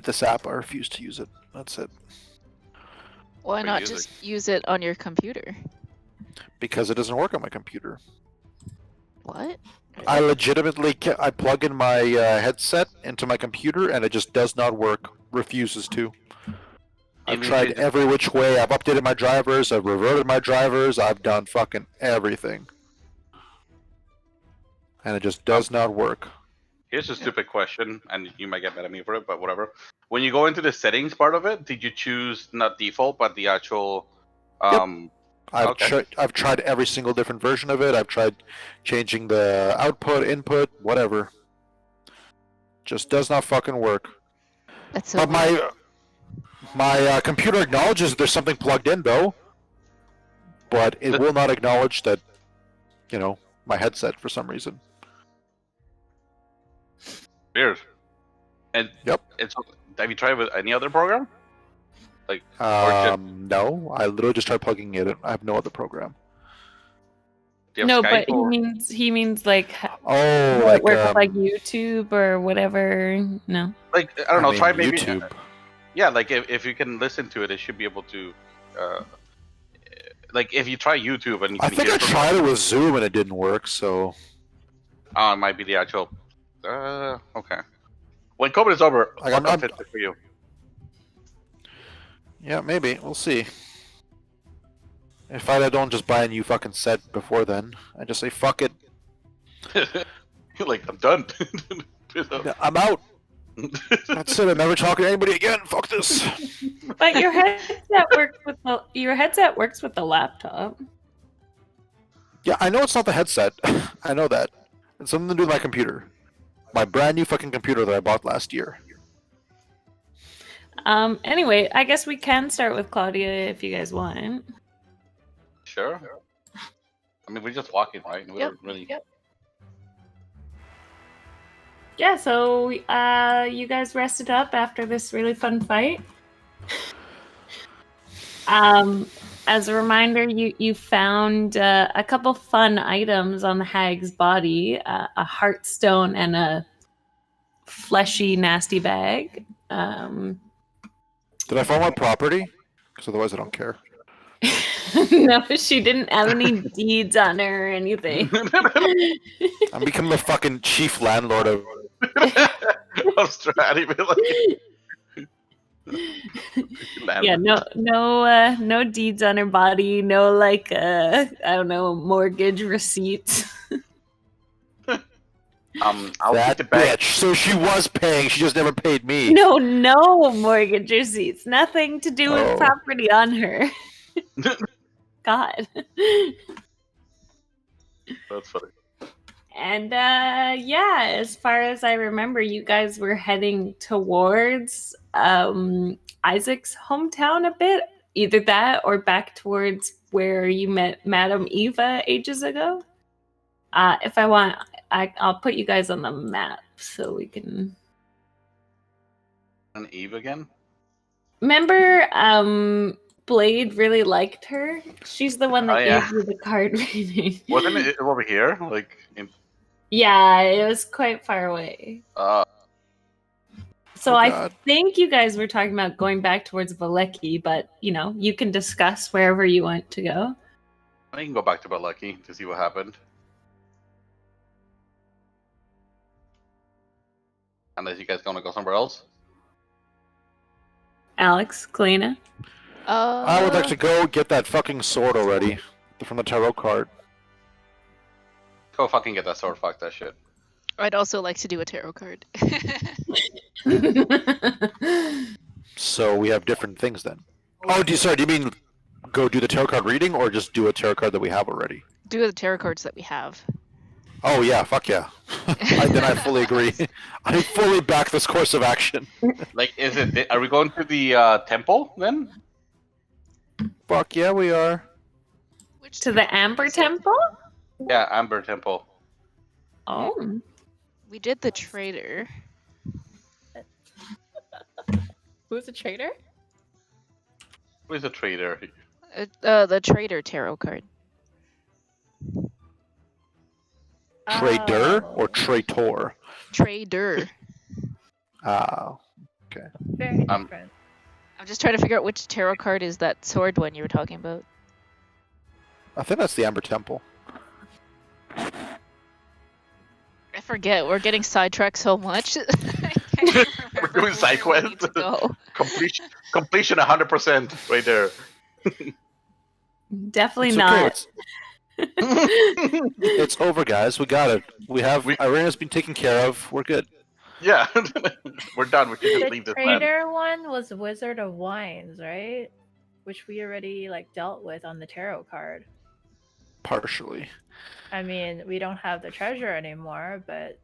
this app. I refuse to use it. That's it. Why For not using. just use it on your computer? Because it doesn't work on my computer. What? I legitimately I plug in my headset into my computer and it just does not work. Refuses to. I've Even if tried you just- every which way. I've updated my drivers. I've reverted my drivers. I've done fucking everything. And it just does not work. Here's a stupid question, and you might get mad at me for it, but whatever. When you go into the settings part of it, did you choose not default, but the actual? Okay. I've tried every single different version of it. I've tried changing the output, input, whatever. Just does not fucking work. That's so But weird. my computer acknowledges there's something plugged in though, but it will not acknowledge that, my headset for some reason. Weird. And Yep. Have you tried with any other program? Like No, I literally just tried plugging it in. I have no other program. do you have No, Skype but or... he means like Oh, will like it work like YouTube or whatever. No. Like I don't know. Try maybe YouTube. Yeah, like if you can listen to it, it should be able to. Like if you try YouTube and you I can think hear I from tried it with Zoom and it didn't work. So it might be the actual. Okay. When COVID is over, Like, I'll I'm- fix it for you. yeah, maybe we'll see. If I don't just buy a new fucking set before then, I just say fuck it. You're like, I'm done. I'm out. That's it. I'm never talking to anybody again. Fuck this. But your headset works with the laptop. Yeah, I know it's not the headset. I know that. It's something to do with my computer. My brand new fucking computer that I bought last year. Anyway, I guess we can start with Claudia if you guys want. Sure. I mean, we're just walking, right? We don't really. Yep. Yeah, so you guys rested up after this really fun fight. As a reminder, you found a couple fun items on the hag's body, a heartstone and a fleshy, nasty bag. Did I find my property? Because otherwise I don't care. No, she didn't have any deeds on her or anything. I'm becoming the fucking chief landlord of. Australia, Yeah, no deeds on her body, no like I don't know, mortgage receipts. I'll that take it back. bitch. So she was paying. She just never paid me. No mortgage receipts. Nothing to do with property on her. God. That's funny. And as far as I remember, you guys were heading towards Isaac's hometown a bit. Either that or back towards where you met Madame Eva ages ago. If I want, I'll put you guys on the map so we can. And Eve again? Remember, Blade really liked her. She's the one that gave you the card reading. Wasn't it over here? Like in... Yeah, it was quite far away. So I think you guys were talking about going back towards Valeki, but you can discuss wherever you want to go. I can go back to Baleki to see what happened. Unless you guys gonna go somewhere else. Alex, Kalina. I would like to go get that fucking sword already from the tarot card. Go fucking get that sword. Fuck that shit. I'd also like to do a tarot card. So we have different things then. Oh, do you mean go do the tarot card reading or just do a tarot card that we have already? Do the tarot cards that we have. Oh yeah, fuck yeah. Then I fully agree. I fully back this course of action. Like, are we going to the temple then? Fuck yeah, we are. To the Amber Temple? Yeah, Amber Temple. Oh. We did the trader. Who's the trader? Who is a trader? The trader tarot card. Trader or traitor? Trader. Very Um, different. I'm just trying to figure out which tarot card is that sword one you were talking about. I think that's the Amber Temple. I forget. We're getting sidetracked so much. I can't We're remember doing side where we need quests. to go. Completion 100% right there. Definitely It's not. okay. It's over, guys. We got it. Irina's been taken care of. We're good. Yeah, we're done. We should just The leave this man. trader one was Wizard of Wines, right? Which we already like dealt with on the tarot card. Partially. I mean, we don't have the treasure anymore, but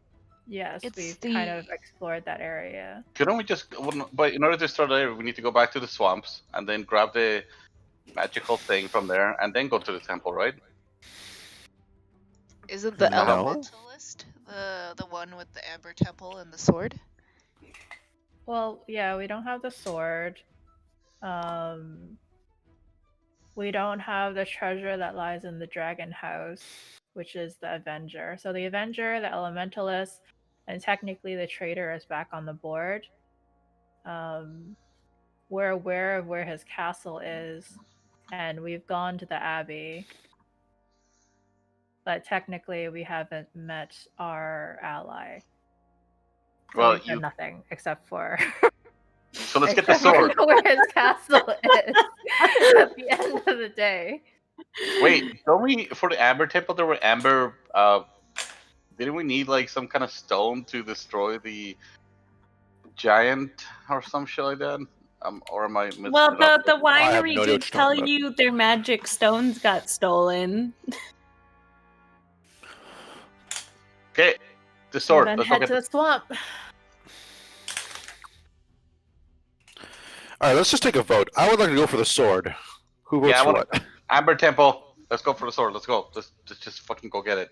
yes, It's we've the- kind of explored that area. Couldn't we just? But in order to start there, we need to go back to the swamps and then grab the magical thing from there, and then go to the temple, right? Isn't the No. elementalist the one with the amber temple and the sword? Well, yeah, we don't have the sword. We don't have the treasure that lies in the dragon house, which is the Avenger. So the Avenger, the Elementalist, and technically the Trader is back on the board. We're aware of where his castle is, and we've gone to the Abbey. But technically, we haven't met our ally. So Well, we've done nothing except for. So let's get the except for sword. know where his castle is at the end of the day. Wait, don't we for the Amber Temple? There were amber. Didn't we need like some kind of stone to destroy the giant or some shit like that? Or am I missing Well, it up? the have no winery idea what did you're tell talking about. you their magic stones got stolen. Okay, the sword. Then Let's go head get to the swamp. All right, let's just take a vote. I would like to go for the sword. Who votes Yeah, I for wanna- what? Amber Temple. Let's go for the sword. Let's go. Let's just fucking go get it.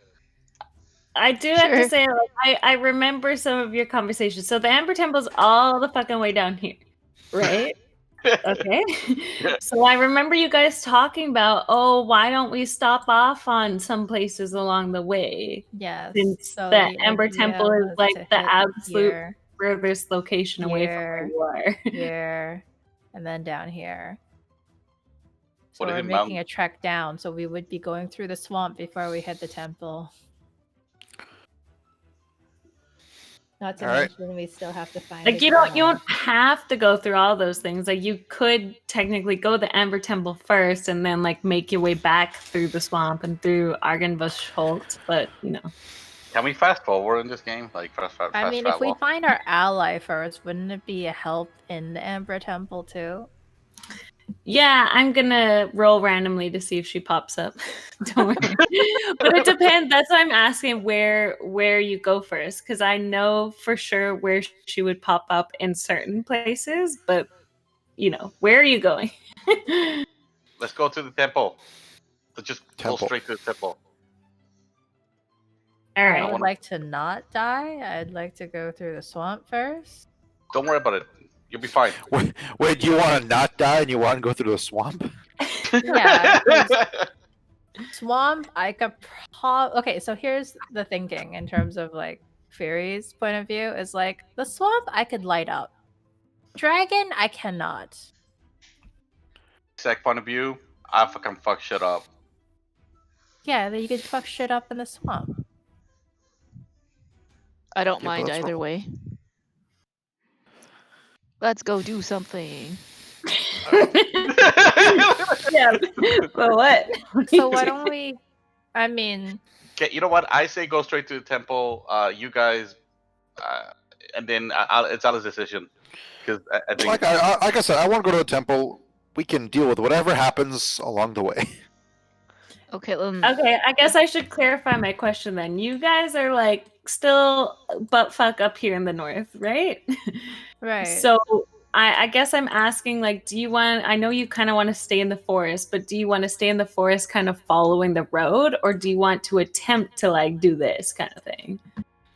I do have to Sure. say, like, I remember some of your conversations. So the Amber Temple's all the fucking way down here, right? Okay. So I remember you guys talking about, oh, why don't we stop off on some places along the way? Yes. Since So the Amber idea Temple is was like to the hit absolute here, furthest location away from where here, you are. here, and then down here. So What is we're it, making a trek down, so we would be going through the swamp before we hit the temple. Not to All right. mention we still have to find Like the you don't grandma. have to go through all those things. Like you could technically go the Amber Temple first and then like make your way back through the swamp and through Argenbusch but you know. Can we fast forward in this game? Like fast I mean, if we travel? find our ally first, wouldn't it be a help in the Amber Temple too? Yeah, I'm gonna roll randomly to see if she pops up. Don't worry. But it depends. That's why I'm asking where you go first, because I know for sure where she would pop up in certain places, but you know, where are you going? Let's go to the temple. Let's just go Temple. straight to the temple. All I right. would like to not die. I'd like to go through the swamp first. Don't worry about it. You'll be fine. Wait, do you want to not die and you want to go through the swamp? Yeah. 'cause swamp, I could okay, so here's the thinking in terms of like Fury's point of view is like the swamp I could light up. Dragon, I cannot. Exact point of view, I fucking fuck shit up. Yeah, then you could fuck shit up in the swamp. I don't Yeah, but mind that's either not- way. Let's go do something. Yeah, but what? So why don't we I mean, Okay, you know what? I say go straight to the temple. You guys, and then it's Alice's decision. Because I think Like I said, I want to go to the temple. We can deal with whatever happens along the way. Okay, Okay, I guess I should clarify my question then. You guys are like still butt fuck up here in the north, right? right. So I guess I'm asking, like, do you want, I know you kind of want to stay in the forest, but do you want to stay in the forest kind of following the road, or do you want to attempt to like do this kind of thing?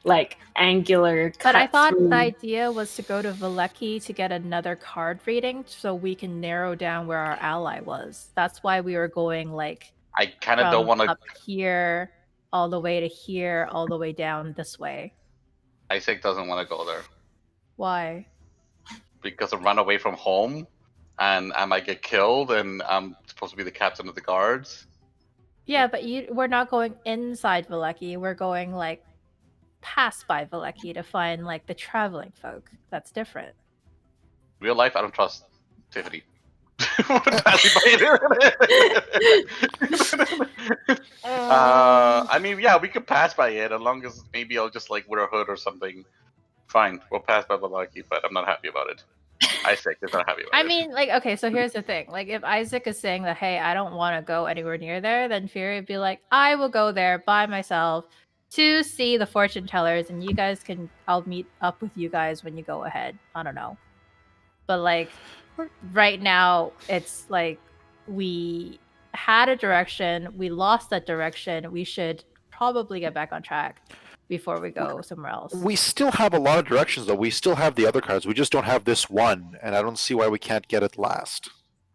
Like angular But I cut thought through- the idea was to go to Valeki to get another card reading so we can narrow down where our ally was. That's why we were going like I kind of don't want to. up here all the way to here, all the way down this way. Isaac doesn't want to go there. Why? because I run away from home, and I might get killed, and I'm supposed to be the captain of the guards. Yeah, but we're not going inside Valleki. We're going like past by Valleki to find like the traveling folk. That's different. Real life, I don't trust Tiffany. Passing by it. I mean, yeah, we could pass by it as long as maybe I'll just like wear a hood or something. Fine, we'll pass by Valleki, but I'm not happy about it. Isaac is not happy about it. I mean, like, okay, so here's the thing. Like, if Isaac is saying that, hey, I don't want to go anywhere near there, then Fury would be like, I will go there by myself to see the fortune tellers, and you guys I'll meet up with you guys when you go ahead. I don't know. But, like, right now, it's like we had a direction, we lost that direction, we should probably get back on track before we go somewhere else. We still have a lot of directions, though. We still have the other cards. We just don't have this one, and I don't see why we can't get it last.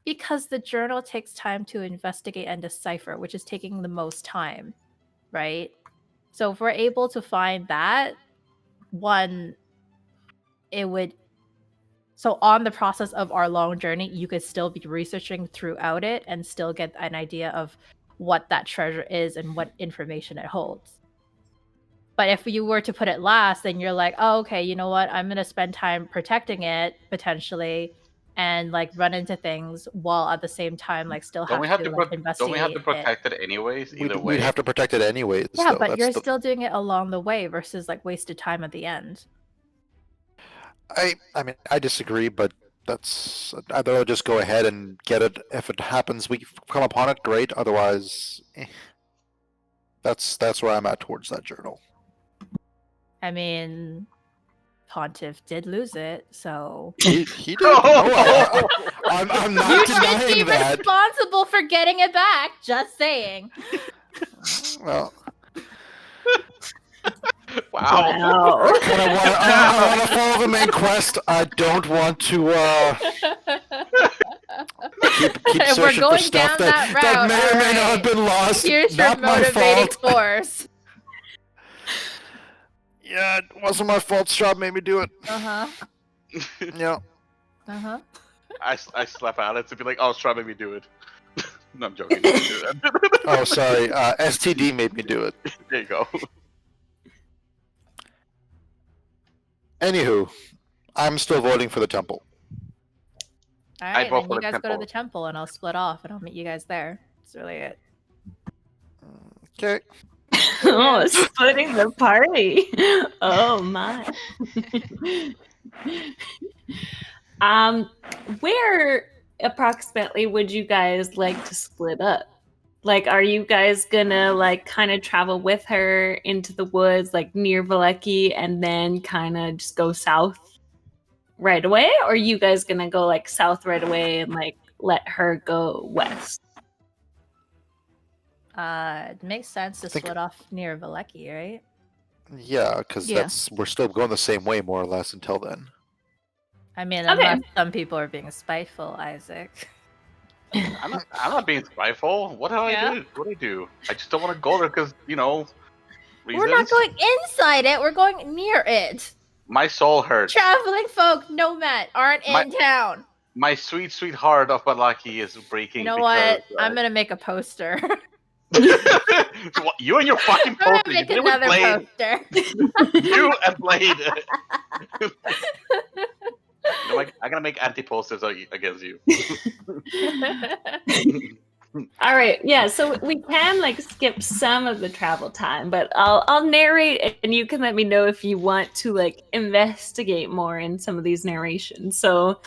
Because the journal takes time to investigate and decipher, which is taking the most time, right? So if we're able to find that, one, it would... So on the process of our long journey, you could still be researching throughout it and still get an idea of what that treasure is and what information it holds. But if you were to put it last, then you're like, oh, okay, you know what? I'm going to spend time protecting it, potentially, and, like, run into things while at the same time, like, still have to investigate. Don't we have to protect it anyways? Either way. We'd have to protect it anyways. Yeah, though. but you're still doing it along the way versus, like, wasted time at the end. I mean, I disagree, but that's... I'd rather just go ahead and get it. If it happens, we come upon it, great. Otherwise, that's where I'm at towards that journal. I mean, Pontiff did lose it, so... He did. No, I'm not You denying should be that. responsible for getting it back, just saying. Well... Wow. I want to follow the main quest. I don't want to keep If we're searching going for stuff down that route, may or may not have alright. been lost. Here's Not your my motivating fault. force. Yeah, it wasn't my fault. Straub made me do it. Uh-huh. Yeah. Uh-huh. I slap Alex and be like, oh, try made me do it. No, I'm joking. Don't do that. Oh, sorry. STD made me do it. There you go. Anywho, I'm still voting for the temple. Alright, vote then for you the guys go to temple. the temple and I'll split off and I'll meet you guys there. That's really it. Okay. Oh, splitting the party. Oh my. Where approximately would you guys like to split up? Like, are you guys gonna like kind of travel with her into the woods, like near Valleki, and then kind of just go south right away? Or are you guys gonna go like south right away and like let her go west? It makes sense to split off near Valleki, right? Yeah, because Yeah. we're still going the same way more or less until then. I mean, Okay. unless some people are being spiteful, Isaac. I'm not being spiteful. What did I do? What did I do? I just don't want to go there because, reasons. We're not going inside it, we're going near it. My soul hurts. Traveling folk, nomad, aren't in town. My sweet, sweet heart of Balaki is breaking. You know because, what? I'm gonna make a poster. You and your fucking I'm poster. gonna make You did it with another Blade. poster. You and Blade. I'm gonna make anti-posters against you. All right, yeah. So we can like skip some of the travel time, but I'll narrate, and you can let me know if you want to like investigate more in some of these narrations. So,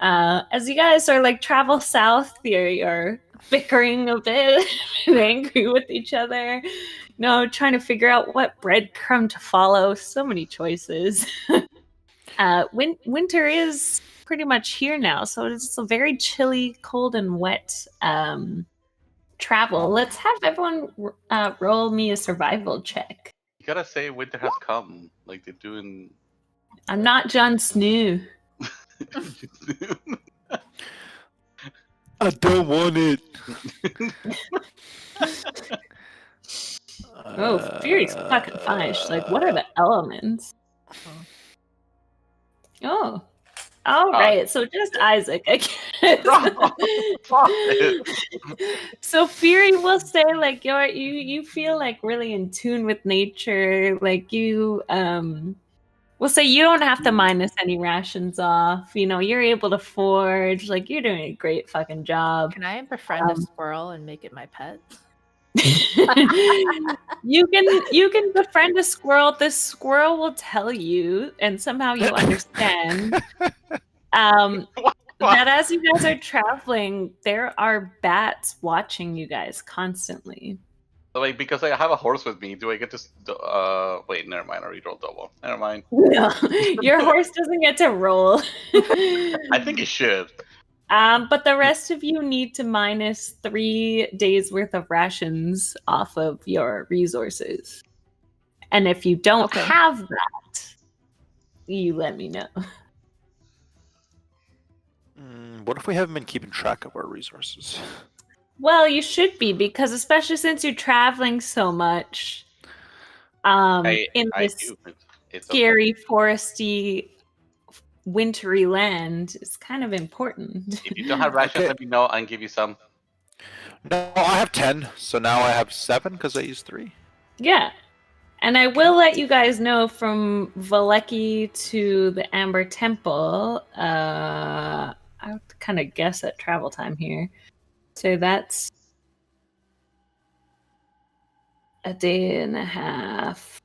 as you guys are like travel south, you're bickering a bit and angry with each other. Trying to figure out what breadcrumb to follow. So many choices. Winter is pretty much here now, so it's a very chilly, cold, and wet travel. Let's have everyone roll me a survival check. You gotta say winter has come, like they do in. I'm not Jon Snow. I don't want it. Oh, Fury's fucking fine. She's like, what are the elements? Oh, All right, so just Isaac, I guess. So Fury will say like you feel like really in tune with nature, like you we'll say you don't have to minus any rations off. You know, you're able to forage, like you're doing a great fucking job. Can I befriend a squirrel and make it my pet? you can befriend a squirrel. This squirrel will tell you, and somehow you understand that as you guys are traveling, there are bats watching you guys constantly. So, like, because I have a horse with me, do I get to? Wait, never mind. I already rolled double. Never mind. No, your horse doesn't get to roll. I think it should. But the rest of you need to minus 3 days worth of rations off of your resources. And if you don't have that, you let me know. What if we haven't been keeping track of our resources? Well, you should be, because especially since you're traveling so much in this scary, foresty, wintry land, it's kind of important. If you don't have rations, let me know and give you some. No, I have 10, so now I have 7 because I used 3. Yeah. And I will let you guys know from Valeki to the Amber Temple. I would kind of guess at travel time here. So that's a day and a half.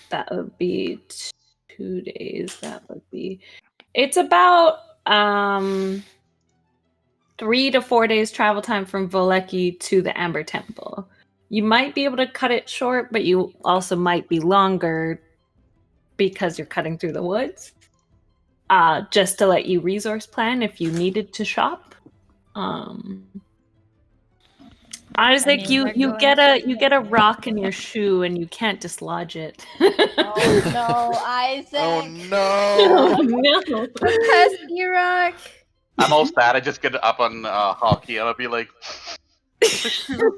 That would be 2 days. That would be. It's about 3 to 4 days travel time from Valeki to the Amber Temple. You might be able to cut it short, but you also might be longer because you're cutting through the woods. Just to let you resource plan if you needed to shop. Isaac, you get a rock in your shoe and you can't dislodge it. Oh no, Isaac! Oh Oh, no! no. A pesky rock. I'm all sad. I just get up on hockey and I'll be like. The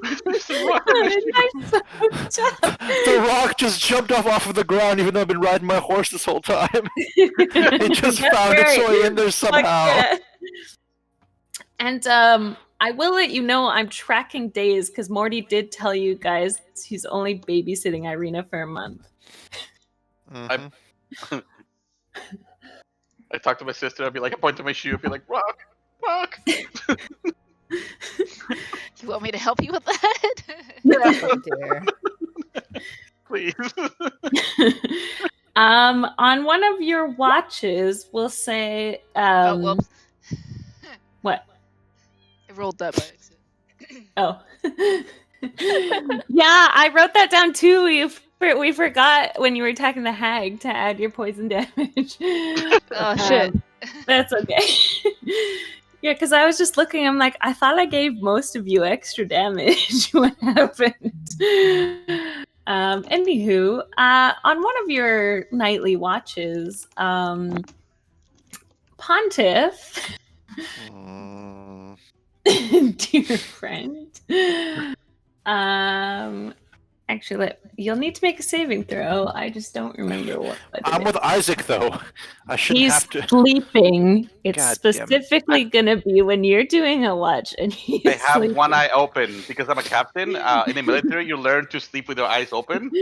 rock just jumped off of the ground, even though I've been riding my horse this whole time. It just found its way in there somehow. Yeah. And I will let you know I'm tracking days because Morty did tell you guys he's only babysitting Irina for a month. Mm-hmm. I talk to my sister. I'd be like, I point to my shoe. I'd be like, rock. You want me to help you with that? Oh dear. Please. On one of your watches, we'll say. Oh, whoops. What? I rolled that by accident. Oh. Yeah, I wrote that down too. We forgot when you were attacking the hag to add your poison damage. Oh, shit. That's okay. Yeah, because I was just looking, I'm like, I thought I gave most of you extra damage. What happened? Anywho, on one of your nightly watches, Pontiff, dear friend, actually, you'll need to make a saving throw. I just don't remember what. I'm with Isaac, though. I shouldn't He's have to. sleeping. It's God specifically gonna be when you're doing a watch, and he's I have sleeping. one eye open because I'm a captain. In the military, you learn to sleep with your eyes open.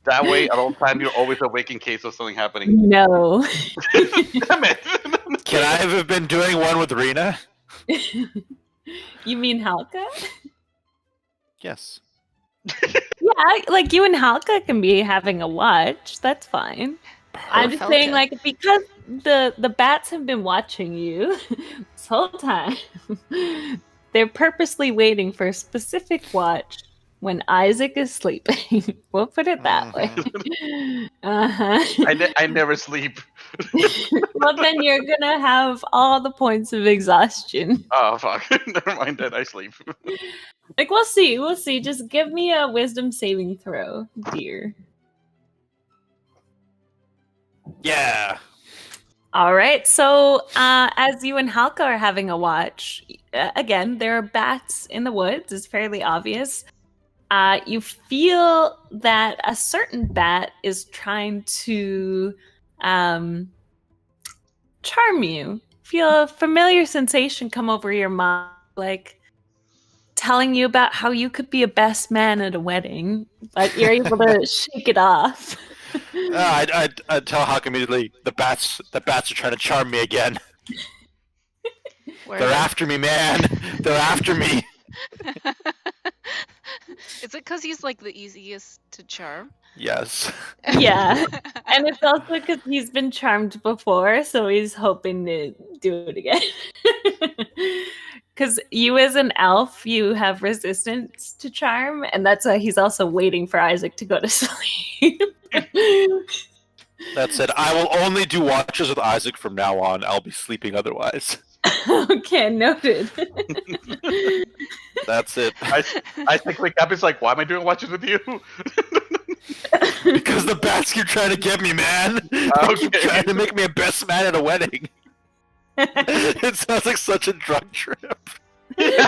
That way, at all times, you're always awake in case of something happening. No. Damn it! Can I have been doing one with Rena? You mean Halka? Yes. Yeah, like you and Halka can be having a watch. That's fine. I'm just saying, like, because the bats have been watching you this whole time, they're purposely waiting for a specific watch when Isaac is sleeping. We'll put it that way. I never sleep. Well, then you're gonna have all the points of exhaustion. Oh fuck! Never mind that. I sleep. Like, we'll see. We'll see. Just give me a wisdom saving throw, dear. Yeah. All right. So, as you and Halka are having a watch, again, there are bats in the woods. It's fairly obvious. You feel that a certain bat is trying to charm you. Feel a familiar sensation come over your mind, like telling you about how you could be a best man at a wedding, but you're able to shake it off. I'd tell Hawk immediately. The bats are trying to charm me again. Where They're are after me, man. They're after me. Is it because he's like the easiest to charm? Yes. Yeah. And it's also because he's been charmed before, so he's hoping to do it again. Because you, as an elf, you have resistance to charm, and that's why he's also waiting for Isaac to go to sleep. That said, I will only do watches with Isaac from now on. I'll be sleeping otherwise. Okay, noted. That's it. I think wake up is like, why am I doing watches with you? Because the bats keep trying to get me, man. They keep Okay. trying to make me a best man at a wedding. It sounds like such a drug trip. I'm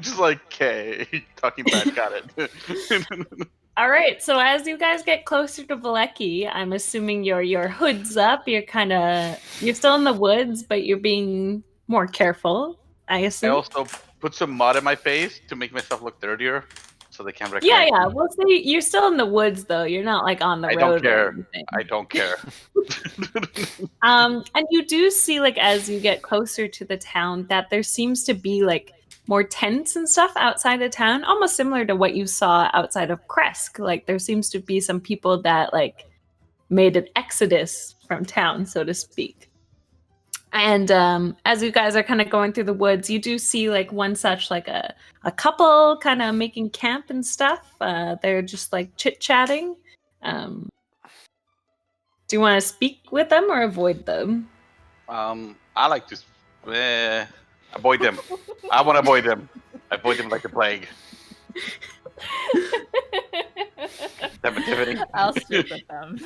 just like, okay, talking back, got it. All right, so as you guys get closer to Valeki, I'm assuming your hood's up. You're still in the woods, but you're being more careful, I I assume. also put some mud in my face to make myself look dirtier, so they can't recognize. Yeah. We'll say you're still in the woods, though. You're not like on the I road. don't care. Or anything. I don't care. And you do see, like, as you get closer to the town, that there seems to be like more tents and stuff outside of town, almost similar to what you saw outside of Kresk. Like, there seems to be some people that like made an exodus from town, so to speak. And as you guys are kind of going through the woods, you do see like one such like a couple kind of making camp and stuff. They're just like chit-chatting. Do you want to speak with them or avoid them? I like to avoid them. I want to avoid them. Avoid them like the plague. Negativity. I'll speak with them.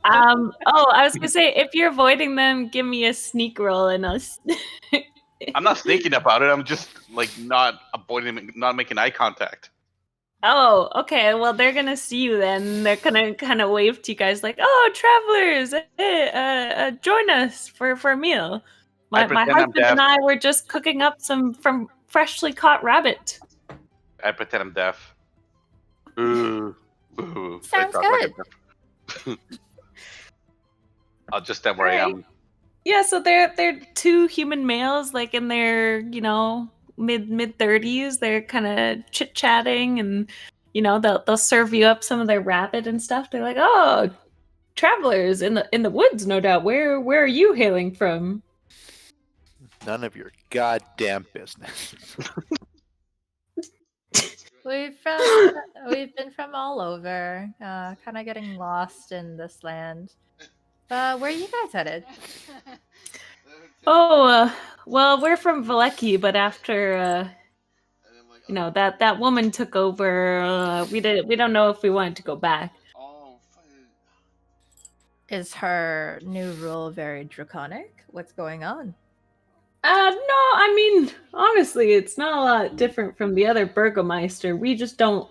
I was gonna say, if you're avoiding them, give me a sneak roll and I'll. I'm not sneaking about it. I'm just like not avoiding them, not making eye contact. Oh, okay. Well, they're gonna see you then. They're gonna kind of wave to you guys like, "Oh, travelers, join us for a meal." My pretend I'm husband and deaf. I were just cooking up some from freshly caught rabbit. I pretend I'm deaf. Ooh. Boo. Sounds good. I'll just stand where I am. Yeah, so they're two human males, like in their mid 30s. They're kind of chit chatting, and they'll serve you up some of their rabbit and stuff. They're like, "Oh, travelers in the woods, no doubt. Where are you hailing from?" None of your goddamn business. We've been from all over, kind of getting lost in this land. Where are you guys headed? Oh, well, we're from Valeki, but after that woman took over, we don't know if we wanted to go back. Is her new rule very draconic? What's going on? No, I mean, honestly, it's not a lot different from the other Burgomeister. We just don't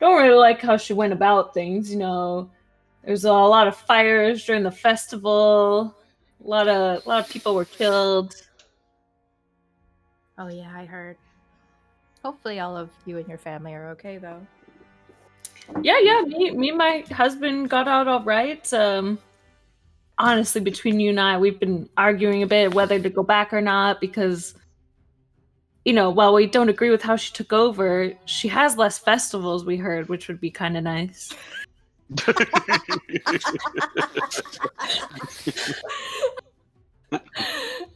really like how she went about things. There's a lot of fires during the festival. A lot of people were killed. Oh yeah, I heard. Hopefully, all of you and your family are okay, though. Yeah. Me and my husband got out all right. Honestly, between you and I, we've been arguing a bit whether to go back or not because, while we don't agree with how she took over, she has less festivals, we heard, which would be kind of nice.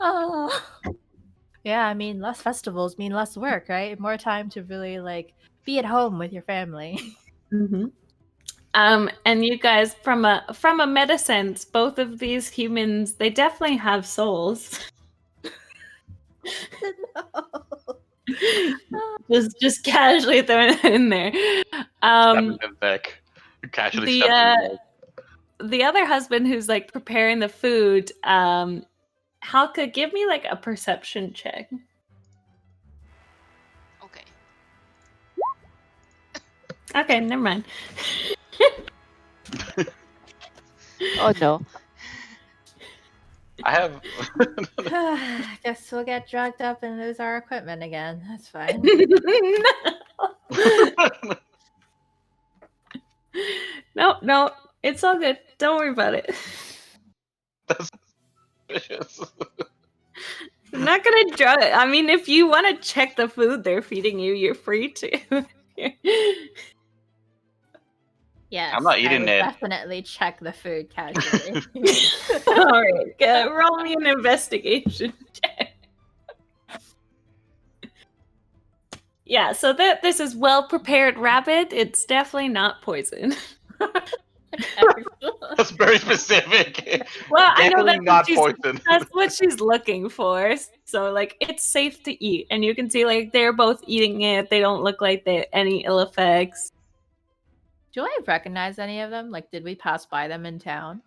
Oh. Yeah, I mean, less festivals mean less work, right? More time to really be at home with your family. Mm-hmm. And you guys, from a meta sense, both of these humans, they definitely have souls. just casually throwing it in there. Casually the other husband who's preparing the food, Halka, give me a perception check. Okay, never mind. Oh no. I have. Guess we'll get drugged up and lose our equipment again. That's fine. No, it's all good. Don't worry about it. That's suspicious. I'm not gonna drug it. I mean, if you want to check the food they're feeding you, you're free to. Yes, I'm not I eating would it. definitely check the food casually. All right, roll me an investigation check. Yeah, so this is well prepared rabbit. It's definitely not poison. That's very specific. Well, I know Definitely that's not what poison. that's what she's looking for. So like, it's safe to eat, and you can see like they're both eating it. They don't look like they any ill effects. Do I recognize any of them? Like, did we pass by them in town?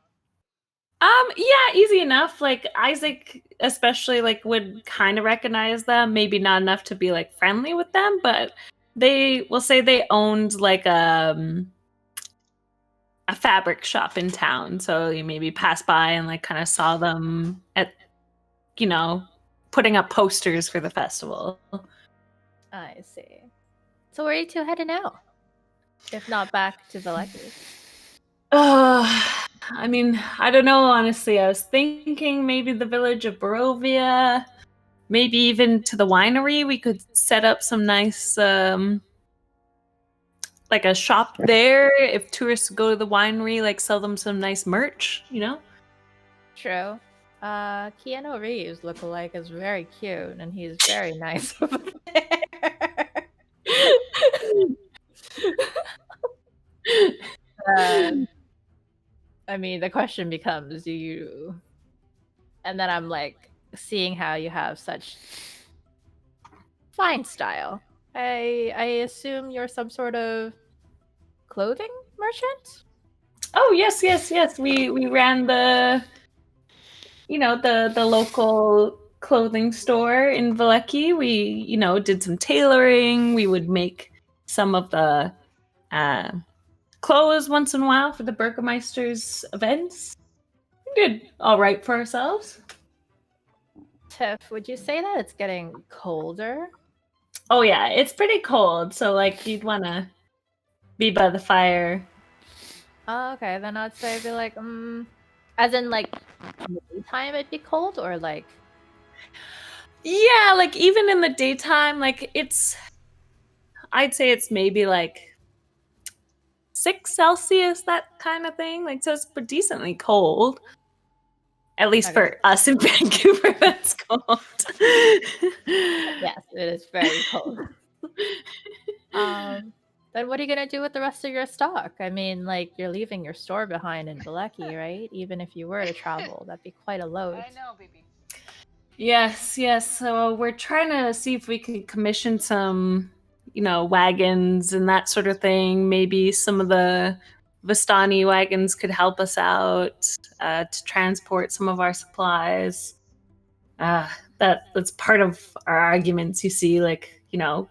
Yeah, easy enough. Like Isaac, especially, like would kind of recognize them. Maybe not enough to be like friendly with them, but they will say they owned like a fabric shop in town. So you maybe pass by and like kind of saw them at, putting up posters for the festival. I see. So where are you two heading out? If not back to Valeki? I mean, I don't know, honestly. I was thinking maybe the village of Barovia, maybe even to the winery. We could set up some nice, like a shop there. If tourists go to the winery, like sell them some nice merch, True. Keanu Reeves lookalike is very cute, and he's very nice over there. I mean, the question becomes, do you... And then I'm like, seeing how you have such fine style. I assume you're some sort of clothing merchant? Oh, yes. We ran the local clothing store in Valeki. We, did some tailoring. We would make some of the clothes once in a while for the Burgermeister's events. We did all right for ourselves. Tiff, would you say that it's getting colder? Oh yeah, it's pretty cold, so like you'd want to be by the fire. Oh, okay, then I'd say be like, as in like in the daytime it'd be cold, or like... Yeah, like even in the daytime, like I'd say it's maybe like 6 Celsius, that kind of thing. Like, so it's decently cold. At least Okay. for us in Vancouver, that's cold. Yes, it is very cold. Then what are you gonna do with the rest of your stock? I mean, like, you're leaving your store behind in Valeki, right? Even if you were to travel, that'd be quite a load. I know, baby. Yes. So we're trying to see if we can commission some, wagons and that sort of thing. Maybe some of the Vistani wagons could help us out to transport some of our supplies. That's part of our arguments, you see, like,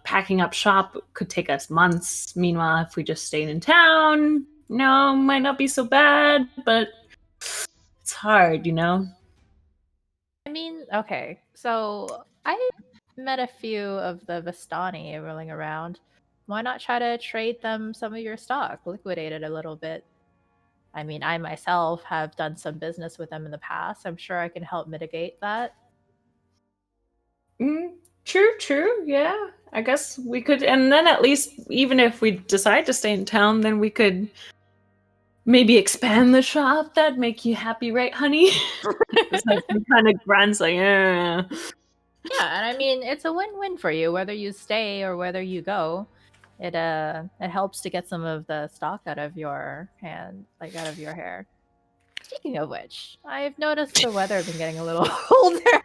packing up shop could take us months. Meanwhile, if we just stayed in town, might not be so bad, but it's hard, I mean, okay, so I met a few of the Vistani rolling around. Why not try to trade them some of your stock, liquidate it a little bit? I mean, I myself have done some business with them in the past. I'm sure I can help mitigate that. True. Yeah, I guess we could, and then at least, even if we decide to stay in town, then we could maybe expand the shop. That'd make you happy, right, honey? It's like some kind of grunts, like, Yeah, and I mean, it's a win-win for you, whether you stay or whether you go. It helps to get some of the stock out of your hand, like out of your hair. Speaking of which, I've noticed the weather has been getting a little colder.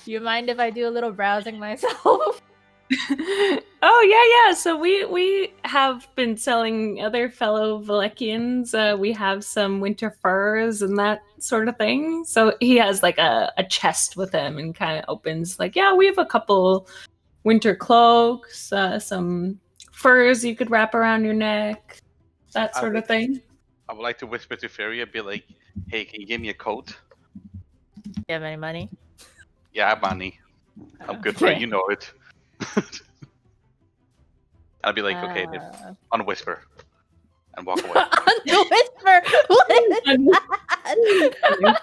Do you mind if I do a little browsing myself? Oh yeah. So we have been selling other fellow Valekians. We have some winter furs and that sort of thing. So he has like a chest with him and kind of opens like, yeah, we have a couple winter cloaks, some furs you could wrap around your neck, that sort of thing. I would like to whisper to Fairy and be like, "Hey, can you give me a coat?" have any money? Yeah, money. I'm good for it. Okay. You know it. I'd be like, okay, then, on whisper, and walk away. On the whisper. What is that?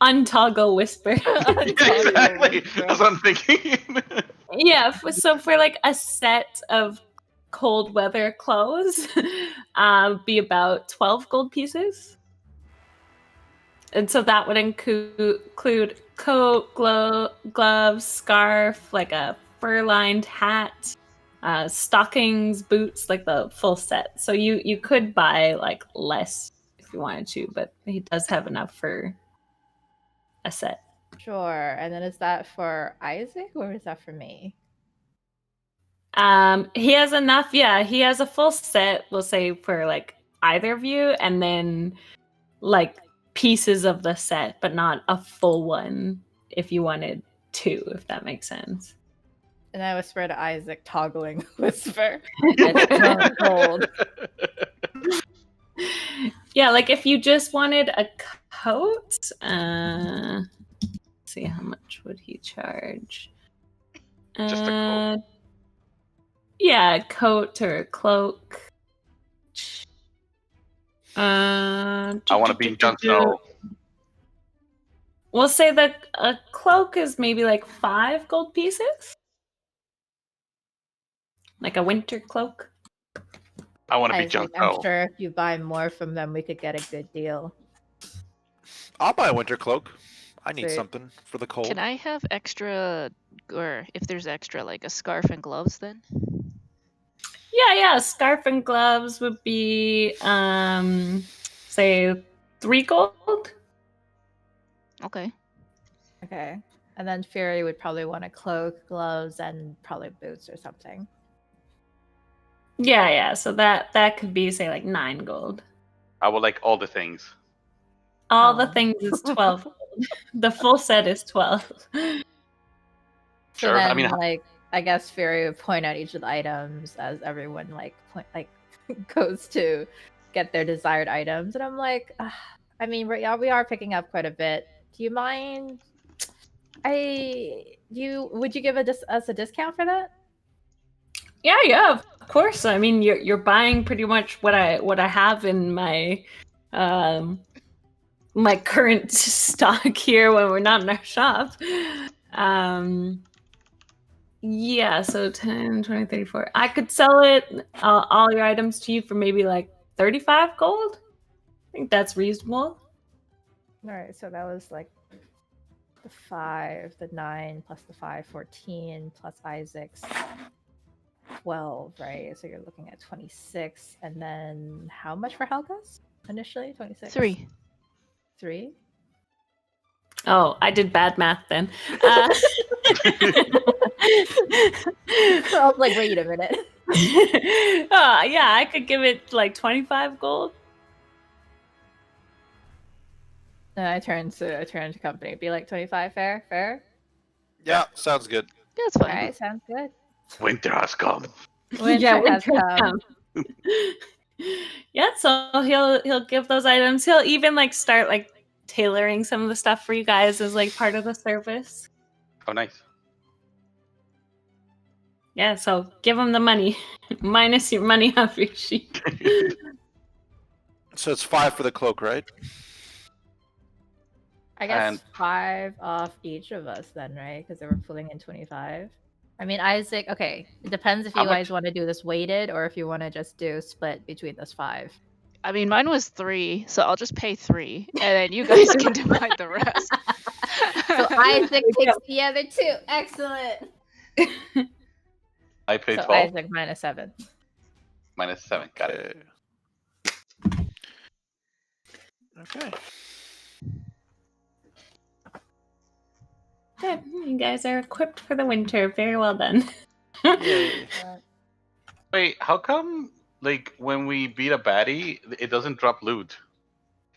Untoggle whisper. Exactly. That's what I'm thinking. Yeah, so for like a set of cold weather clothes, be about 12 gold pieces. And so that would include coat, gloves, scarf, like a fur-lined hat, stockings, boots, like the full set. So you could buy like less if you wanted to, but he does have enough for a set. Sure. And then is that for Isaac or is that for me? He has enough. Yeah, he has a full set. We'll say for like either of you, and then like pieces of the set, but not a full one. If you wanted two, if that makes sense. And I whisper to Isaac, toggling whisper. It's cold. Yeah, like if you just wanted a coat, see how much would he charge? Just a coat. Yeah, a coat or a cloak. I want to be Jon Snow. We'll say that a cloak is maybe like 5 gold pieces. Like a winter cloak. I want to be Jon Isaac, Snow. I'm sure if you buy more from them, we could get a good deal. I'll buy a winter cloak. I need Sweet. something for the cold. Can I have extra, or if there's extra, like a scarf and gloves then? Yeah, scarf and gloves would be say 3 gold. Okay. Okay. And then Fury would probably want a cloak, gloves, and probably boots or something. Yeah, so that could be say like 9 gold. I would like all the things. All the Oh. things is 12 gold. The full set is 12. So Sure. then, I mean, like, I guess Fury would point out each of the items as everyone goes to get their desired items, and I'm like, I mean, we are picking up quite a bit. Do you mind? Would you give us a discount for that? Yeah, of course. I mean, you're buying pretty much what I have in my my current stock here when we're not in our shop. Yeah, so 10, 20, 34. I could sell it, all your items to you for maybe like 35 gold. I think that's reasonable. All right, so that was like the 5, the 9 plus the 5, 14 plus Isaac's 12, right? So you're looking at 26, and then how much for Helga's initially? 26. 3. 3. Oh, I did bad math then. I was like, wait a minute. Yeah, I could give it like 25 gold. And I turn to company. Be like 25 fair? Fair? Yeah, sounds good. Yeah, that's All fine. right, sounds good. winter has come. Winter has come. Yeah, so he'll give those items. He'll even like start like tailoring some of the stuff for you guys as like part of the service. Oh, nice. Yeah, so give him the money. Minus your money off your sheet. So it's 5 for the cloak, right? I guess And- 5 off each of us then, right? Because they were pulling in 25. I mean, Isaac, okay. It depends if How you guys much- want to do this weighted or if you want to just do split between those 5. I mean, mine was 3, so I'll just pay 3, and then you guys can divide the rest. So Isaac takes the other 2. Excellent. I pay So 12 Isaac minus 7. minus 7. Got it. Okay. Good. You guys are equipped for the winter. Very well done. Yay. Wait, how come like when we beat a baddie, it doesn't drop loot?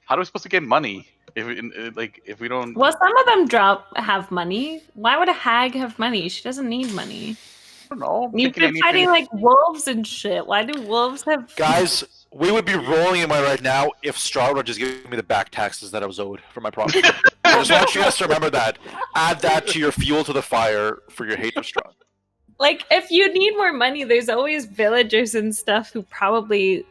How are we supposed to get money if we don't? Well, some of them have money. Why would a hag have money? She doesn't need money. I don't know. I'm You've thinking been fighting like wolves and shit. Why do wolves have? Guys, We would be rolling in my right now if Straw would just give me the back taxes that I was owed for my property. I just want you guys to remember that. Add that to your fuel to the fire for your hate of Straw. Like, if you need more money, there's always villagers and stuff who probably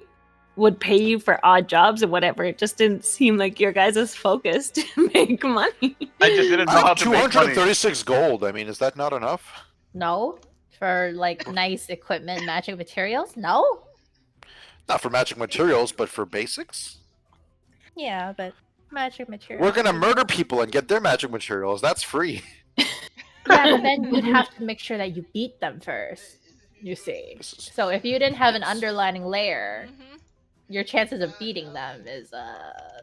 would pay you for odd jobs or whatever. It just didn't seem like your guys' focus to make money. I just didn't know I how have to make money. 236 gold. I mean, is that not enough? No, for like nice equipment, magic materials. No. Not for magic materials, but for basics? Yeah, but magic materials. We're gonna murder people and get their magic materials. That's free. Yeah, but then you'd have to make sure that you beat them first. You see. So if you didn't have an underlining layer, your chances of beating them is I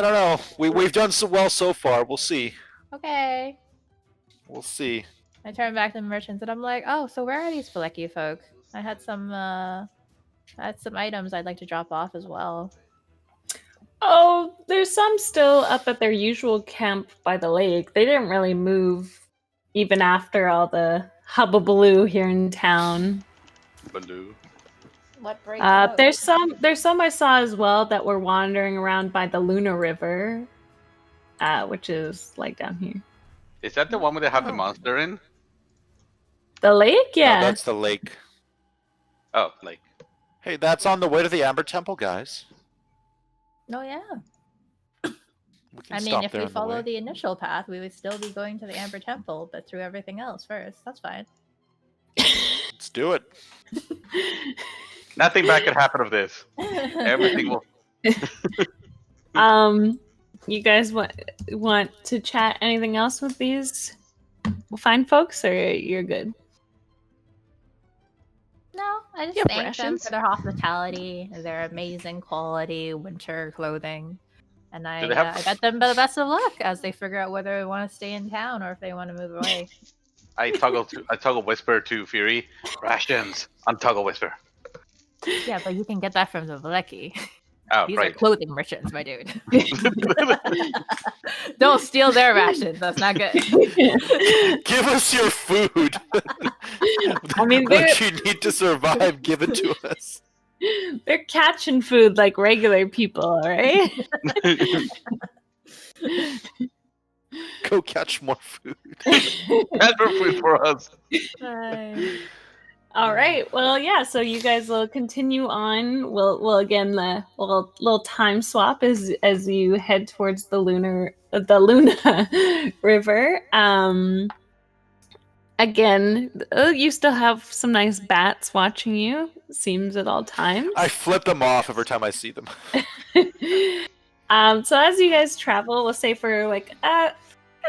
don't know. We've done so well so far. We'll see. okay. We'll see. I turn back to the merchants and I'm like, oh, so where are these Flecky folk? I had some items I'd like to drop off as well. Oh, there's some still up at their usual camp by the lake. They didn't really move even after all the hubbubaloo here in town. Baloo. What break? There's some I saw as well that were wandering around by the Luna River, which is like down here. Is that the one where they have the Oh. monster in? The lake, No, yeah. that's the lake. Oh, like Hey, that's on the way to the Amber Temple, guys. Oh yeah. We can I mean, stop if there we on the follow way. the initial path, we would still be going to the Amber Temple, but through everything else first. That's fine. Let's do it. nothing bad could happen of this. Everything will. You guys want to chat anything else with these fine folks, or you're good? No, I just You have thank them rations? for their hospitality, their amazing quality winter clothing, and I, Do they have- I bet them the best of luck as they figure out whether they want to stay in town or if they want to move away. I toggle whisper to Fury. Rations. Untoggle whisper. Yeah, but you can get that from the Vlecki. Oh, These are right. clothing merchants, my dude. Don't steal their rations. That's not good. Give us your food. I mean, they're, what you need to survive, give it to us. they're catching food like regular people, all right? Go catch more food. That's for food for us. All right. Well, yeah. So you guys will continue on. We'll again the little time swap as you head towards the Luna River. Again, you still have some nice bats watching you. Seems at all times. I flip them off every time I see them. So as you guys travel, we'll say for like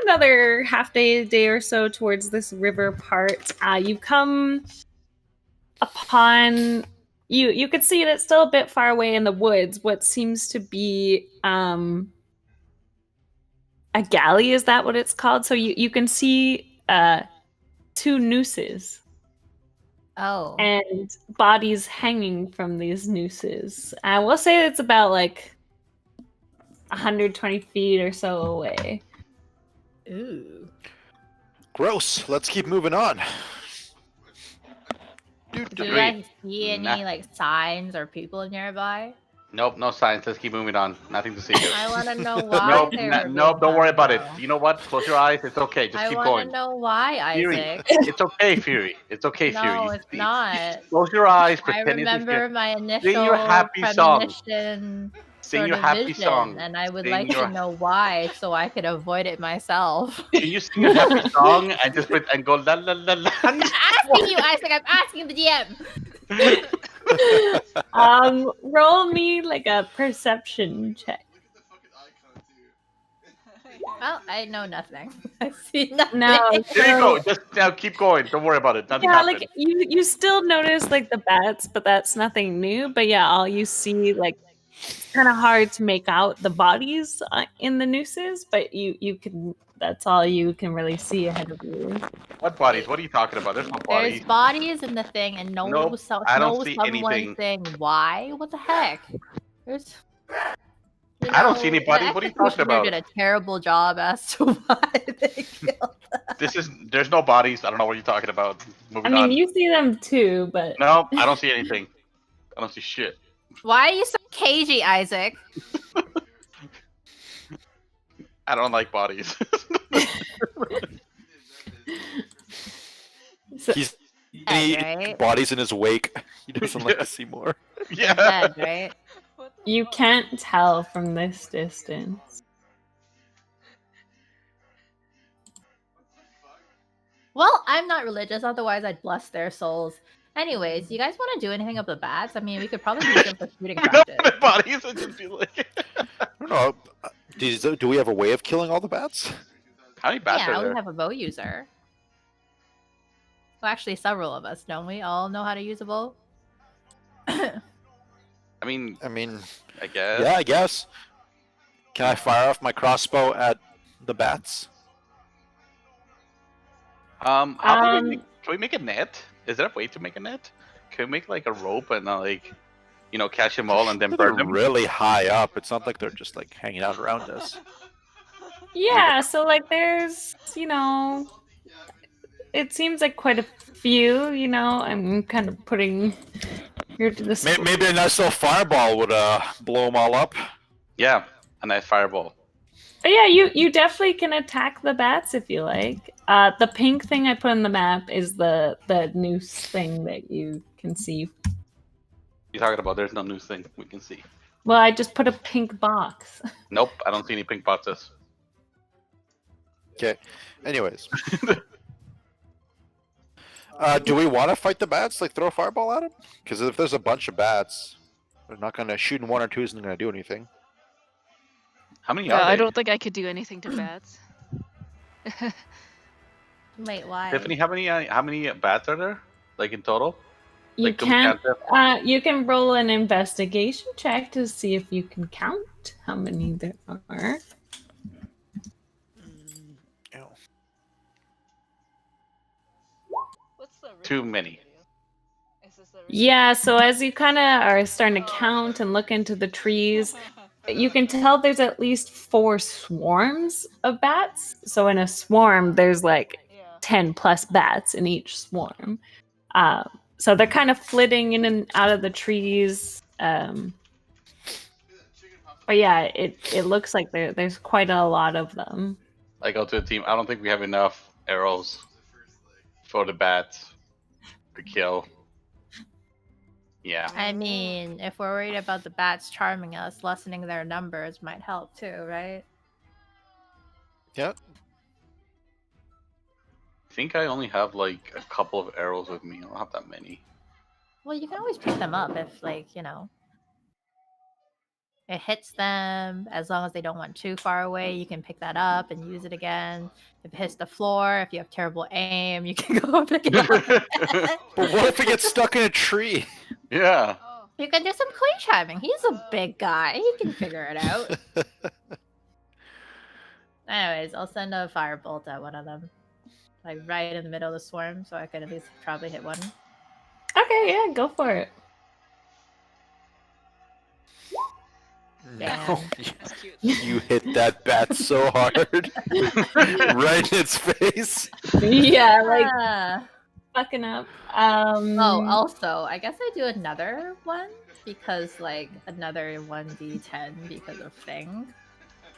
another day or so towards this river part, you come upon you could see it. It's still a bit far away in the woods. What seems to be a galley, is that what it's called? So you can see two nooses Oh. and bodies hanging from these nooses. We'll say it's about like 120 feet or so away. Ooh. Gross. Let's keep moving on. Do you Agreed. guys see any Nah. like signs or people nearby? Nope, no signs. Let's keep moving on. Nothing to see here. I want to know why. Nope, they were nope. being Don't worry about it. done, though. You know what? Close your eyes. It's okay. Just I keep want going. to know why, Fury. Isaac. It's okay, Fury. It's okay, Fury. No, You it's see- not. Close your eyes. I Pretend it's remember my initial your happy song. premonition Sing sort your of happy vision, song. and I would Sing like your- to know why, so I could avoid it myself. Can you sing a happy song and just and go la la la la? I'm not asking you, Isaac. I'm asking the DM. Roll me like a perception check. Well, I know nothing. I see nothing. No, There you go. Just now keep going. Don't worry about it. Nothing yeah, happened. like you still notice like the bats, but that's nothing new. But yeah, all you see, like, it's kind of hard to make out the bodies in the nooses, but you can. That's all you can really see ahead of you. What bodies? What are you talking about? There's no bodies. There's bodies in the thing, and Nope, so, I don't no see someone anything. saying why. What the heck? There's. I don't see any bodies. What are you talking about? Did a terrible job as to why they killed. There's no bodies. I don't know what you're talking about. I Moving mean, on. you see them too, but No, I don't see anything. I don't see shit. Why are you so cagey, Isaac? I don't like bodies. So, He's dead, any right? bodies in his wake. He doesn't like Yeah. to see more. They're Yeah. dead, right? You can't tell from this distance. Well, I'm not religious, otherwise I'd bless their souls. Anyways, you guys want to do anything of the bats? I mean, we could probably use them for shooting We don't practice. have bodies. I just feel like. I don't know. Do we have a way of killing all the bats? How many bats Yeah, are we there? have a bow user. Well, actually, several of us, don't we? All know how to use a bow? I mean, I mean, I guess. yeah, I guess. Can I fire off my crossbow at the bats? How can we Um, can we make a net? Is there a way to make a net? Can we make like a rope and like, catch them all and then They're burn them? really high up. It's not like they're just like hanging out around us. Yeah, so like there's, it seems like quite a few, I'm kind of putting here to this. Maybe a nice little fireball would blow them all up. Yeah, a nice fireball. But yeah, you definitely can attack the bats if you like. The pink thing I put on the map is the noose thing that you can see. You're talking about there's no news thing we can see. Well, I just put a pink box. Nope, I don't see any pink boxes. Okay. Anyways. Do we want to fight the bats? Like throw a fireball at them? Because if there's a bunch of bats, they're not gonna shooting one or two isn't gonna do anything. How many Yeah, are I there? don't think I could do anything to bats. Wait, why? Tiffany, how many bats are there? Like in total? You Like, can count them? you can roll an investigation check to see if you can count how many there are. Ew. Too many. Yeah, so as you kind of are starting to count and look into the trees, you can tell there's at least 4 swarms of bats. So in a swarm, there's like 10 plus bats in each swarm. So they're kind of flitting in and out of the trees. But yeah, it looks like there's quite a lot of them. I go to the team. I don't think we have enough arrows for the bats to kill. Yeah. I mean, if we're worried about the bats charming us, lessening their numbers might help too, right? Yep. I think I only have like a couple of arrows with me. I don't have that many. Well, you can always pick them up if, like, it hits them. As long as they don't want too far away, you can pick that up and use it again. If it hits the floor, if you have terrible aim, you can go and pick it up. But what if it gets stuck in a tree? Yeah. You can do some queen chiming. He's a big guy. He can figure it out. Anyways, I'll send a firebolt at one of them. Like right in the middle of the swarm, so I can at least probably hit one. Okay, yeah, go for it. No, That's cute. you hit that bat so hard, right in its face. Yeah, like Ah. fucking up. Oh, also, I guess I do another one because, like, another 1d10 because of thing.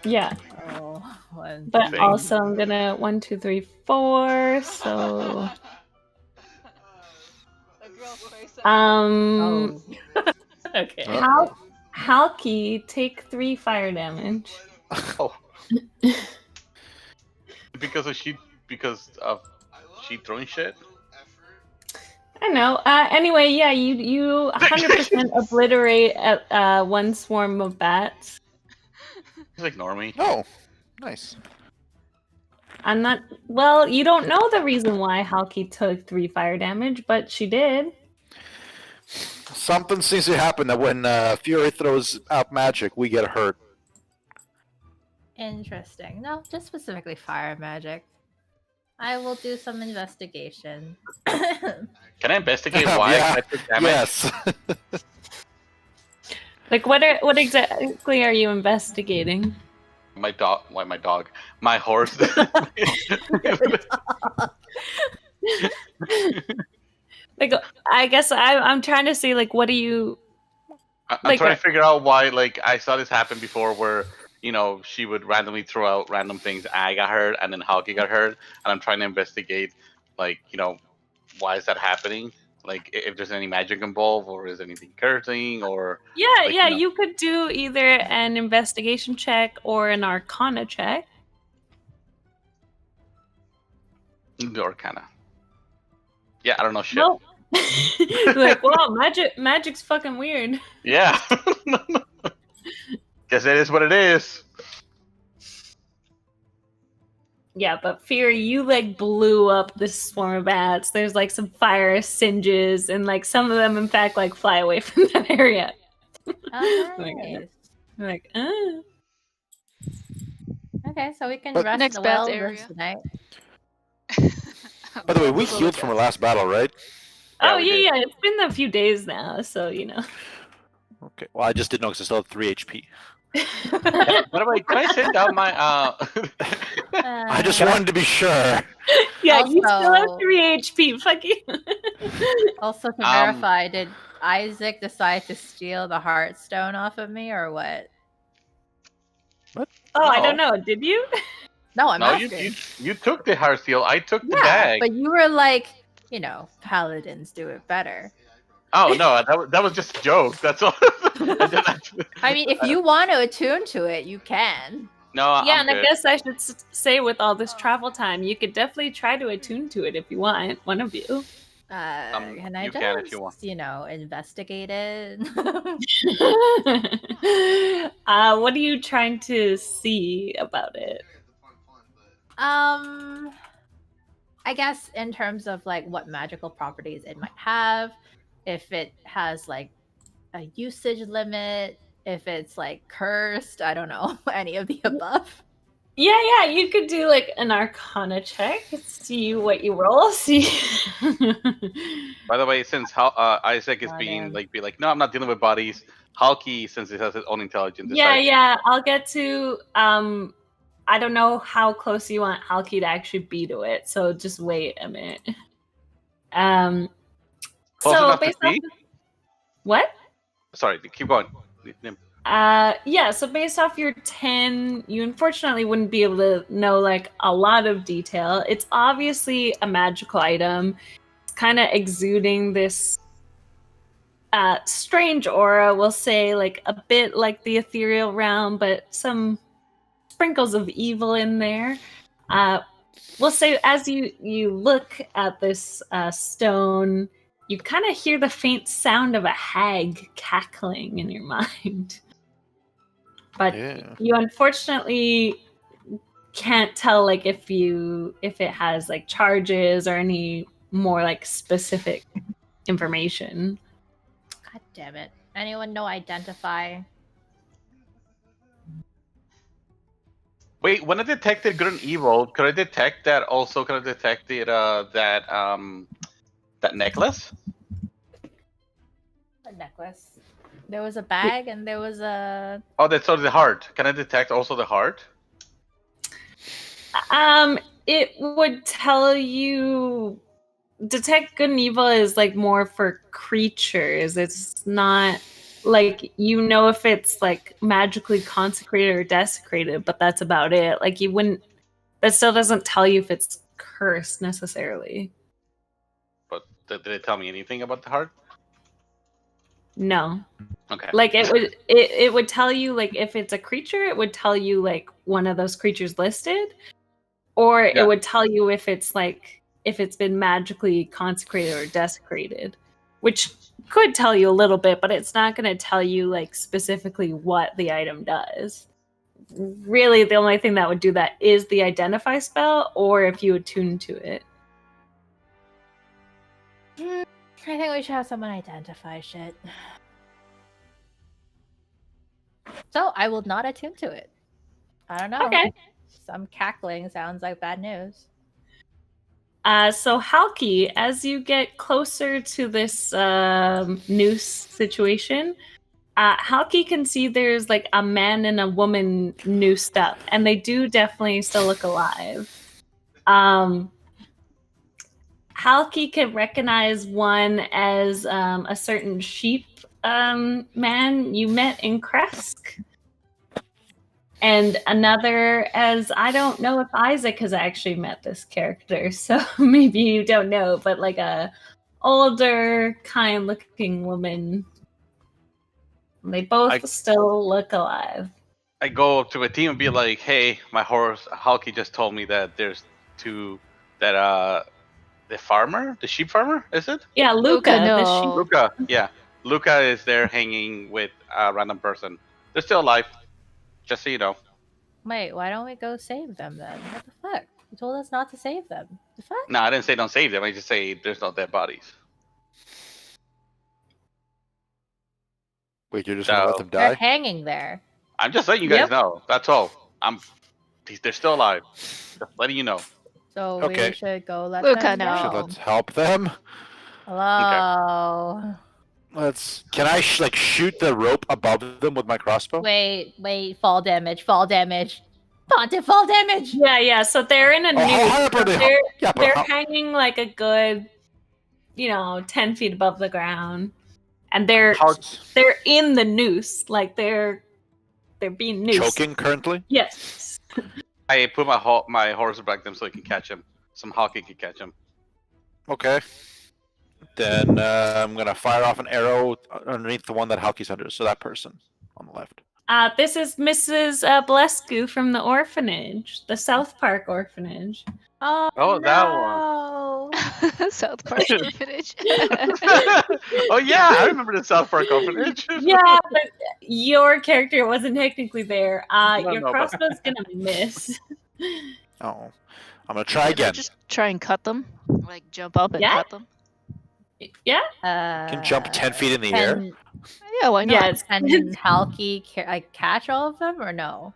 yeah. Oh, one. But Thing. also I'm gonna 1, 2, 3, 4. So Oh. Okay. Halki, take 3 fire damage. Oh. because of she throwing shit. I know. Anyway, yeah, you 100% obliterate one swarm of bats. Just ignore me. Oh, nice. I'm not. Well, you don't know the reason why Halki took 3 fire damage, but she did. Something seems to happen that when Fury throws out magic, we get hurt. Interesting. No, just specifically fire magic. I will do some investigation. Can I investigate why Yeah, I took damage? Yes. Like, what exactly are you investigating? My dog. Why my dog? My horse. Like, I guess I'm trying to see, like, what do you I'm Like trying what? to figure out why. Like I saw this happen before, where she would randomly throw out random things. I got hurt, and then Hulky got hurt, and I'm trying to investigate, like why is that happening? Like if there's any magic involved, or is anything cursing, or Yeah, like, yeah. You could do either an investigation check or an Arcana check. or kind of. Yeah, I don't know shit. Nope. Like, wow, magic's fucking weird. Yeah. Guess it is what it is. Yeah, but Fury, you like blew up this swarm of bats. There's like some fire singes, and like some of them, in fact, like fly away from that area. Oh, my nice. I'm like, Okay, so we can But- rest Next well bad area. this night. By the way, we Those little healed from our last battle, right? Oh we did. yeah. It's been a few days now, so Okay. Well, I just didn't know because I still had 3 HP. By the way, can I send down my I just wanted to be sure. Yeah, you still have Also- 3 HP. Fuck you. Also, to verify, did Isaac decide to steal the Heartstone off of me, or what? Oh, I No. don't know. Did you? No, I'm no, asking. you took the heart seal. I took the Yeah, bag. but you were like, paladins do it better. Oh no, that was just a joke. That's all. I didn't actually- I mean, if you want to attune to it, you can. No, Yeah, I'm and good. I guess I should say with all this travel time, you could definitely try to attune to it if you want. One of you. Can I you just, can if you want. investigate it? What are you trying to see about it? I guess in terms of like what magical properties it might have, if it has like a usage limit, if it's like cursed, I don't know, any of the above. Yeah, you could do like an Arcana check. See what you roll. See. By the way, since Isaac is Oh, being damn. be like, no, I'm not dealing with bodies. Hulky, since it has its own intelligence. Yeah, decides- yeah. I'll get to. I don't know how close you want Halky to actually be to it, so just wait a minute. Close So enough to based off see? what? Sorry, keep going. Yeah, so based off your 10, you unfortunately wouldn't be able to know like a lot of detail. It's obviously a magical item. It's kind of exuding this strange aura, we'll say, like a bit like the ethereal realm, but some sprinkles of evil in there. We'll say as you look at this stone, you kind of hear the faint sound of a hag cackling in your mind. But Yeah. you unfortunately can't tell like if it has like charges or any more like specific information. God damn it. Anyone know identify? Wait, when I detected good and evil, could I detect that also? Could I detect that necklace? A necklace. There was a bag and there was a. Oh, that's the heart. Can I detect also the heart? It would tell you detect good and evil is like more for creatures. It's not like if it's like magically consecrated or desecrated, but that's about it. Like you wouldn't. That still doesn't tell you if it's cursed necessarily. But did it tell me anything about the heart? No. Okay. Like it would tell you like if it's a creature, it would tell you like one of those creatures listed, or Yeah. it would tell you if it's been magically consecrated or desecrated, which could tell you a little bit, but it's not going to tell you like specifically what the item does. Really, the only thing that would do that is the identify spell, or if you attune to it. I think we should have someone identify shit. So I will not attune to it. I don't know. Okay. Some cackling sounds like bad news. So Halky, as you get closer to this noose situation, Halky can see there's like a man and a woman noosed up, and they do definitely still look alive. Halky can recognize one as a certain sheep man you met in Kresk. And another, as I don't know if Isaac has actually met this character, so maybe you don't know, but like a older, kind-looking woman. They both still look alive. I go up to a team and be like, "Hey, my horse Halky just told me that there's two that the farmer, the sheep farmer, is it? Yeah, Luca, Luca, the no. sheep. Luca, yeah. Luca is there hanging with a random person. They're still alive, just so you know. Wait, why don't we go save them then? What the fuck? You told us not to save them. The fuck? No, I didn't say don't save them. I just say there's no dead bodies. Wait, you're just gonna let So- them They're die? hanging there. I'm just letting you guys Yep. know. That's all. They're still alive. Just letting you know. So Okay. we should go let Luca, them no. Should go. let's help them? Hello. Can I shoot the rope above them with my crossbow? Wait, fall damage. Pontiff, fall damage! Yeah, so they're in a Oh, noose. high up So are they? they're Yeah, but they're how- hanging like a good, 10 feet above the ground. And they're how- in the noose. Like they're being noosed. choking currently? Yes. I put my horse back them so I can catch him. Some Halky can catch him. Okay. Then I'm gonna fire off an arrow underneath the one that Halky's under, so that person on the left. This is Mrs. Blescu from the orphanage, the South Park orphanage. Oh, Oh, that one. South Park orphanage. Oh yeah, I remember the South Park orphanage. Yeah, but your character wasn't technically there. Your No, but- crossbow's gonna miss. Oh. I'm gonna try Can I again. just try and cut them? Like jump up and Yeah. cut them? Yeah. Can jump 10 feet in the air? Can, Yeah, why not? Yeah, it's can Halky catch all of them or no?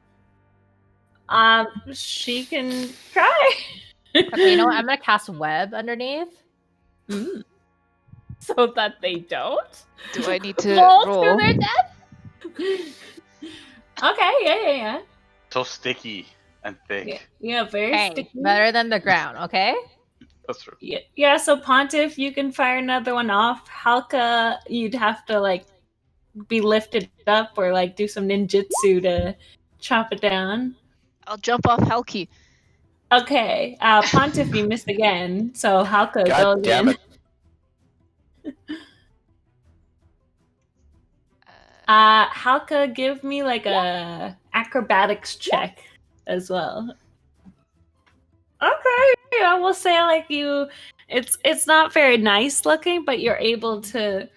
she can try. Okay, you know what? I'm gonna cast web underneath Mm. so that they don't Do I need to fall roll? to their death. Okay, yeah. So sticky and thick. Yeah, very Hey, sticky. better than the ground, okay? That's true. Yeah, so Pontiff, you can fire another one off. Halka, you'd have to be lifted up or do some ninjutsu to chop it down. I'll jump off Halky. Okay, Pontiff, you missed again. So Halka, go God damn again. it. Halka, give me a acrobatics check as well. Okay, yeah, we'll say it's not very nice looking, but you're able to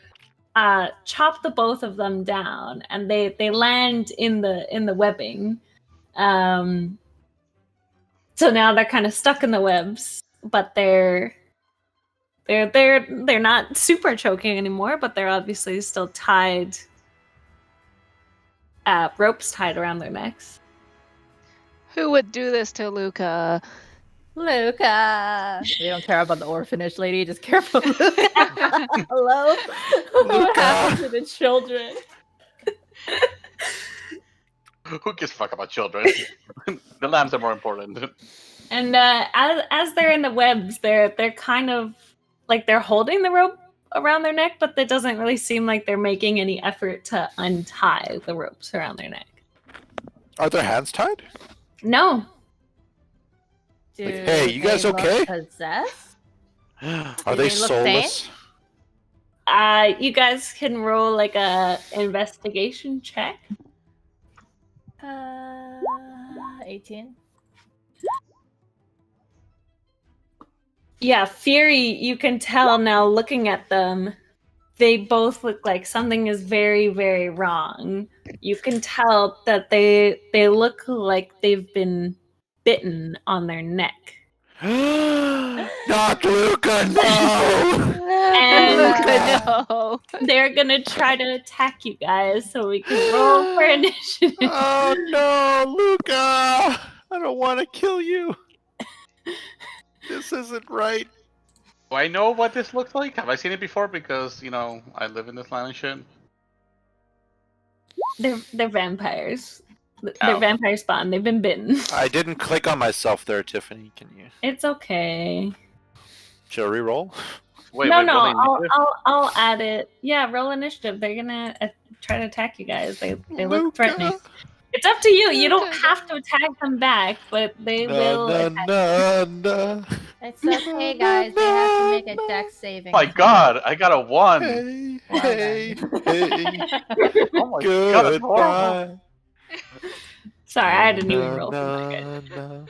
chop the both of them down, and they land in the webbing. So now they're kind of stuck in the webs, but they're not super choking anymore, but they're obviously still tied. Ropes tied around their necks. Who would do this to Luca? Luca. We don't care about the orphanage lady, just care about Luca. Hello? What Luca. happened to the children? Who gives a fuck about children? The lambs are more important. And as they're in the webs, they're kind of they're holding the rope around their neck, but it doesn't really seem like they're making any effort to untie the ropes around their neck. Are their hands tied? No. Do hey, you guys they look okay? possessed? Are Do they they look soulless? You guys can roll a investigation check. 18. Yeah, Fury, you can tell now looking at them, they both look like something is very, very wrong. You can tell that they look like they've been bitten on their neck. Not Luca, no! And Luca, no. they're gonna try to attack you guys, so we can roll for initiative. Oh no, Luca! I don't want to kill you. This isn't right. Do I know what this looks like? Have I seen it before? Because I live in this land and shit. They're vampires. They're Ow. vampire spawn. They've been bitten. I didn't click on myself there, Tiffany. Can you? It's okay. Should I re-roll? Wait, no, wait, no, roll initiative? I'll add it. Yeah, roll initiative. They're gonna try to attack you guys. They look threatening. Luca. It's up to you. You don't Luca, have to no. attack them back, but they No, will no, attack. no, no. It's okay, guys. They have to make a dex saving. My throw. God, I got a 1. Hey, Well hey, hey. Oh my God, it's horrible. Goodbye. Sorry, I had a new No, roll for that. no, no.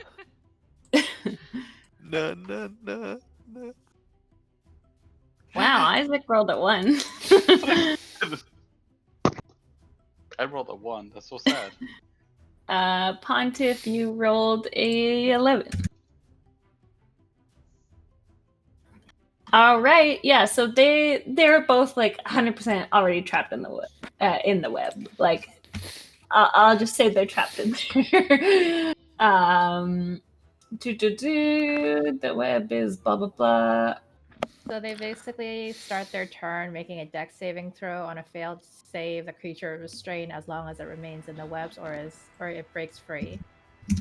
No, no, no, no. Wow, Isaac rolled at 1. I rolled a 1. That's so sad. Pontiff, you rolled a 11. All right, yeah. So they're both like 100% already trapped in the web. Like, I'll just say they're trapped in there. The web is blah blah blah. So they basically start their turn making a dex saving throw. On a failed save, the creature is restrained as long as it remains in the webs or it breaks free.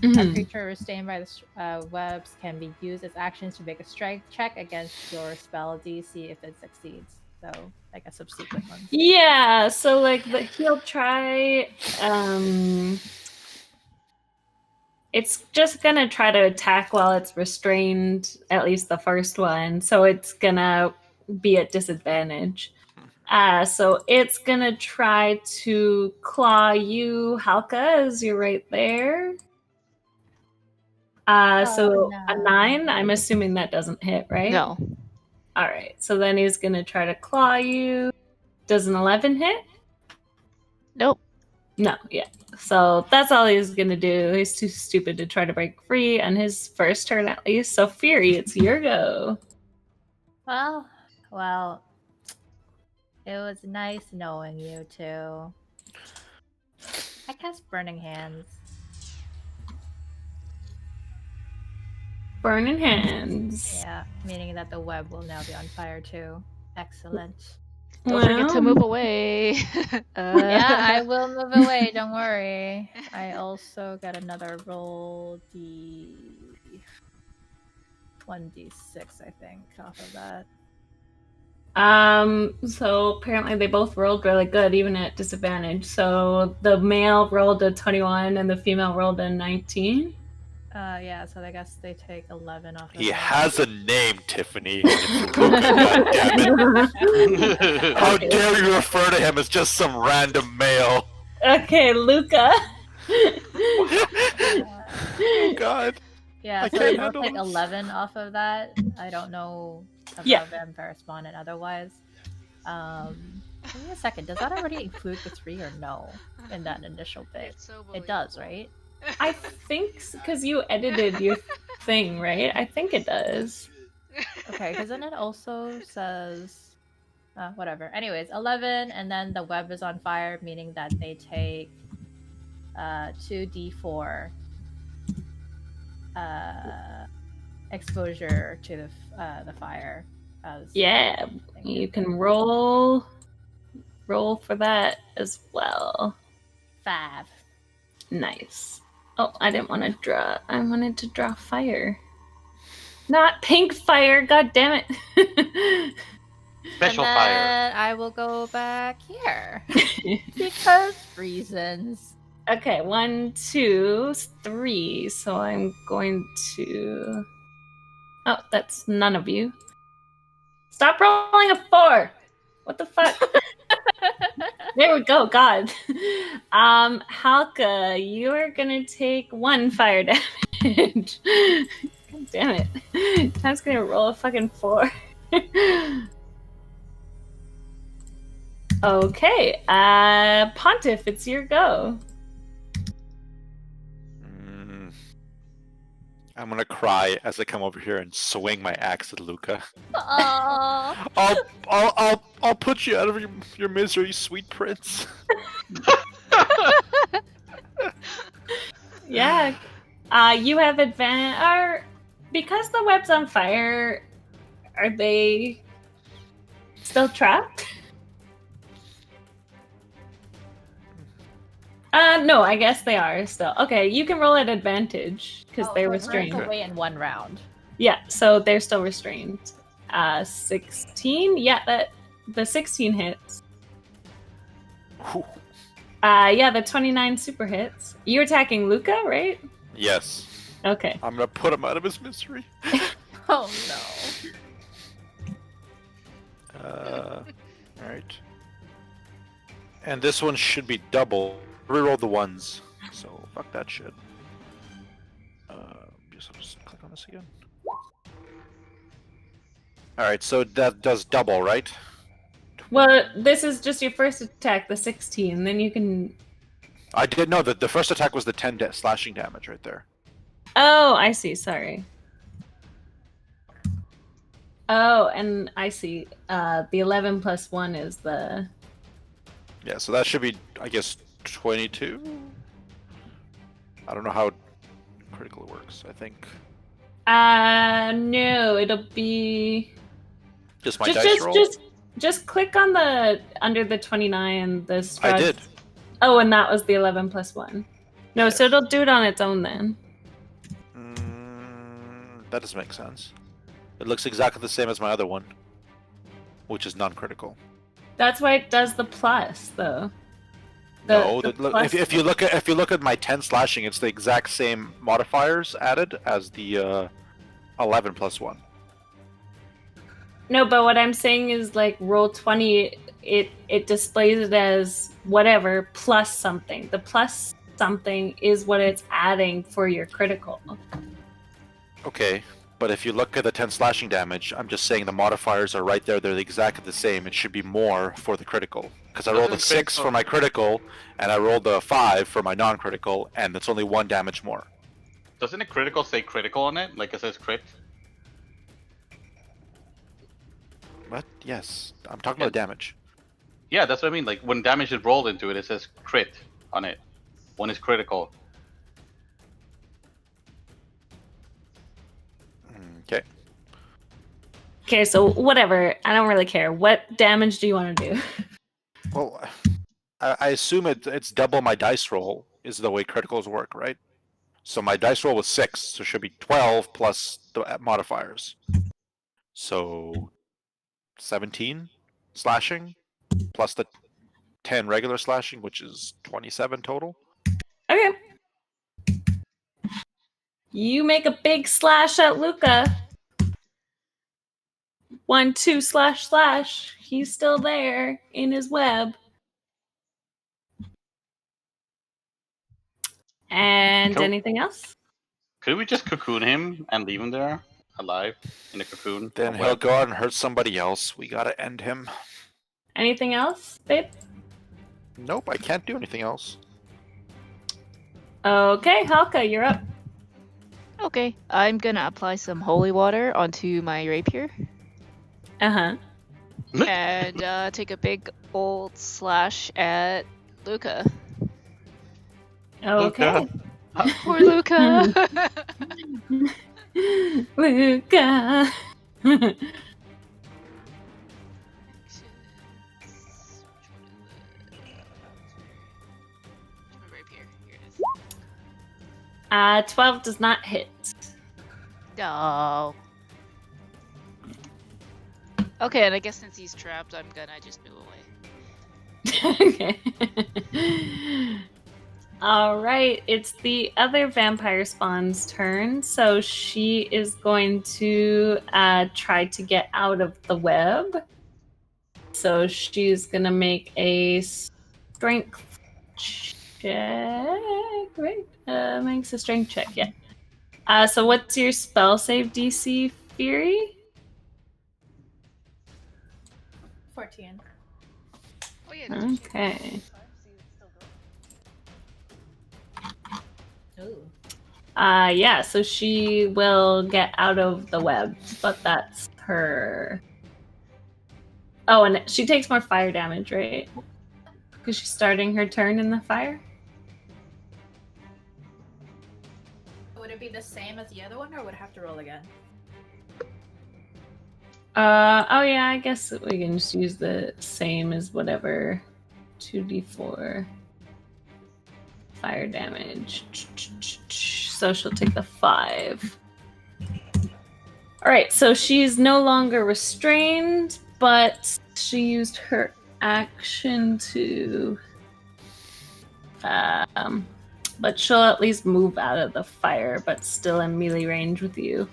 A creature restrained by the webs can be used as actions to make a strength check against your spell DC if it succeeds. So, like a subsequent one. Yeah, so like he'll try. It's just gonna try to attack while it's restrained. At least the first one, so it's gonna be at disadvantage. So it's gonna try to claw you, Halka, as you're right there. So no. a 9. I'm assuming that doesn't hit, right? No. All right. So then he's gonna try to claw you. Does an 11 hit? Nope. No. Yeah. So that's all he's gonna do. He's too stupid to try to break free on his first turn, at least. So Fury, it's your go. Well, it was nice knowing you two. I cast Burning Hands. Burning hands. Yeah, meaning that the web will now be on fire too. Excellent. Don't forget to Well, move away. Yeah, I will move away. Don't worry. I also got another roll d1d6, I think, off of that. So apparently they both rolled really good, even at disadvantage. So the male rolled a 21 and the female rolled a 19. Yeah, so I guess they take 11 off of He that. has a name, Tiffany. It's Luca, goddammit. How Okay. dare you refer to him as just some random male? Okay, Luca. Oh God. Yeah, I so can't they both handle take this. 11 off of that. I don't know about Yeah. vampire spawn and otherwise. Give me a second. Does that already include the 3 or no in that initial bit? It's so It does, believable. right? I think because you edited your thing, right? I think it does. Okay, because then it also says whatever. Anyways, 11, and then the web is on fire, meaning that they take 2d4 exposure to the fire. As Yeah, you can roll for that as well. 5. Nice. Oh, I didn't want to draw. I wanted to draw fire. Not pink fire, god damn it. Special and fire. then I will go back here because reasons. Okay, 1, 2, 3. So I'm going to. Oh, that's none of you. Stop rolling a 4. What the fuck? There we go. God. Halka, you are gonna take 1 fire damage. God damn it! I was gonna roll a fucking 4. Okay, Pontiff, it's your go. I'm gonna cry as I come over here and swing my axe at Luca. Aww. I'll put you out of your misery, sweet prince. Yeah. You have advantage. Because the web's on fire, are they still trapped? No, I guess they are still. Okay, you can roll at advantage because they're restrained. Away in 1 round. Yeah, so they're still restrained. 16. Yeah, the 16 hits. Whew. Yeah, the 29 super hits. You're attacking Luca, right? Yes. Okay. I'm gonna put him out of his misery. Oh no. Alright. And this one should be double. Reroll the ones. So fuck that shit. Just click on this again. Alright, so that does double, right? Well, this is just your first attack, the 16. Then you can. I did know that the first attack was the 10 slashing damage right there. Oh, I see. Sorry. Oh, and I see. The 11 plus 1 is the. Yeah, so that should be, I guess, 22? I don't know how critical works. I think No, it'll be. just my dice roll. Just click on the under the 29. The I did. Oh, and that was the 11 plus 1. No, Yes. so it'll do it on its own then. That doesn't make sense. It looks exactly the same as my other one, which is non-critical. That's why it does the plus, though. No, the look, plus- if you look at my 10 slashing, it's the exact same modifiers added as the 11 plus 1. No, but what I'm saying is like roll 20. It displays it as whatever plus something. The plus something is what it's adding for your critical. Okay, but if you look at the 10 slashing damage, I'm just saying the modifiers are right there. They're exactly the same. It should be more for the critical. Because I rolled a 6 for my critical, and I rolled a 5 for my non-critical, and it's only 1 damage more. Doesn't a critical say critical on it? Like it says crit? What? Yes. I'm talking about damage. Yeah, that's what I mean. Like when damage is rolled into it, it says crit on it. One is critical. Okay. Okay, so whatever. I don't really care. What damage do you want to do? Well, I assume it's double my dice roll is the way criticals work, right? So my dice roll was 6, so it should be 12 plus the modifiers. So 17 slashing plus the 10 regular slashing, which is 27 total. Okay. You make a big slash at Luca. 1, 2 slash slash. He's still there in his web. And Cool. anything else? Could we just cocoon him and leave him there alive in a cocoon? Then or he'll web? go out and hurt somebody else. We gotta end him. Anything else, babe? Nope, I can't do anything else. Okay, Halka, you're up. Okay, I'm gonna apply some holy water onto my rapier Uh-huh. and take a big old slash at Luca. Okay. Poor Luca. Luca. Rapier. Here it is. 12 does not hit. No. Okay, and I guess since he's trapped, I'm gonna just move away. Okay. All right, it's the other vampire spawn's turn. So she is going to try to get out of the web. So she's gonna make a strength check. Right? Makes a strength check. Yeah. So what's your spell save DC, Fury? 14. Oh yeah. Okay. Ooh. Yeah, so she will get out of the web, but that's her. Oh, and she takes more fire damage, right? Because she's starting her turn in the fire. Would it be the same as the other one, or would it have to roll again? Oh yeah, I guess we can just use the same as whatever. 2d4 fire damage. So she'll take the 5. All right, so she's no longer restrained, but she used her action to. But she'll at least move out of the fire, but still in melee range with you.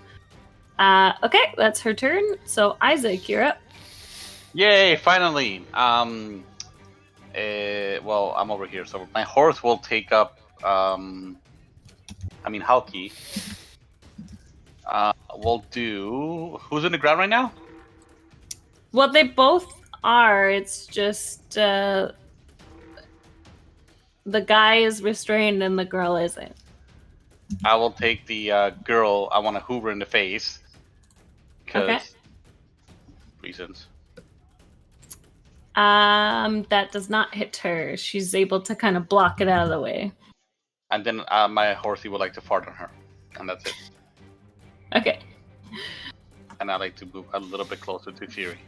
Okay, that's her turn. So Isaac, you're up. Yay! Finally. Well, I'm over here, so my horse will take up. Halki. We'll do. Who's in the ground right now? Well, they both are. It's just the guy is restrained and the girl isn't. I will take the girl. I want to hoover in the face. Okay. Reasons. That does not hit her. She's able to kind of block it out of the way. And then my horsey would like to fart on her, and that's it. Okay. And I like to move a little bit closer to Fury.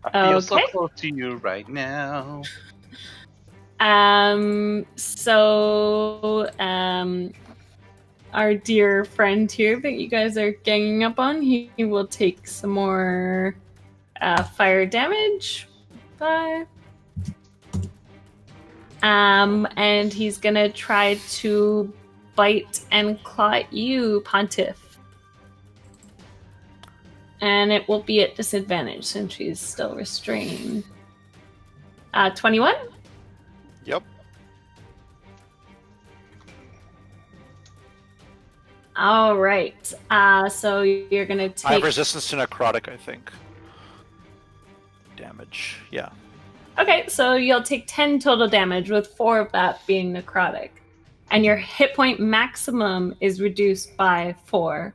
I feel so Okay. close to you right now. Our dear friend here that you guys are ganging up on, he will take some more fire damage. 5. And he's gonna try to bite and claw at you, Pontiff. And it will be at disadvantage since she's still restrained. 21? Yep. All right. So you're gonna I have take. resistance to necrotic, I think. Damage. Yeah. Okay, so you'll take 10 total damage, with 4 of that being necrotic, and your hit point maximum is reduced by 4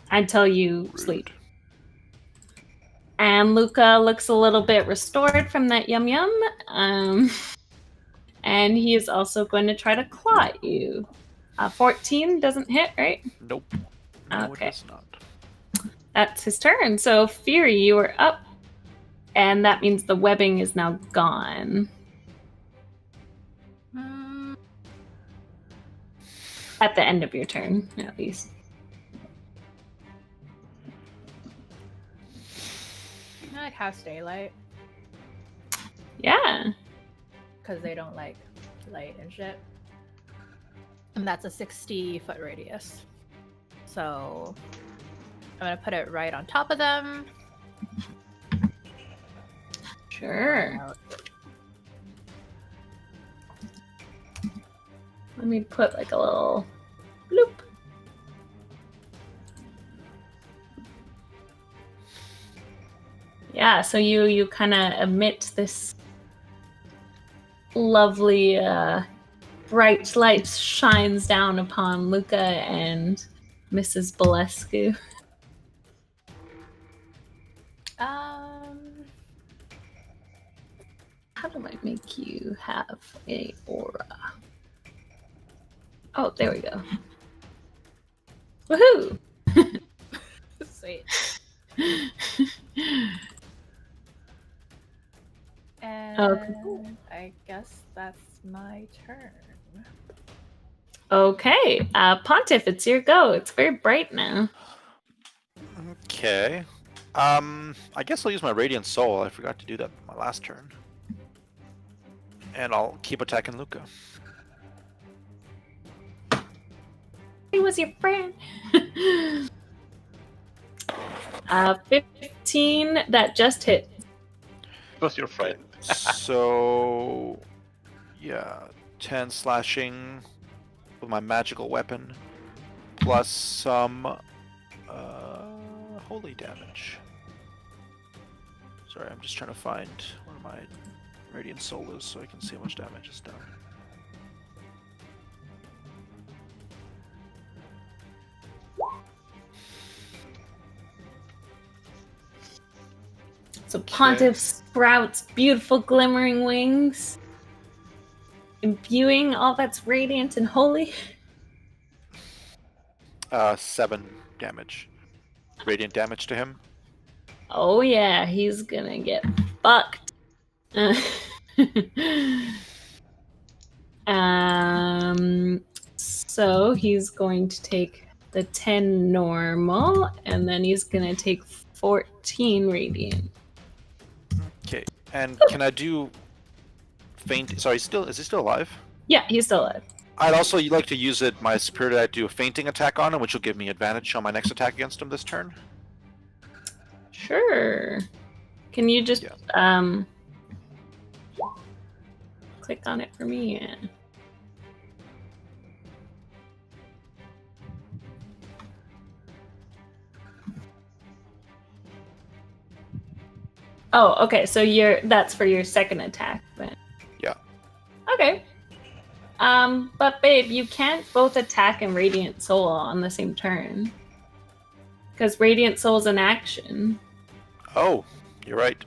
until you sleep. And Luca looks a little bit restored from that yum yum, and he is also going to try to claw at you. 14 doesn't hit, right? Nope. No, Okay. it does not. That's his turn. So Fury, you are up, and that means the webbing is now gone. At the end of your turn, at least. I like cast daylight Yeah. because they don't like light and shit. And that's a 60-foot radius. So I'm gonna put it right on top of them. Sure. Let me put like a little bloop. Yeah, so you kind of emit this lovely bright light shines down upon Luca and Mrs. Bolescu. How do I make you have a aura? Oh, there we go. Woohoo! Sweet. And Okay. I guess that's my turn. Okay, Pontiff, it's your go. It's very bright now. Okay. I guess I'll use my Radiant Soul. I forgot to do that my last turn. And I'll keep attacking Luca. He was your friend. 15, that just hit. What's your friend? So, yeah, 10 slashing with my magical weapon, plus some holy damage. Sorry, I'm just trying to find where my Radiant Soul is so I can see how much damage is done. So Pontiff sprouts beautiful glimmering wings, imbuing all that's radiant and holy. 7 damage. Radiant damage to him. Oh yeah, he's gonna get fucked. So he's going to take the 10 normal, and then he's gonna take 14 radiant. Okay. And can I do faint? Sorry, is he still alive? Yeah, he's still alive. I'd also like to use it, my superior die, to do a fainting attack on him, which will give me advantage on my next attack against him this turn. Sure. Can you just Yeah. click on it for me? Yeah. Oh, okay. So that's for your second attack then. Yeah. Okay. But babe, you can't both attack and Radiant Soul on the same turn. Because Radiant Soul's an action. Oh, you're right.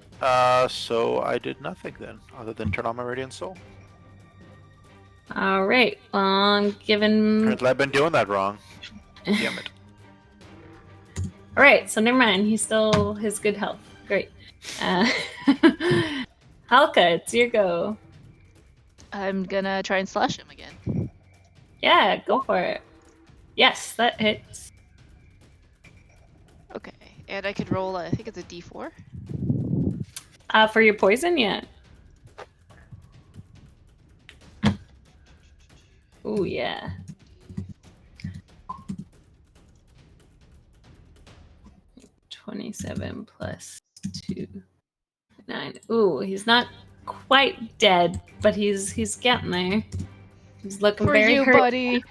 So I did nothing then, other than turn on my Radiant Soul. Alright. Given Apparently I've been doing that wrong. Damn it. Alright, so never mind. He's still his good health. Great. Halka, it's your go. I'm gonna try and slash him again. Yeah, go for it. Yes, that hits. Okay, and I could roll, I think it's a d4. For your poison, yeah. Ooh, yeah. $27 plus 2, 9. Ooh, he's not quite dead, but he's getting there. He's looking For very you, hurt. buddy.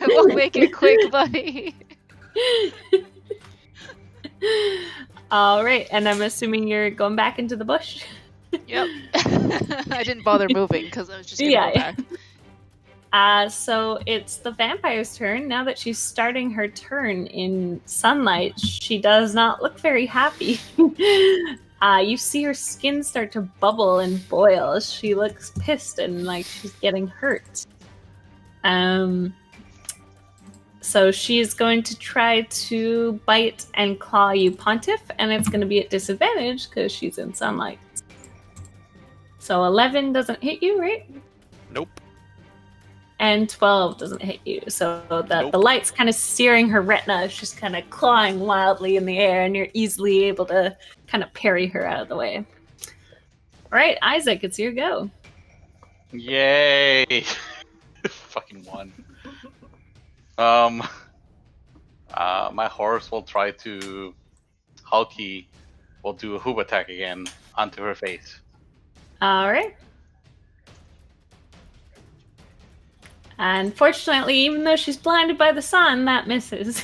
We'll make it quick, buddy. All right, and I'm assuming you're going back into the bush. Yep. I didn't bother moving because I was just gonna go back. So it's the vampire's turn. Now that she's starting her turn in sunlight, she does not look very happy. You see her skin start to bubble and boil. She looks pissed and like she's getting hurt. So she's going to try to bite and claw you, Pontiff, and it's going to be at disadvantage because she's in sunlight. So 11 doesn't hit you, right? Nope. And 12 doesn't hit you. So Nope. the light's kind of searing her retina. She's kind of clawing wildly in the air, and you're easily able to kind of parry her out of the way. All right, Isaac, it's your go. Yay! Fucking won. My horse will try to. Hulky will do a hoof attack again onto her face. All right. Unfortunately, even though she's blinded by the sun, that misses.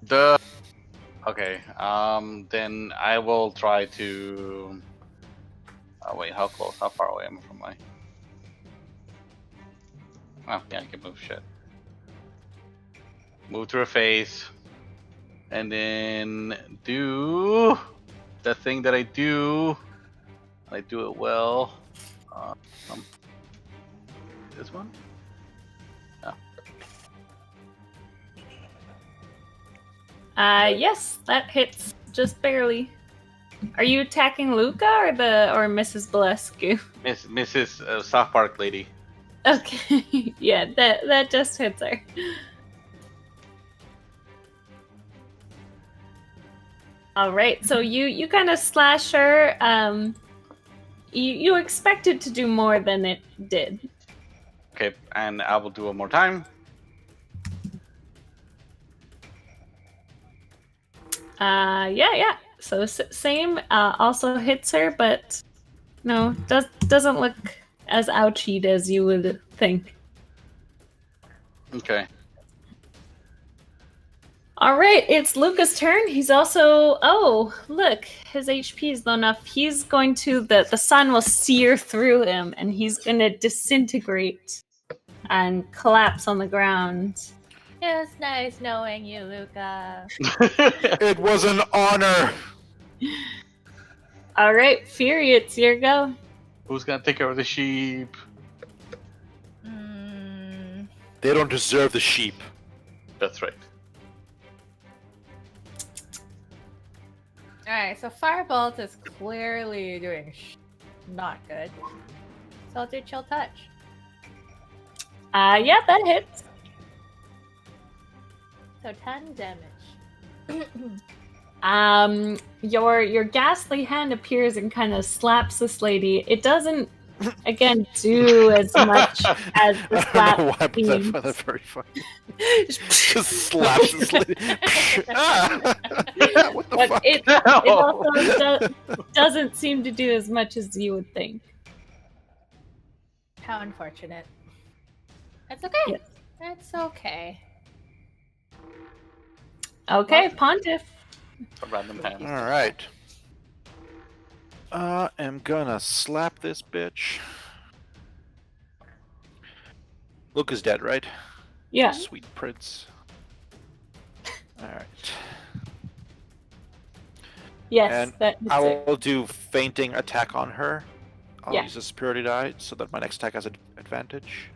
Duh. Okay. Then I will try to. Oh wait, how close? How far away am I from my? Oh yeah, I can move shit. Move to her face, and then do the thing that I do. I do it well. This one? Yeah. Yes, that hits just barely. Are you attacking Luca or Mrs. Bolescu? Mrs. South Park lady. Okay, yeah, that just hits her. All right, so you kind of slash her. You expected to do more than it did. Okay, and I will do one more time. Yeah. So same. Also hits her, but no, doesn't look as ouchied as you would think. Okay. All right, it's Luca's turn. He's also look, his HP is low enough. He's going to the sun will sear through him, and he's gonna disintegrate and collapse on the ground. It was nice knowing you, Luca. It was an honor. All right, Fury, it's your go. Who's gonna take care of the sheep? They don't deserve the sheep. That's right. Alright, so Firebolt is clearly doing not good. So I'll do Chill Touch. Yeah, that hits. So 10 damage. Your ghastly hand appears and kind of slaps this lady. It doesn't, again, do as much as the I don't know slap why, but I seems. find that very funny. Just slaps this lady. Ah! What the But fuck? it also doesn't seem to do as much as you would think. How unfortunate. It's okay. Yes. It's okay. Okay, Pontiff. A random hand. All right. I'm gonna slap this bitch. Luca's dead, right? Yeah. Sweet prince. All right. Yes, And that is I it. will do fainting attack on her. I'll Yeah. use a superiority die so that my next attack has an advantage.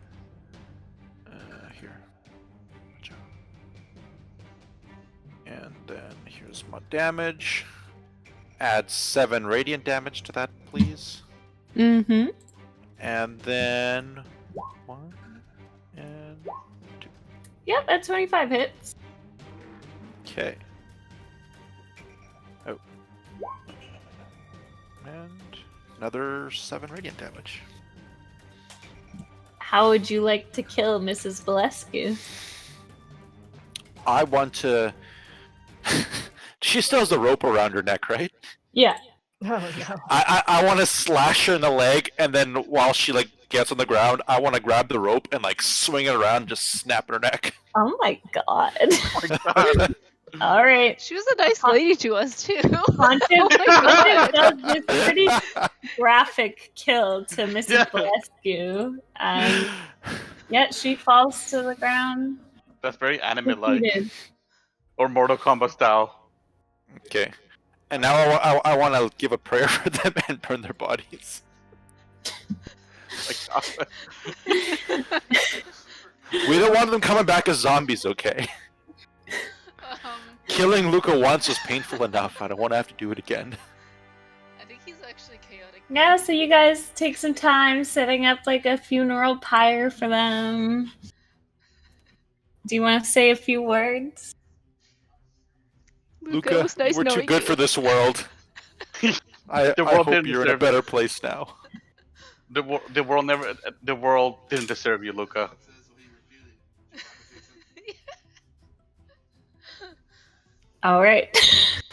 Here. And then here's my damage. Add 7 radiant damage to that, please. Mm-hmm. And then 1 and 2. Yep, at 25 hits. Okay. Oh. And another 7 radiant damage. How would you like to kill Mrs. Valescu? I want to. She still has the rope around her neck, right? Yeah. Oh no. I want to slash her in the leg, and then while she like gets on the ground, I want to grab the rope and like swing it around, and just snap her neck. Oh my god. God. All right. She was a nice lady to us too. Pontiff, Oh my Pontiff does this pretty graphic kill to Mrs. Yeah. Valescu. Yeah, she falls to the ground. That's very anime-like. Defeated. Or Mortal Kombat style. Okay. And now I want to give a prayer for them and burn their bodies. Like, We don't want them coming back as zombies, okay? Killing Luca once was painful enough. I don't want to have to do it again. I think he's actually chaotic. Yeah, so you guys take some time setting up like a funeral pyre for them. Do you want to say a few words? Luca, Luca, it was nice we're too knowing good you. for this world. I The world hope didn't you're in a deserve better it. place now. the world didn't deserve you, Luca. All right.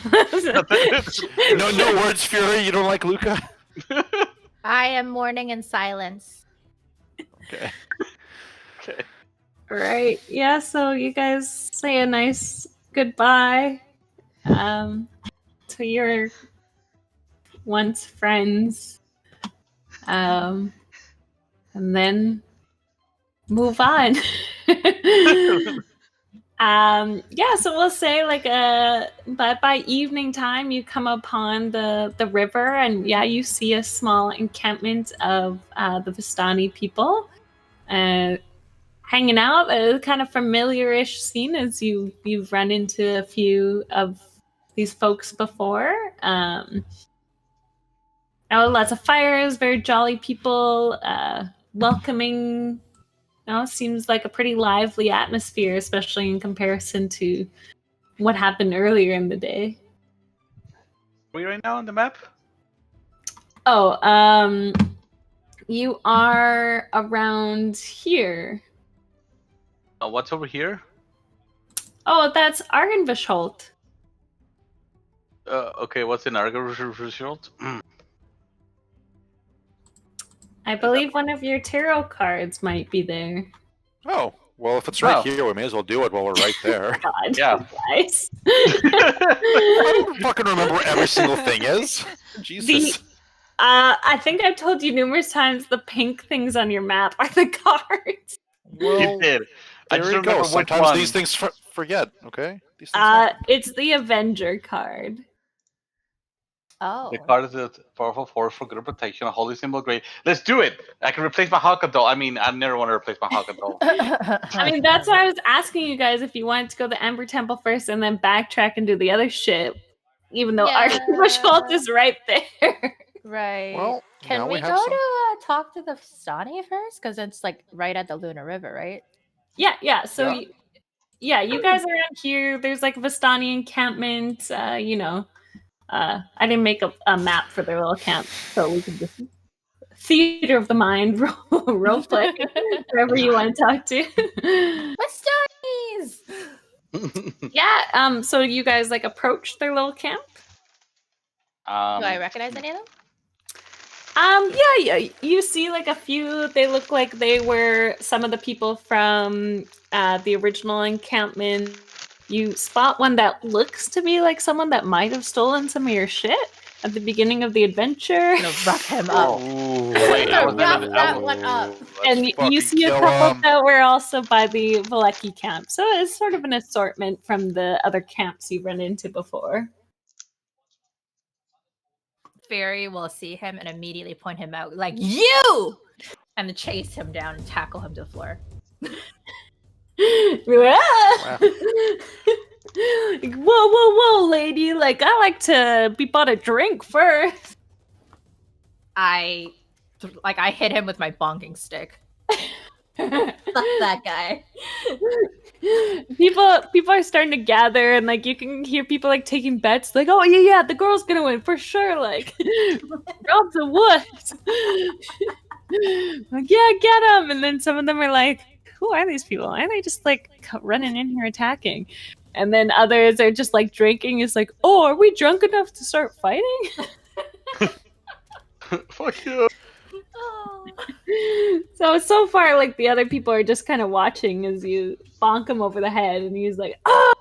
No words, Fury. You don't like Luca? I am mourning in silence. Okay. Okay. Right. Yeah, so you guys say a nice goodbye to your once friends. And then move on. Yeah, so we'll say like but by evening time you come upon the river, and yeah, you see a small encampment of the Vistani people hanging out. A kind of familiar-ish scene, as you've run into a few of these folks before. Lots of fires, very jolly people, welcoming. Seems like a pretty lively atmosphere, especially in comparison to what happened earlier in the day. Are we right now on the map? Oh, you are around here. What's over here? Oh, that's Argenvisholt. Okay, what's in our result? I believe one of your tarot cards might be there. Oh, well, if it's right Oh. here, we may as well do it while we're right there. God, Yeah. guys. I don't fucking remember what every single thing is. Jesus. I think I've told you numerous times the pink things on your map are the cards. Well, You did. I there just you remember go. which Sometimes one. these things forget, okay? These things happen. It's the Avenger card. Oh. The card is a powerful force for good protection, a holy symbol, great. Let's do it! I can replace my Haka doll. I mean, I never want to replace my Haka doll. I mean, that's why I was asking you guys if you wanted to go to the Ember Temple first and then backtrack and do the other shit, even though Yeah. Argenvisholt is right there. Right. Well, Can now we we go have some. to talk to the Vistani first? Because it's like right at the Luna River, right? Yeah. So Yeah. yeah, you guys are around here. There's like a Vistani encampment. I didn't make a map for their little camp, so we can just theater of the mind role play wherever you want to talk to. Westonies! Yeah. So you guys like approach their little camp. Do I recognize any of them? Yeah. You see like a few. They look like they were some of the people from the original encampment. You spot one that looks to be like someone that might have stolen some of your shit at the beginning of the adventure. I'm gonna rough him up. Wait, I was Rough gonna- that one up. And you see a couple that were also by the Valeki camp. So it's sort of an assortment from the other camps you've run into before. Fairy will see him and immediately point him out, like, you! And then chase him down and tackle him to the floor. Like, whoa, lady. Like, I like to be bought a drink first. I hit him with my bonking stick. Fuck that guy. People are starting to gather, and like you can hear people like taking bets, like, oh yeah, the girl's gonna win for sure. Like, Rob's a woods. Like, yeah, get him. And then some of them are like, who are these people? Why are they just like running in here attacking? And then others are just like drinking. It's like, oh, are we drunk enough to start fighting? Fuck you. So far, like the other people are just kind of watching as you bonk him over the head, and he's like, "Oh,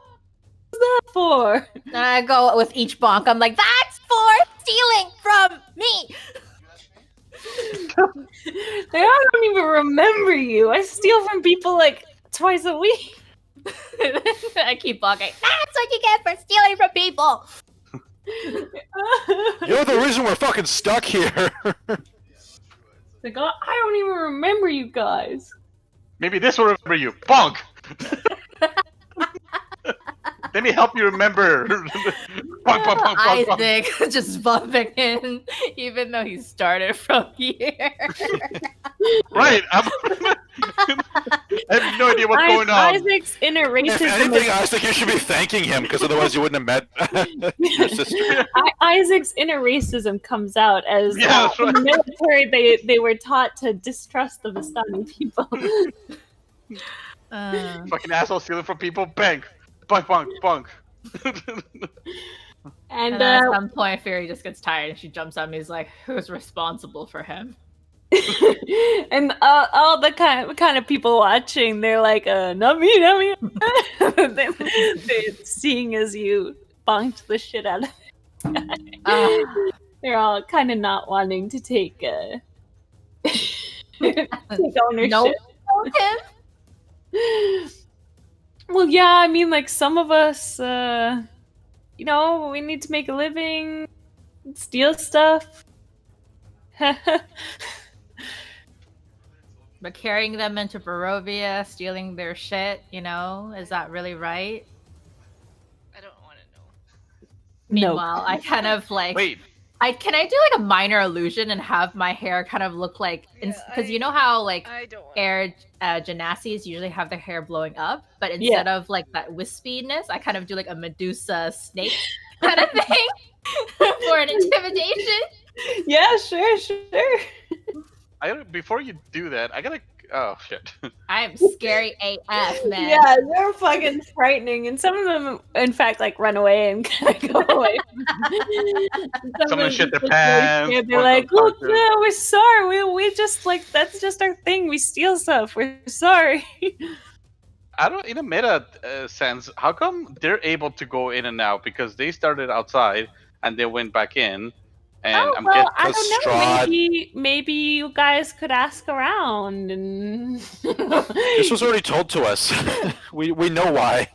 what's that for?" And I go with each bonk. I'm like, that's for stealing from me. They don't even remember you. I steal from people like twice a week. I keep bonking. That's what you get for stealing from people. You're the reason we're fucking stuck here. Like, oh, I don't even remember you guys. Maybe this will remember you. Bonk! Let me help you remember. Bonk. Isaac just bumping in, even though he started from here. Right. I have no idea what's going on. Isaac's inner If racism. anything, I think you should be thanking him, because otherwise you wouldn't have met your sister. Isaac's inner racism comes out as Yeah, that's right. in the military they were taught to distrust the Vistani people. Fucking asshole stealing from people. Bang. Bonk. And at some point, Fairy just gets tired and she jumps on me. He's like, "Who's responsible for him?" and all the kind of people watching, they're like, not me. they're seeing as you bonked the shit out of it. They're all kind of not wanting to take take ownership. Nope. Him? Well, yeah, I mean, like, some of us, we need to make a living, steal stuff. But carrying them into Barovia, stealing their shit, is that really right? I don't want to know. Meanwhile, I kind of like... Wait. Can I do like a minor illusion and have my hair kind of look like... Because you know how like I don't want air genassis usually have their hair blowing up, but instead of like that wispiness, I kind of do like a Medusa snake kind of thing for an intimidation. Yeah, sure. Before you do that, I gotta. Oh shit. I am scary AF, man. Yeah, they're fucking frightening, and some of them, in fact, like run away and kind of go away. Some of them shit their pants. They're like, "Look, yeah, we're sorry. We just like that's just our thing. We steal stuff. We're sorry." I don't. In a meta sense, how come they're able to go in and out? Because they started outside and they went back in. And I I'm don't know. Strahd- Maybe you guys could ask around and. This was already told to us. we know why.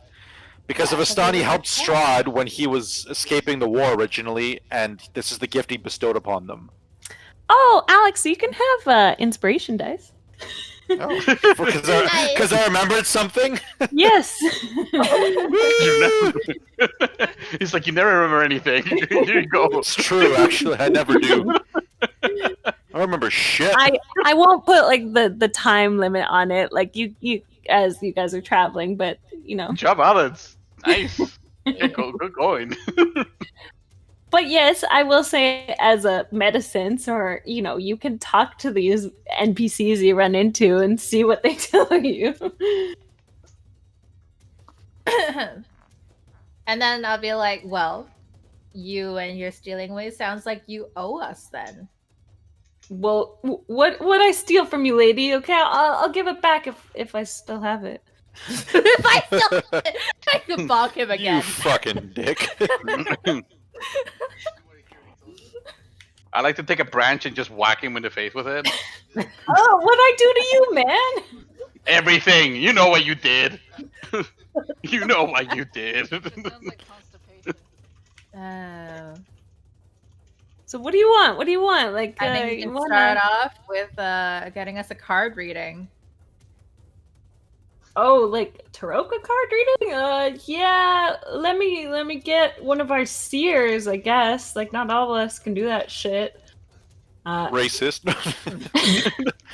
Because Vistani helped Strahd when he was escaping the war originally, and this is the gift he bestowed upon them. Oh, Alex, you can have inspiration dice. Oh, because I remembered something? Yes. He's like, you never remember anything. Here you go. It's true, actually. I never do. I don't remember shit. I won't put like the time limit on it. Like you as you guys are traveling, but you know. Job Alex. Nice. Good going. But yes, I will say as a medicine, or you know, you can talk to these NPCs you run into and see what they tell you. And then I'll be like, well, you and your stealing ways sounds like you owe us then. Well, what I steal from you, lady? Okay, I'll give it back if I still have it. If I still I could bonk him You again. fucking dick. I like to take a branch and just whack him in the face with it. Oh, what'd I do to you, man? Everything. You know what you did. You know what you did. Oh. So what do you want? What do you want? Like, I think you you can wanna- start off with getting us a card reading. Oh, like Taroka card reading? Yeah. Let me get one of our seers, I guess. Like, not all of us can do that shit. Racist.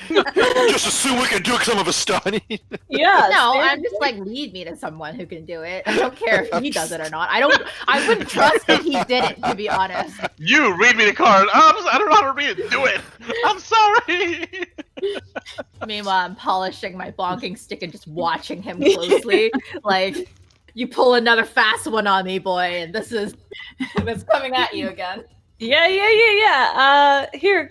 Just assume we can do it because I'm of a study. Yeah. No, see? I'm just like, lead me to someone who can do it. I don't care if he does it or not. I wouldn't trust if he did it, to be honest. You read me the card. I don't know how to read it. Do it. I'm sorry. Meanwhile, I'm polishing my bonking stick and just watching him closely. Like, you pull another fast one on me, boy, and this is it's coming at you again. Yeah. Here,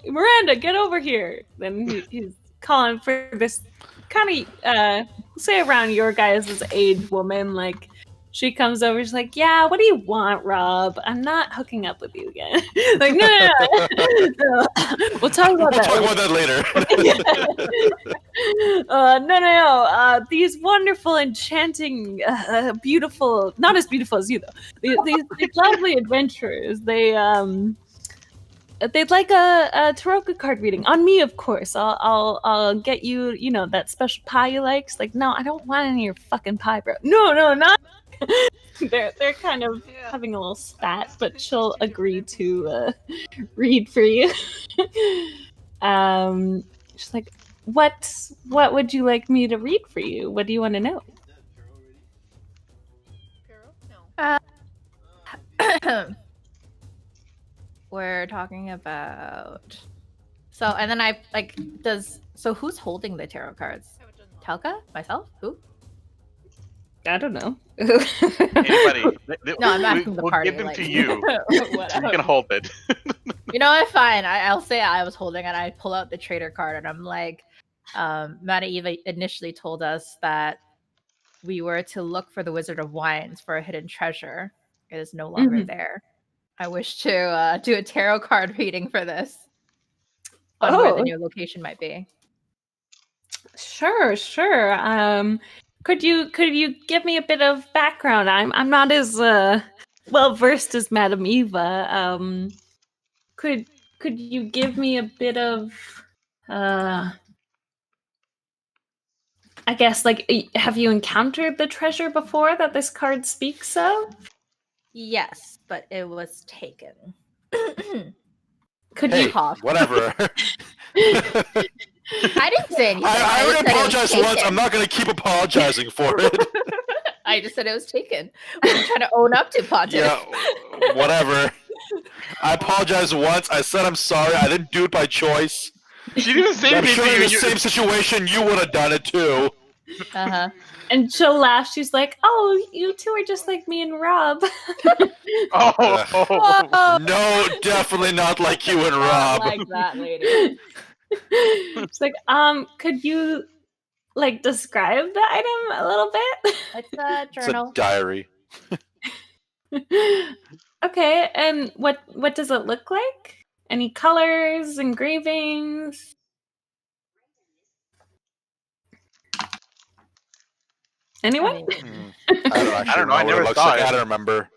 Miranda, get over here. Then he's calling for this kind of, say around your guys' age woman. Like, she comes over, she's like, yeah, what do you want, Rob? I'm not hooking up with you again. Like, no. We'll talk about that. We'll talk about that later. No. These wonderful, enchanting, beautiful, not as beautiful as you though. These lovely adventurers. They'd like a Taroka card reading on me, of course. I'll get you, you know, that special pie you like. It's like, no, I don't want any of your fucking pie, bro. No, not. They're kind of having a little spat, but she'll agree to read for you. She's like, what would you like me to read for you? What do you want to know? We're talking about and then I like who's holding the tarot cards? Telka? Myself? Who? I don't know. Anybody? No, I'm asking the we'll party. give them like, to you. whatever. You can hold it. You know what? Fine. I'll say I was holding it. I pull out the trader card and I'm like, Mata initially told us that we were to look for the Wizard of Wines for a hidden treasure. It is no longer there. I wish to do a tarot card reading for this. On where the new location might be. Sure. Could you give me a bit of background? I'm not as well versed as Madame Eva. Could you give me a bit of I guess, like, have you encountered the treasure before that this card speaks of? Yes, but it was taken. Could Hey, you cough? whatever. I didn't say anything. I already apologized once. I'm not going to keep apologizing for it. I just said it was taken. I'm trying to own up to Pontiff. Yeah, whatever. I apologized once. I said I'm sorry. I didn't do it by choice. She didn't say I'm anything sure to in you. the same situation, you would have done it too. Uh-huh. And she'll laugh. She's like, "Oh, you two are just like me and Rob." Oh. No, definitely not like you and Not Rob. like that, lady. It's like, could you like describe the item a little bit? It's a It's journal. a diary. Okay, and what does it look like? Any colors, engravings? Anyone? I don't know, I what never it looks saw like. it. I don't remember.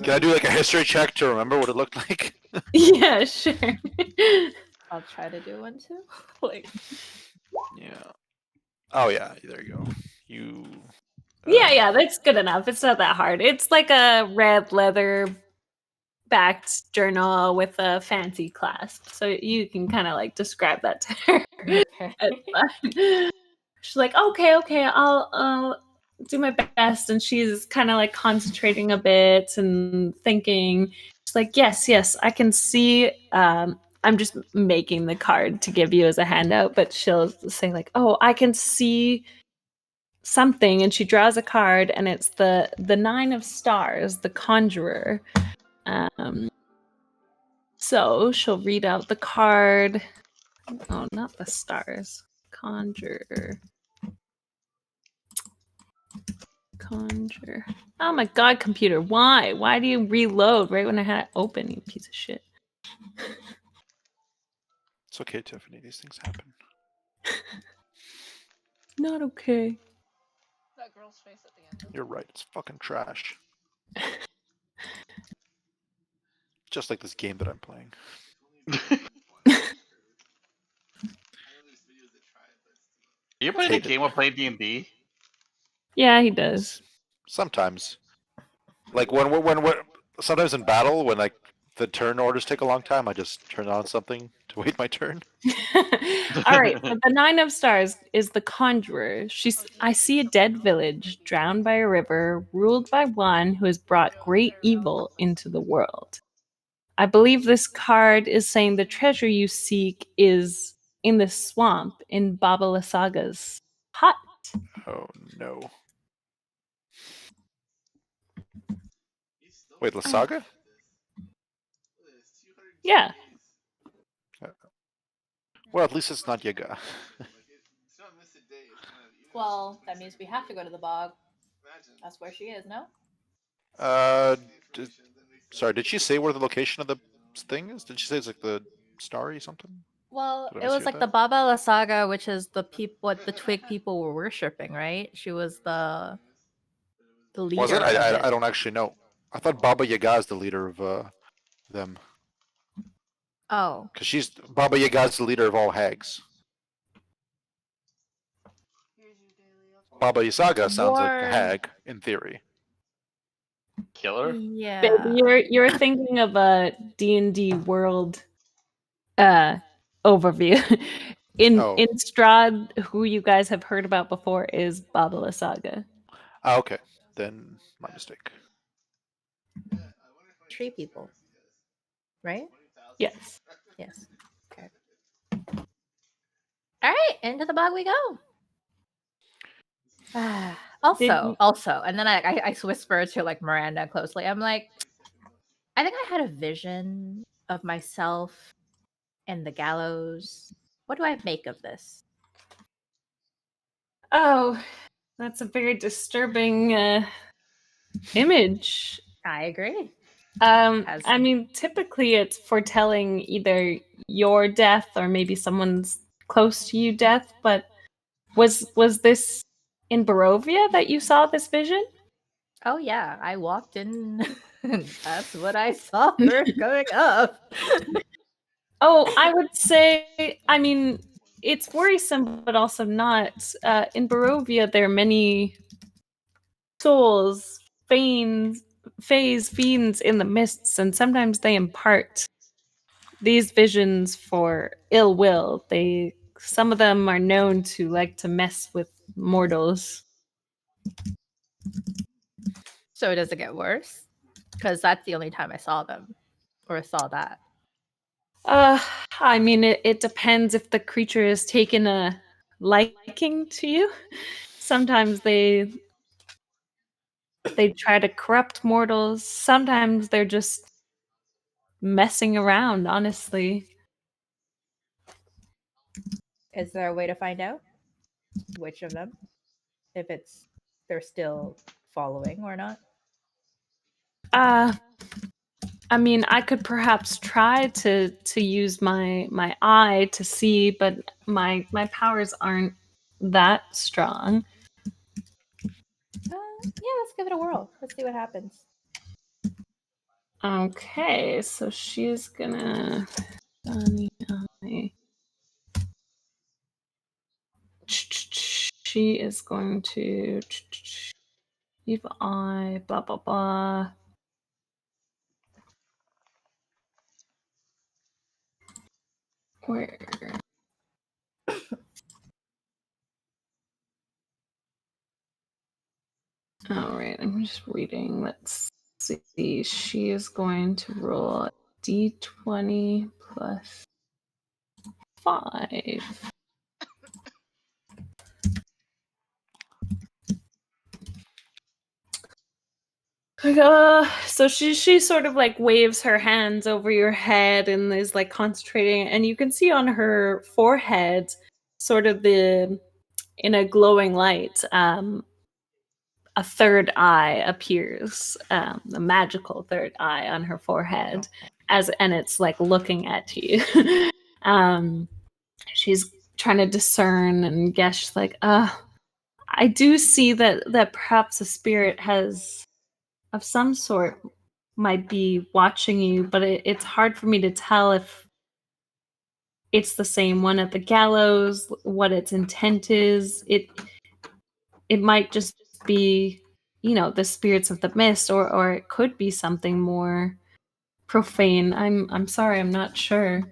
Can I do like a history check to remember what it looked like? Yeah, sure. I'll try to do one too. Like, Yeah. Oh yeah, there you go. You. Yeah, that's good enough. It's not that hard. It's like a red leather backed journal with a fancy clasp. So you can kind of like describe that to her. okay. It's fine. she's like, okay, I'll do my best. And she's kind of like concentrating a bit and thinking. She's like, yes, I can see. I'm just making the card to give you as a handout, but she'll say like, oh, I can see something, and she draws a card, and it's the 9 of stars, the conjurer. So she'll read out the card. Oh, not the stars. Conjure. Oh my god, computer. Why? Why do you reload right when I had it open, you piece of shit? It's okay, Tiffany. These things happen. Not okay. That girl's face at the end. You're right. It's fucking trash. Just like this game that I'm playing. You play the Hate it. game of play D&D? Yeah, he does. Sometimes. Like when sometimes in battle when like the turn orders take a long time, I just turn on something to wait my turn. All right, so the 9 of stars is the conjurer. I see a dead village drowned by a river, ruled by one who has brought great evil into the world. I believe this card is saying the treasure you seek is in the swamp in Baba Lasaga's hut. Oh no. Wait, Lasaga? Yeah. Well, at least it's not Yaga. Well, that means we have to go to the bog. That's where she is, no? D- sorry, did she say where the location of the thing is? Did she say it's like the starry something? Well, Did I it was mishear like the that? Baba Lasaga, which is what the twig people were worshipping, right? She was the leader Was it? of it. I don't actually know. I thought Baba Yaga is the leader of them. Oh, Because she's Baba Yaga's the leader of all hags. Baba Yaga sounds like a War- hag in theory. Killer? yeah. Baby, you're thinking of a D&D world overview. In Oh. Strahd, who you guys have heard about before, is Baba Lasaga. Ah, okay. Then my mistake. Tree people, right? Yes. Yes. Okay. All right, into the bog we go. Also, and then I whisper to like Miranda closely. I'm like, I think I had a vision of myself in the gallows. What do I make of this? Oh, that's a very disturbing image. I agree. Has- I mean, typically it's foretelling either your death or maybe someone's close to you death. But was this in Barovia that you saw this vision? Oh yeah, I walked in. And that's what I saw first going up. Oh, I would say, I mean, it's worrisome, but also not. In Barovia, there are many souls, fiends in the mists, and sometimes they impart these visions for ill will. Some of them are known to like to mess with mortals. So does it get worse? Because that's the only time I saw them or saw that. Uh, I mean, it depends if the creature has taken a liking to you. Sometimes they try to corrupt mortals. Sometimes they're just messing around, honestly. Is there a way to find out which of them? If they're still following or not? Uh, I mean, I could perhaps try to use my eye to see, but my powers aren't that strong. Yeah, let's give it a whirl. Let's see what happens. Okay, so she's gonna Sunny eye. She is going to evil eye, blah blah blah. Where? All right, I'm just reading. Let's see. She is going to roll d20 plus 5. So she sort of like waves her hands over your head and is like concentrating, and you can see on her forehead, sort of in a glowing light, a third eye appears, a magical third eye on her forehead, and it's like looking at you. She's trying to discern and guess, like, I do see that perhaps a spirit has of some sort might be watching you, but it's hard for me to tell if it's the same one at the gallows, what its intent is. It might just be, the spirits of the mist, or it could be something more profane. I'm sorry, I'm not sure.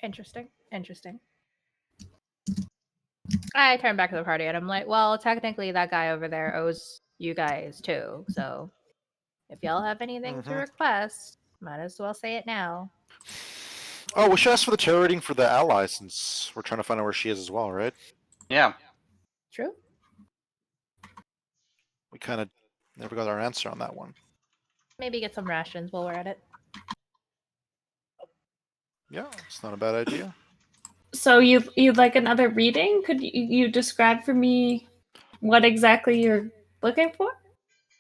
Interesting. I turn back to the party and I'm like, well, technically that guy over there owes you guys too. So if y'all have anything to request, might as well say it now. Oh, we should ask for the tarot reading for the ally since we're trying to find out where she is as well, right? Yeah. True. We kind of never got our answer on that one. Maybe get some rations while we're at it. Yeah, it's not a bad idea. So you'd like another reading? Could you describe for me what exactly you're looking for?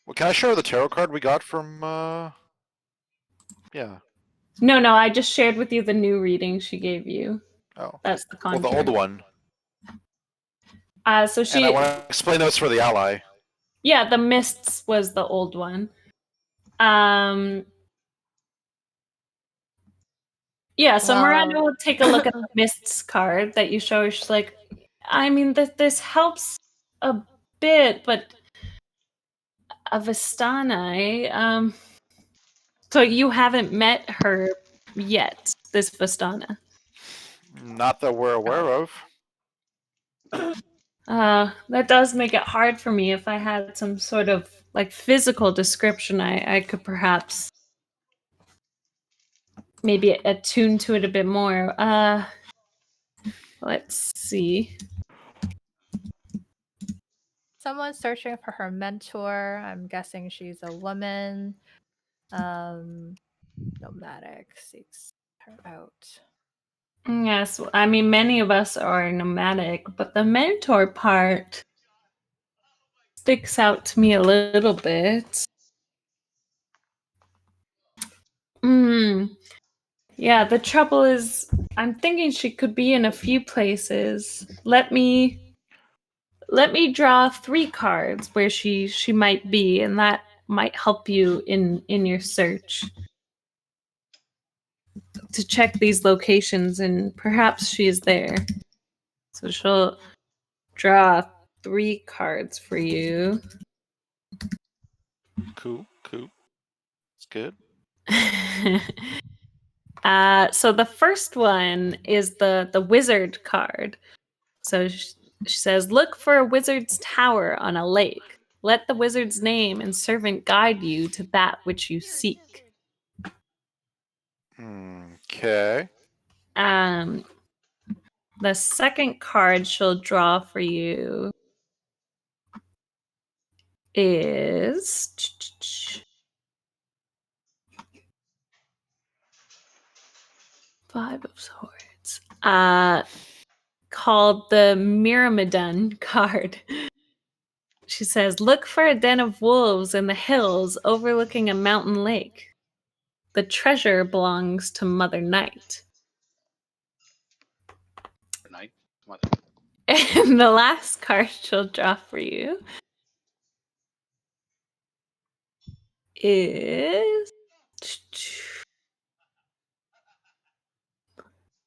Well, can I show her the tarot card we got from? Yeah. No, I just shared with you the new reading she gave you. Oh. That's the Well, conjure. the old one. So she. And I want to explain those for the ally. Yeah, the mists was the old one. Yeah, so Miranda will take a look at the mists card that you show. She's like, I mean, this helps a bit, but Vistana, so you haven't met her yet, this Vistana. Not that we're aware of. That does make it hard for me. If I had some sort of like physical description, I could perhaps maybe attune to it a bit more. Let's see. Someone's searching for her mentor. I'm guessing she's a woman. Nomadic seeks her out. Yes, I mean, many of us are nomadic, but the mentor part sticks out to me a little bit. Yeah, the trouble is, I'm thinking she could be in a few places. Let me draw 3 cards where she might be, and that might help you in your search to check these locations, and perhaps she is there. So she'll draw 3 cards for you. Cool. It's good. So the first one is the wizard card. So she says, look for a wizard's tower on a lake. Let the wizard's name and servant guide you to that which you seek. Okay. The second card she'll draw for you is Five of Swords. Called the Myrmidon card. She says, look for a den of wolves in the hills overlooking a mountain lake. The treasure belongs to Mother Night. Night. And the last card she'll draw for you is...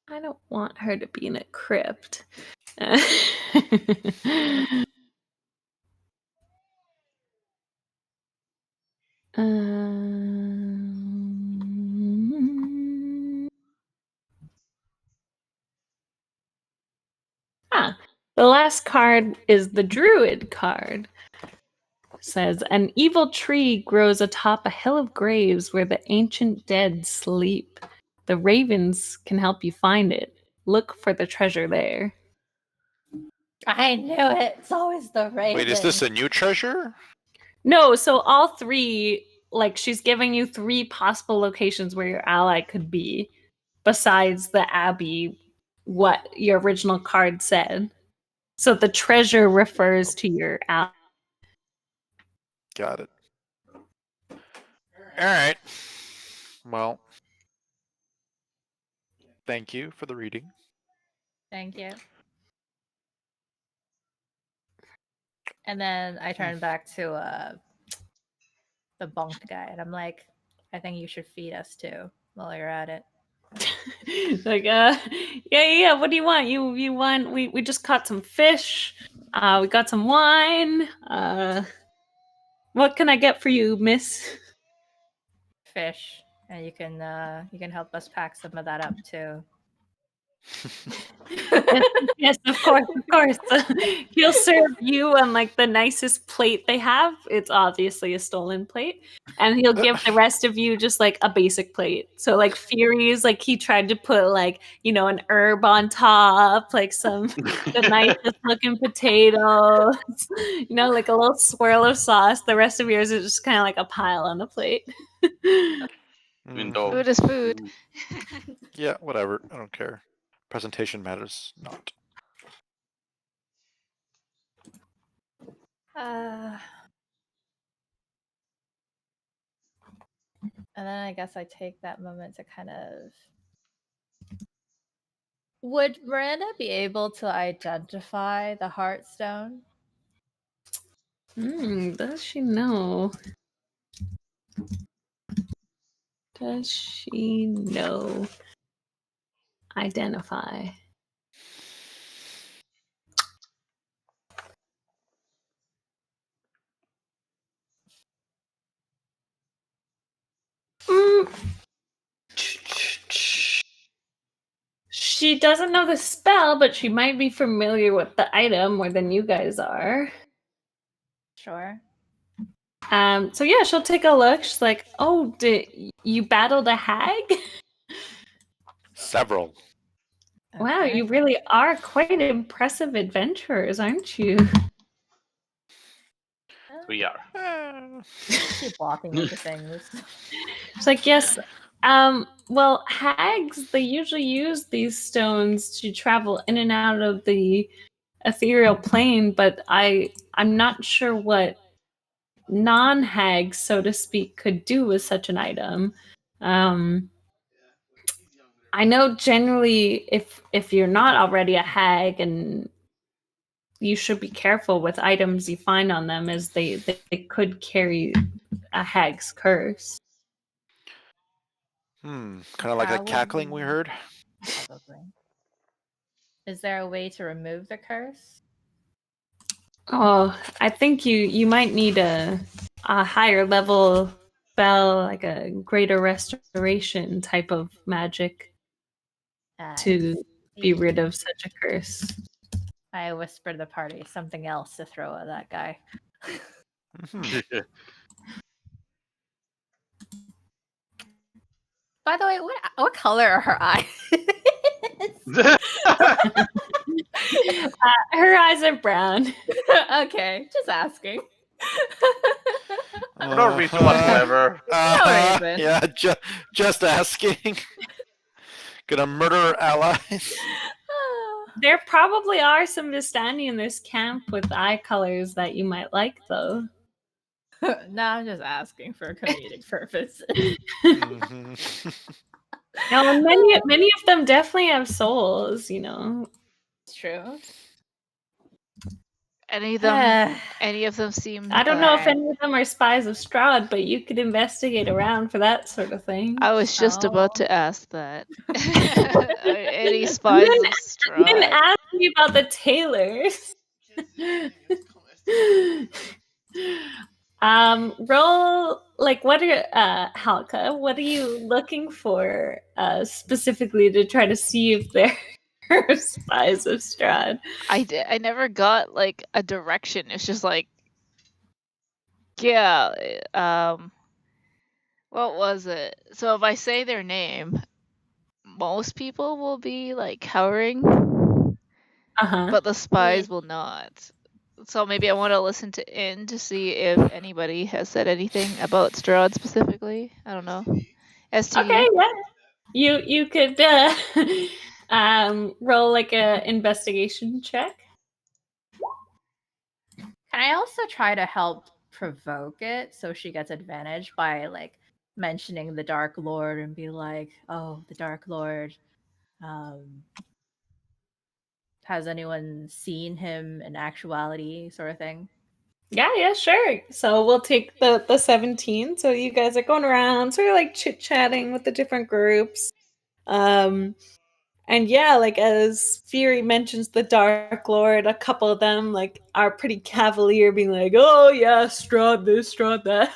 I don't want her to be in a crypt. The last card is the Druid card. It says, an evil tree grows atop a hill of graves where the ancient dead sleep. The ravens can help you find it. Look for the treasure there. I knew it. It's always the raven. Wait, is this a new treasure? No, so all three, like, she's giving you 3 possible locations where your ally could be, besides the Abbey, what your original card said. So the treasure refers to your ally. Got it. Alright. Well, thank you for the reading. Thank you. And then I turn back to the bunked guy, and I'm like, I think you should feed us too while you're at it. Like, yeah. What do you want? You want? We just caught some fish. We got some wine. What can I get for you, miss? Fish, and you can help us pack some of that up too. Yes, of course. He'll serve you on like the nicest plate they have. It's obviously a stolen plate, and he'll give the rest of you just like a basic plate. So like Fury's, like he tried to put like an herb on top, like the nicest looking potatoes, like a little swirl of sauce. The rest of yours is just kind of like a pile on the plate. Window. Food is food. Yeah, whatever. I don't care. Presentation matters not. And then I guess I take that moment to kind of. Would Miranda be able to identify the Heartstone? Does she know? Does she know? Identify. She doesn't know the spell, but she might be familiar with the item more than you guys are. Sure. So yeah, she'll take a look. She's like, "Oh, did you battled a hag? Several. Wow, Okay. you really are quite impressive adventurers, aren't you?" We are. Keep walking into things. It's like, yes. Well, hags, they usually use these stones to travel in and out of the ethereal plane, but I'm not sure what non-hags, so to speak, could do with such an item. I know generally if you're not already a hag, and you should be careful with items you find on them, as they could carry a hag's curse. Kind of like that cackling we heard. Probably. Is there a way to remove the curse? Oh, I think you might need a higher level spell, like a greater restoration type of magic, to be rid of such a curse. I whispered to the party something else to throw at that guy. By the way, what color are her eyes? Her eyes are brown. Okay, just asking. For no reason whatsoever. No reason. Yeah, just asking. Gonna murder our allies. There probably are some Vistani in this camp with eye colors that you might like, though. No, I'm just asking for a comedic purpose. No, and many of them definitely have souls, It's true. Any of them seem. I don't know if any of them are spies of Strahd, but you could investigate around for that sort of thing. I was just about to ask that. Any spies of Strahd? You didn't ask me about the tailors. Roll, like, what are Halka? What are you looking for specifically to try to see if they're spies of Strahd. I never got like a direction. It's just like, yeah, what was it? So if I say their name, most people will be like cowering, Uh-huh. but the spies will not. So maybe I want to listen to In to see if anybody has said anything about Strahd specifically. I don't know. ST. Okay, yeah. You could roll like a investigation check. Can I also try to help provoke it so she gets advantage by like mentioning the Dark Lord and be like, "Oh, the Dark Lord. Has anyone seen him in actuality?" Sort of thing. Yeah, sure. So we'll take the 17. So you guys are going around, sort of like chit-chatting with the different groups. And yeah, like as Fury mentions the Dark Lord, a couple of them like are pretty cavalier, being like, "Oh yeah, Strahd this, Strahd that."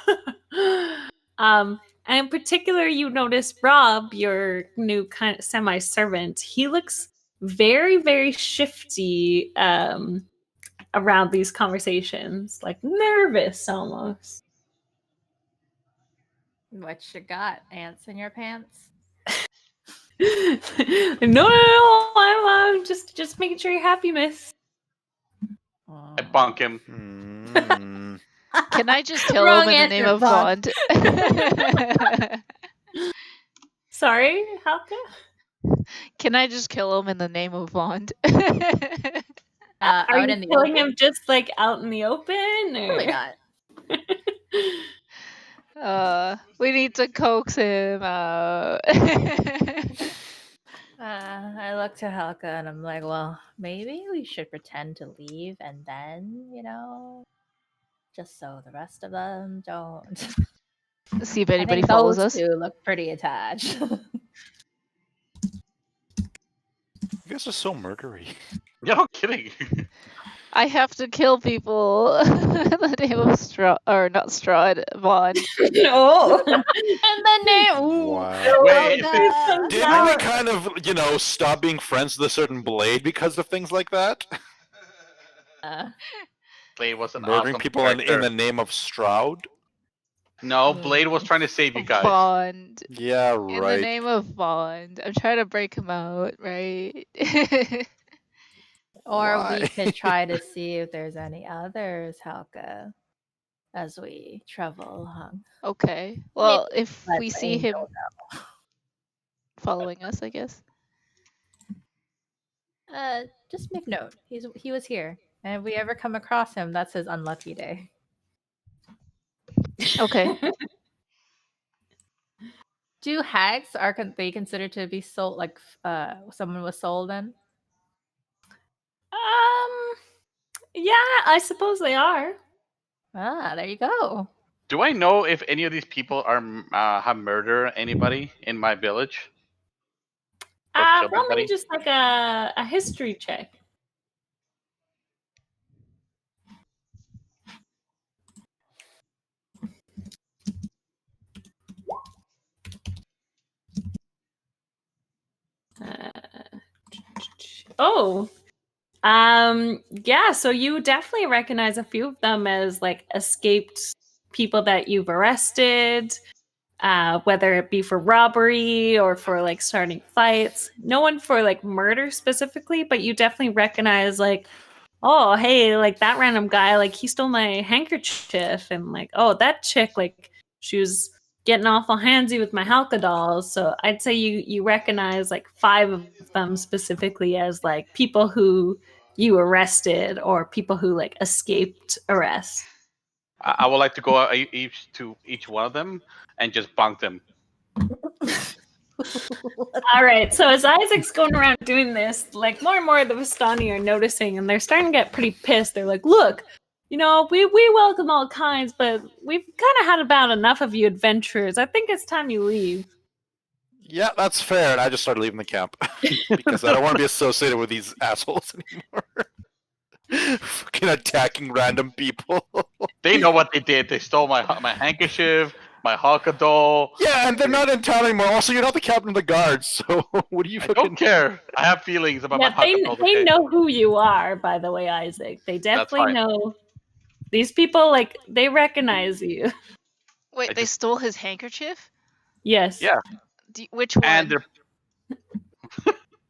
And in particular, you notice Rob, your new kind of semi-servant. He looks very, very shifty around these conversations, like nervous almost. What you got? Ants in your pants? No, I'm just making sure you're happy, miss. I bunk him. Hmm. Can I just kill Wrong him in the name answer, of Bond. Bond? Sorry, Halka? Can I just kill him in the name of Bond? Are Out you in the killing open? him just like out in the open? Or? Probably not. We need to coax him out. I look to Helka and I'm like, well, maybe we should pretend to leave and then, just so the rest of them don't. See if I anybody think follows those us. two look pretty attached. You guys are so murdery. No kidding. I have to kill people in the name of Strahd, or not Strahd, Bond. No. And then they, ooh, Wow. Wait, Helga! Didn't we kind of, stop being friends with a certain Blade because of things like that? Blade was an Murdering awesome people in character. the name of Stroud? No, Blade was trying to save you guys. Bond. Yeah, In the right. name of Bond. I'm trying to break him out, right? Or we Why? could try to see if there's any others, Helga, as we travel along. Okay. Well, if Let we the see angel him following us, I guess. Just make note. He was here. And if we ever come across him, that's his unlucky day. Okay. Do hags they considered to be sold like someone was sold in? Yeah, I suppose they are. Ah, there you go. Do I know if any of these people are have murdered anybody in my village? Or killed Roll me anybody? just like a history check. Oh, yeah. So you definitely recognize a few of them as like escaped people that you've arrested, whether it be for robbery or for like starting fights. No one for like murder specifically, but you definitely recognize like, oh, hey, like that random guy, like he stole my handkerchief, and like, oh, that chick, like she was getting awful handsy with my Halka dolls. So I'd say you recognize like 5 of them specifically as like people who you arrested or people who like escaped arrest. I would like to go to each one of them and just bunk them. All right, so as Isaac's going around doing this, like more and more of the Vistani are noticing, and they're starting to get pretty pissed. They're like, "Look, we welcome all kinds, but we've kind of had about enough of you adventurers. I think it's time you leave." Yeah, that's fair. And I just started leaving the camp because I don't want to be associated with these assholes anymore. Fucking attacking random people. They know what they did. They stole my handkerchief, my Hakado. Yeah, and they're not in town anymore. Also, you're not the captain of the guards, so what do you I fucking... don't care. I have feelings about Yeah, my they Hakado. they Okay? know who you are, by the way, Isaac. They definitely fine. know. These people, like, they recognize you. Wait, I they just- stole his handkerchief? Yes. Yeah. Which one? And they're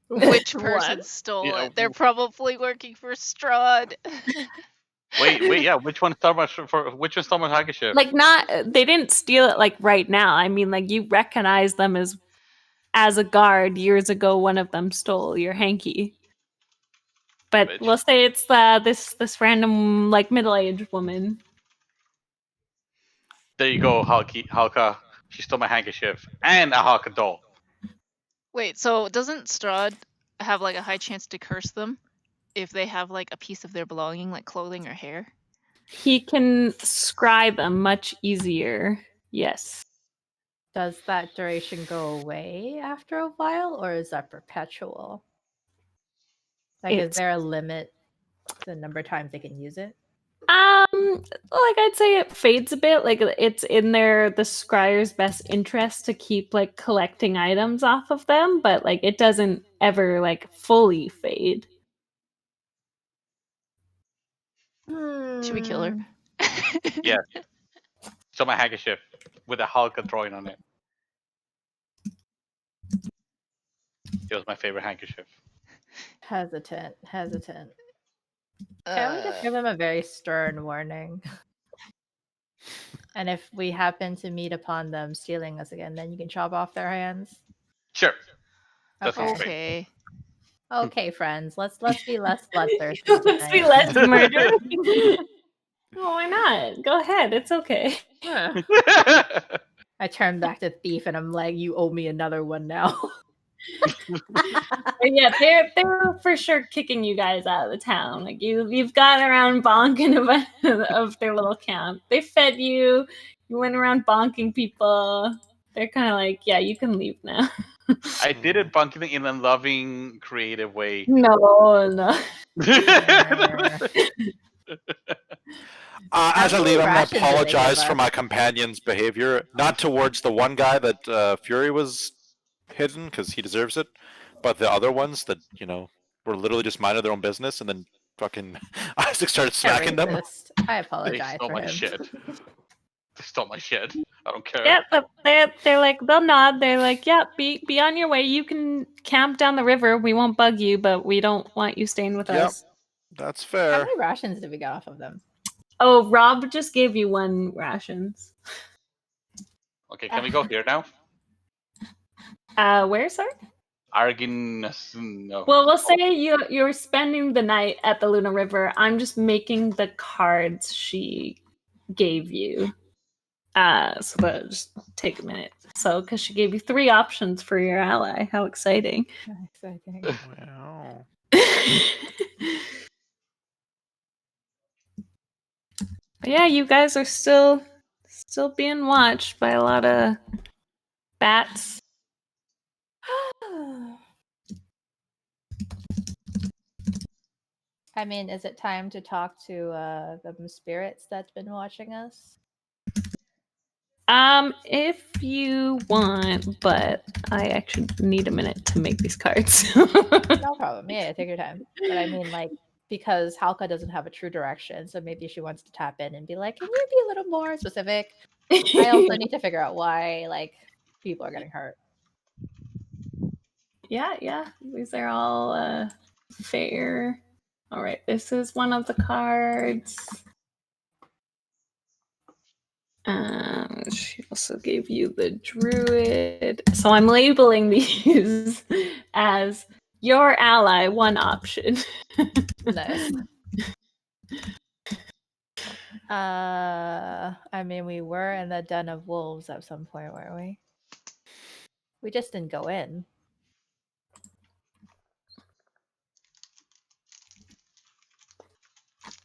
Which One. person stole Yeah, it? They're probably working for Strahd. wait, yeah. Which one stole my handkerchief? Like, not, they didn't steal it, like, right now. I mean, like, you recognize them as a guard. Years ago, one of them stole your hanky. But Bitch. we'll say it's this random, like, middle-aged woman. There you go, Halka. She stole my handkerchief and a Hakado. Wait, so doesn't Strahd have like a high chance to curse them if they have like a piece of their belonging, like clothing or hair? He can scry them much easier. Yes. Does that duration go away after a while, or is that perpetual? Like, is It's- there a limit to the number of times they can use it? Like, I'd say it fades a bit. Like, it's in the scryer's best interest to keep, like, collecting items off of them, but, like, it doesn't ever, like, fully fade. Should we kill her? Yeah. Stole my handkerchief with a Halka drawing on it. It was my favorite handkerchief. Hesitant. Can we just give them a very stern warning? And if we happen to meet upon them stealing us again, then you can chop off their hands. Sure. That Okay. sounds great. Okay. Okay, friends. Let's be less bloodthirsty. Let's be tonight. less murder. Well, why not? Go ahead. It's okay. Huh. I turn back to Thief and I'm like, you owe me another one now. But yeah, they're for sure kicking you guys out of the town. Like, you've gone around bonking a bunch of their little camp. They fed you. You went around bonking people. They're kind of like, yeah, you can leave now. I did it bunking in a loving, creative way. No. As I How leave, many I'm gonna rations did they apologize give for us? my companion's behavior. Not towards the one guy that Fury was hidden, because he deserves it, but the other ones that, were literally just minding their own business, and then fucking Isaac started smacking them. Racist. I They apologize stole for my him. shit. They stole my shit. I don't care. Yeah, but they're like, they'll nod. They're like, yeah, be on your way. You can camp down the river. We won't bug you, but we don't want you staying with Yep. us. That's How fair. many rations did we get off of them? Oh, Rob just gave you 1 rations. Okay, can we go here now? Where, sorry? No. Well, we'll say you're spending the night at the Luna River. I'm just making the cards she gave you. So that'll just take a minute. So, because she gave you 3 options for your ally. How exciting. Exciting. Wow. But yeah, you guys are still being watched by a lot of bats. I mean, is it time to talk to the spirits that's been watching us? If you want, but I actually need a minute to make these cards. No problem. Yeah, take your time. But I mean, like, because Halka doesn't have a true direction, so maybe she wants to tap in and be like, "Can you be a little more specific?" I also need to figure out why, like, people are getting hurt. Yeah. These are all fair. All right, this is one of the cards. She also gave you the druid. So I'm labeling these as your ally, one option. Nice. I mean, we were in the den of wolves at some point, weren't we? We just didn't go in.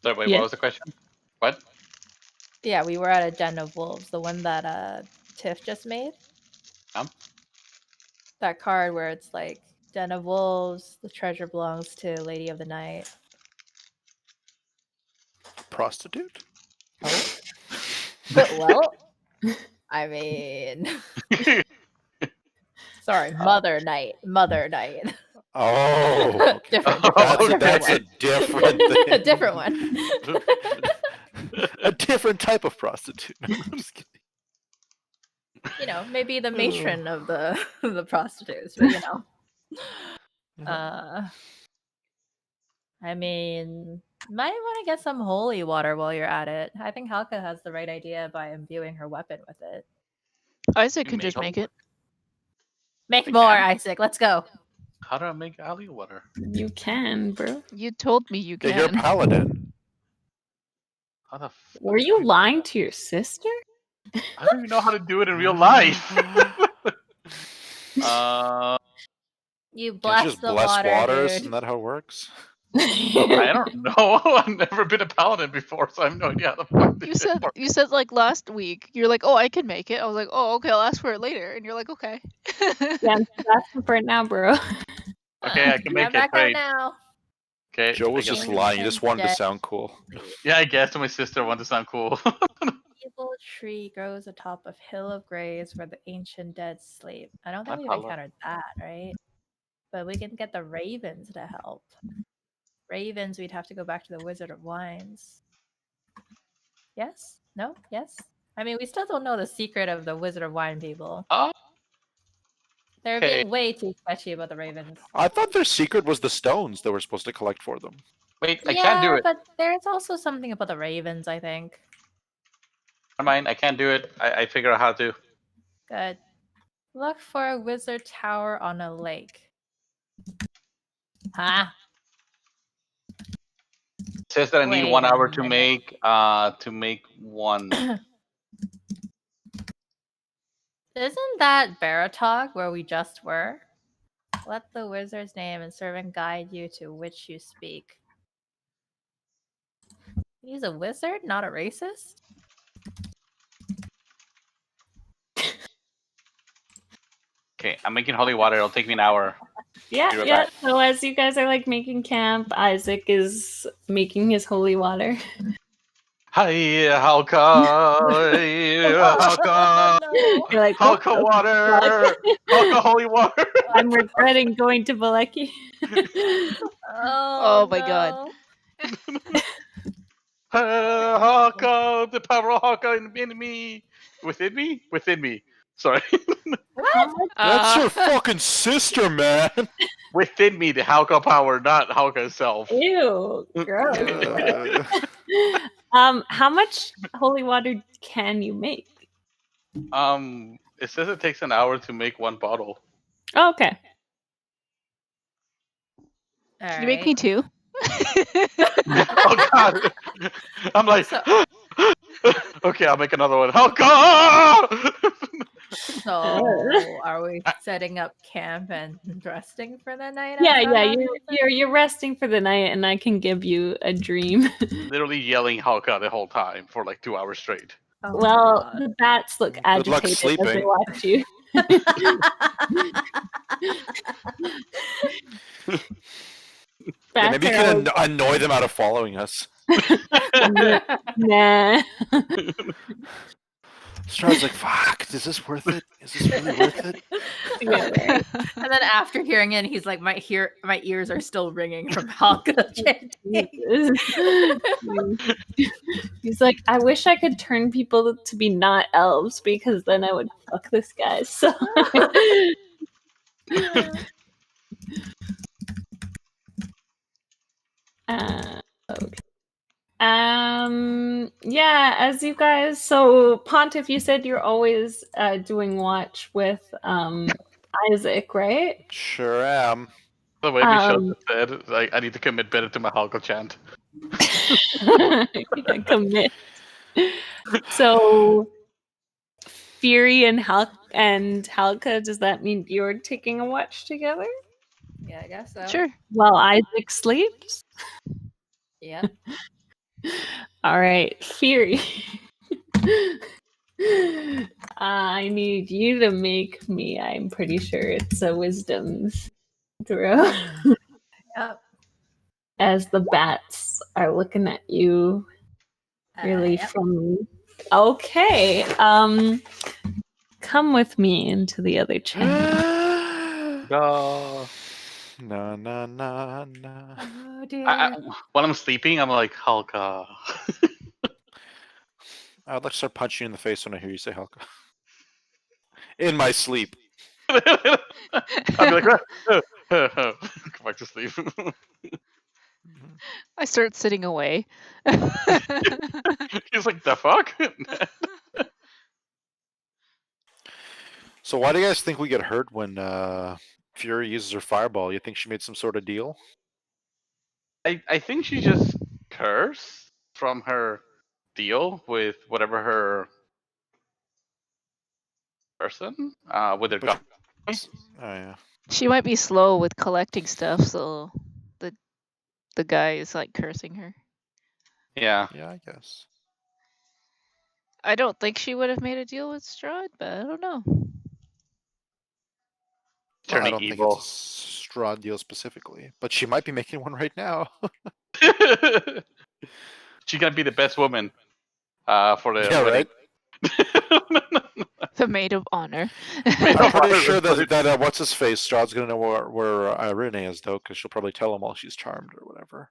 Sorry, wait, Yeah. what was the question? What? Yeah, we were at a den of wolves, the one that Tiff just made. That card where it's like den of wolves, the treasure belongs to Lady of the Night. Prostitute? Oh. Well, I mean, sorry, Mother Night. Oh, okay. Different That's a one. different thing. A different one. A different type of prostitute. No, I'm just kidding. You know, maybe the matron of the the prostitutes, but you know. I mean, might want to get some holy water while you're at it. I think Halka has the right idea by imbuing her weapon with it. Isaac You can make just holy make it. Make I more, can? Isaac. Let's go. How do I make alley water? You can, bro. You told me you Yeah, can. you're a paladin. How the Were you lying to your sister? I don't even know how to do it in real life. You Can't bless you just the bless water, waters? dude. Isn't that how it works? I don't know. I've never been a paladin before, so I have no idea how the fuck this shit works. You said like last week. You're like, oh, I can make it. I was like, oh, okay, I'll ask for it later. And you're like, okay. Yeah, I'm asking for it now, bro. Okay, I can make I'm back it. Great. out now. Okay. Joe was I guess just I can- lying. He just wanted to Dead. sound cool. Yeah, I guess my sister wanted to sound cool. Evil tree grows atop of hill of graves where the ancient dead sleep. I don't think Hi, we've Paula. encountered that, right? But we can get the ravens to help. Ravens, we'd have to go back to the Wizard of Wines. Yes? No? Yes? I mean, we still don't know the secret of the Wizard of Wine people. Oh, They're Okay. being way too sketchy about the ravens. I thought their secret was the stones that we're supposed to collect for them. wait, I can't do it. But there's also something about the ravens, I think. Never mind, I can't do it. I figure out how to. Good. Look for a wizard tower on a lake. Huh? It says that I need Wait 1 a hour to minute. make one. Isn't that Baratog where we just were? Let the wizard's name and servant guide you to which you speak. He's a wizard, not a racist? Okay, I'm making holy water. It'll take me an hour. Yeah, Be right yeah. back. So as you guys are like making camp, Isaac is making his holy water. Hi, Halka. Halka. No. You're like, Halka "Oh, water. Halka holy water. I'm regretting going to Valeki. Oh, my God. Halka, the power of Halka in me. Within me? Within me. Sorry. That's your Uh, fucking sister, man. Within me, the Halka power, not Halka itself. Ew, gross. Uh, How much holy water can you make? It says it takes an hour to make one bottle. Oh, okay. Can you make me two? Oh god! I'm like, So- okay, I'll make another one. Halka! So, are we setting up camp and resting for the night? Yeah, outside yeah. on You're resting for the night, and I can give you a dream. Literally yelling Halka the whole time for like 2 hours straight. Oh, Well, God. the bats look Good luck agitated as they sleeping. watch you. yeah, Bats maybe you are can annoy them out of following us. always, nah. Strahd's like, fuck, is this worth it? Is this really worth it? Yeah, right. And then after hearing it, he's like, my ears are still ringing from Halka chanting. He's like, I wish I could turn people to be not elves because then I would fuck this guy. So okay. Yeah, as you guys, so Pontiff, you said you're always doing watch with Isaac, right? Sure am. The way Michelle just said, like, I need to commit better to my Halka chant. Yeah, commit. So Fury and Halka, does that mean you're taking a watch together Yeah, I guess so. Sure. while Isaac sleeps? Yeah. All right, Fury. I need you to make me. I'm pretty sure it's a wisdom's throw. Yep. As the bats are looking at you really Yep. from. Okay. come with me into the other chamber. No. No, no, no, no. Oh dear. When I'm sleeping, I'm like, Halka. I'd like to start punching you in the face when I hear you say Helka. In my sleep. I'll be like, go back to sleep. I start sitting away. He's like, the fuck? So why do you guys think we get hurt when Fury uses her fireball? You think she made some sort of deal? I think she just cursed from her deal with whatever her person, with her But- god. Oh yeah. She might be slow with collecting stuff, so the guy is like cursing her. Yeah. Yeah, I guess. I don't think she would have made a deal with Strahd, but I don't know. Well, I Turning don't evil. think it's a Strahd deal specifically, but she might be making one right now. She's gonna be the best woman for the Yeah, wedding. The maid of honor. I'm pretty Honor sure is what that what's his face Strahd's gonna know where Irene is though, because she'll probably tell him while she's charmed or whatever.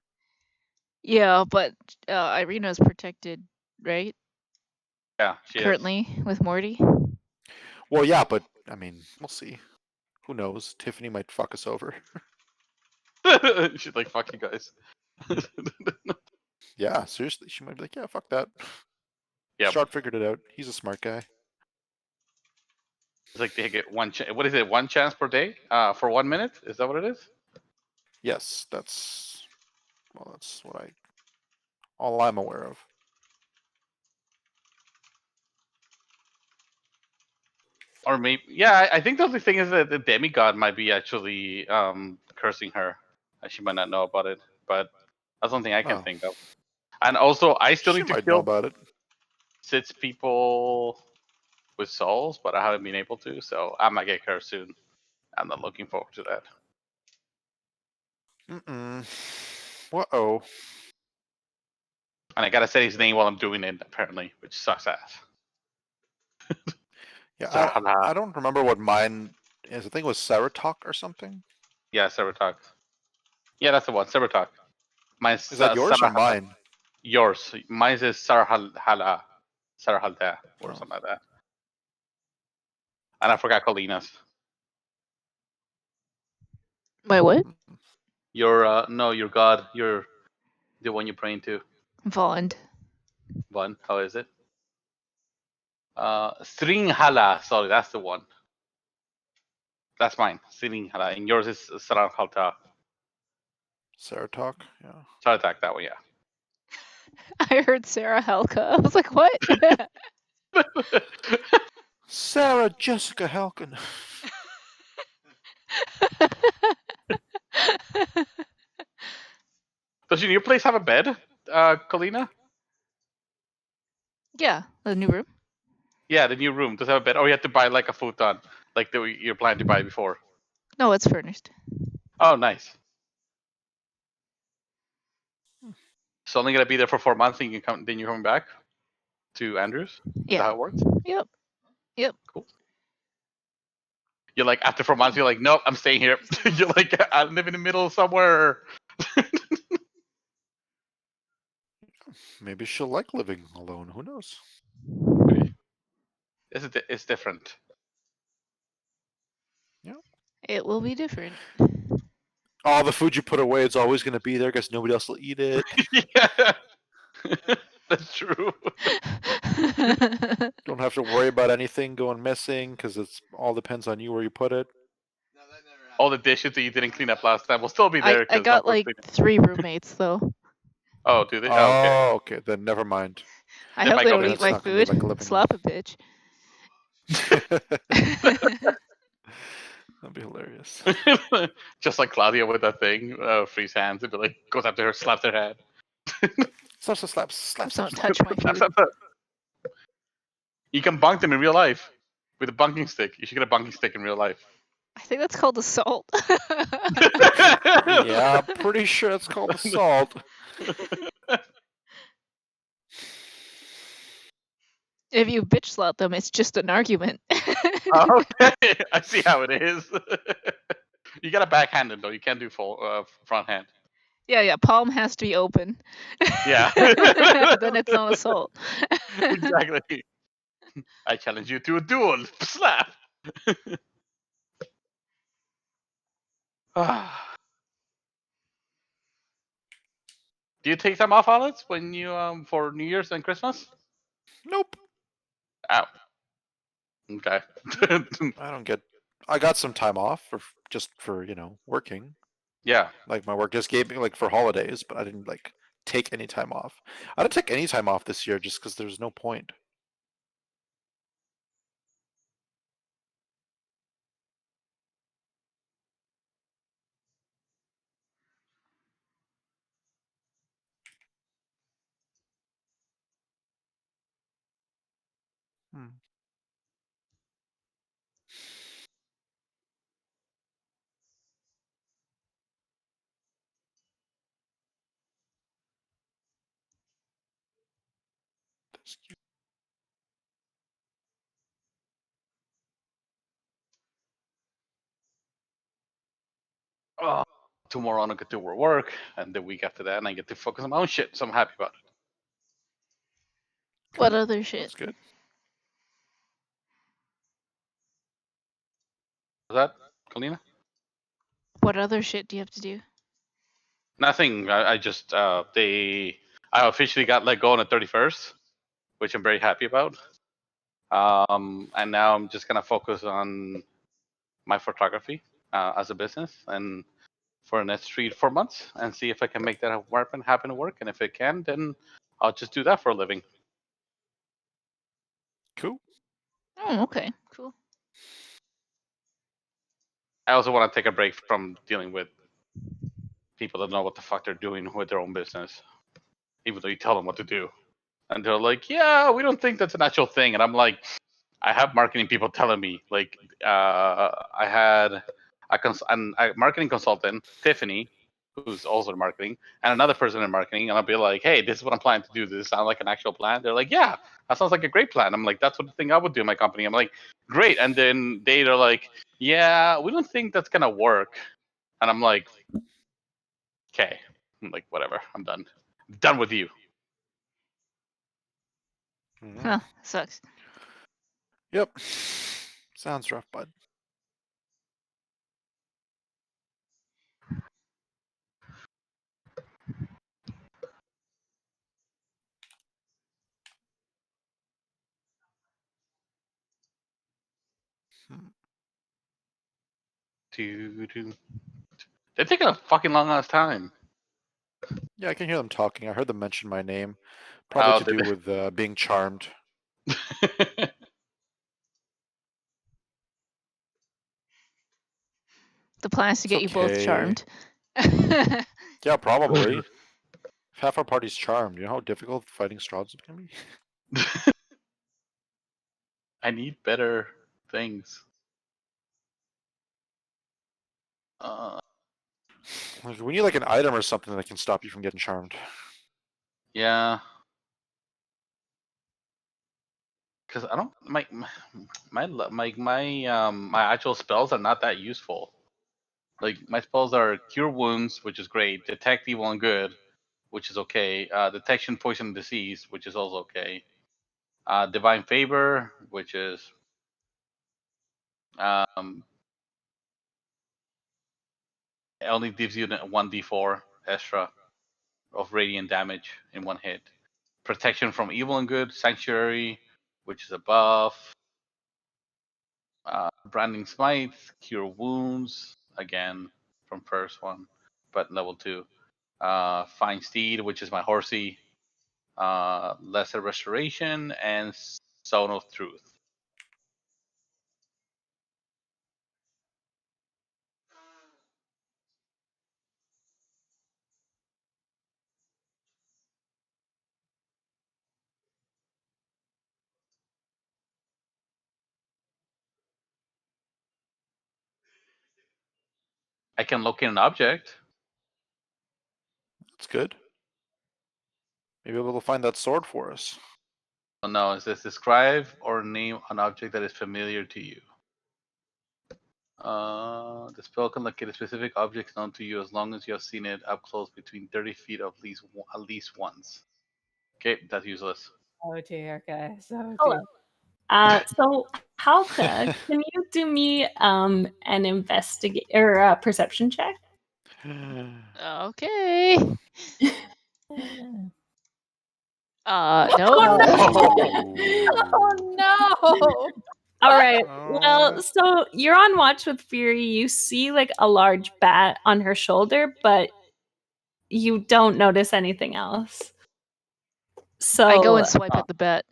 Yeah, but Irina's protected, right? Yeah, she is. Currently with Morty. Well, yeah, but I mean, we'll see. Who knows? Tiffany might fuck us over. She's like, fuck you guys. Yeah, seriously, she might be like, yeah, fuck that. Yep. Strahd figured it out. He's a smart guy. It's like they get one. What is it? One chance per day? For 1 minute? Is that what it is? Yes, that's what all I'm aware of. Or maybe, yeah. I think the only thing is that the demigod might be actually cursing her. She might not know about it, but that's one thing I can Oh. think of. And also, I still She need to might know kill about it. 6 people with souls, but I haven't been able to. So I might get cursed soon. I'm not looking forward to that. Uh-oh. And I gotta say his name while I'm doing it, apparently, which sucks ass. Yeah, Zahala. I don't remember what mine is. I think it was Saratok or something. Yeah, Sabertalk. Yeah, that's the one, Sabertalk. Mine's Is that yours or Sarah- mine? Yours. Mine is Sarhalda or Oh. something like that. And I forgot Colina's. My what? Your no, your god. Your the one you're praying to. Vond. One. How is it? Sringhala. Sorry, that's the one. That's mine. Sringhala. And yours is Sarhalta. Saratok? Yeah. Saratak, that one, yeah. I heard Sarah Helka. I was like, what? Sarah Jessica Halkin. Does your new place have a bed, Colina? Yeah, the new room. Yeah, the new room does it have a bed. Or you have to buy like a futon, like you're planning to buy before. No, it's furnished. Oh, nice. It's only gonna be there for 4 months, and you can come. Then you're coming back to Andrews. Is that Yeah. how it works? Yep. Cool. You're like after 4 months, you're like, nope, I'm staying here. You're like, I live in the middle somewhere. Maybe she'll like living alone. Who knows? It's different. It will be different. All the food you put away, it's always going to be there because nobody else will eat it. Yeah, that's true. Don't have to worry about anything going missing because it's all depends on you where you put it. All the dishes that you didn't clean up last time will still be there. I 'cause got someone like cleaned it. 3 roommates though. Oh, do they? Oh, okay. Oh, okay. Then never mind. I They hope might they go don't there. eat It's my not gonna be food. like a living Slap a bitch. That'd be hilarious. Just like Claudia with that thing, freeze hands, and be like, goes up to her, slaps her head. Slap. Don't touch my Slap, food. slap, slap. You can bunk them in real life with a bunking stick. You should get a bunking stick in real life. I think that's called assault. Yeah, pretty sure it's called assault. If you bitch slap them, it's just an argument. Okay, I see how it is. You gotta backhand it though. You can't do full front hand. Yeah, palm has to be open. Yeah. Then it's not assault. Exactly. I challenge you to a duel. Slap. Do you take time off, Alex, when you for New Year's and Christmas? Nope. Ow. Okay. I don't get. I got some time off for just for working. Yeah. Like my work just gave me like for holidays, but I didn't like take any time off. I didn't take any time off this year just because there's no point. Hmm. Oh, tomorrow I don't get to work, and the week after that, I get to focus on my own shit. So I'm happy about it. What other shit? That's good. Is that Kalina? What other shit do you have to do? Nothing. I just I officially got let go on the 31st, which I'm very happy about. And now I'm just gonna focus on my photography as a business, and for the next 3 to 4 months, and see if I can make that happen to work. And if it can, then I'll just do that for a living. Cool. Oh, okay, cool. I also want to take a break from dealing with people that know what the fuck they're doing with their own business, even though you tell them what to do. And they're like, yeah, we don't think that's an actual thing. And I'm like, I have marketing people telling me, like, I had a marketing consultant, Tiffany, who's also in marketing, and another person in marketing. And I'll be like, hey, this is what I'm planning to do. Does this sound like an actual plan? They're like, yeah, that sounds like a great plan. I'm like, that's what the thing I would do in my company. I'm like, great. And then they're like, yeah, we don't think that's going to work. And I'm like, okay. I'm like, whatever. I'm done. I'm done with you. Mhm. Huh, sucks. Yep. Sounds rough, bud. Hmm. They're taking a fucking long ass time. Yeah, I can hear them talking. I heard them mention my name. Probably Oh, to do with being charmed. The plan is to It's get you both okay. charmed. Yeah, probably. If half our party's charmed, you know how difficult fighting Strahds can be? I need better things. Like, we need like an item or something that can stop you from getting charmed. Yeah. Because I don't my actual spells are not that useful. Like my spells are Cure Wounds, which is great. Detect Evil and Good, which is okay. Detection Poison and Disease, which is also okay. Divine Favor, which is it only gives you 1d4 extra of radiant damage in one hit. Protection from Evil and Good, Sanctuary, which is a buff. Branding Smite, Cure Wounds, again from first one, but level 2. Fine Steed, which is my horsey. Lesser Restoration, and Zone of Truth. I can locate an object. That's good. Maybe we'll find that sword for us. Oh no, it says describe or name an object that is familiar to you. The spell can locate a specific object known to you as long as you have seen it up close between 30 feet of at least once. Okay, that's useless. Oh dear. Okay. So Hello. dear. So Halka, can you do me an investigate or a perception check? Okay. Oh No. no! All right. Oh. Well, so you're on watch with Fury. You see like a large bat on her shoulder, but you don't notice anything else. So I go and swipe at the bat.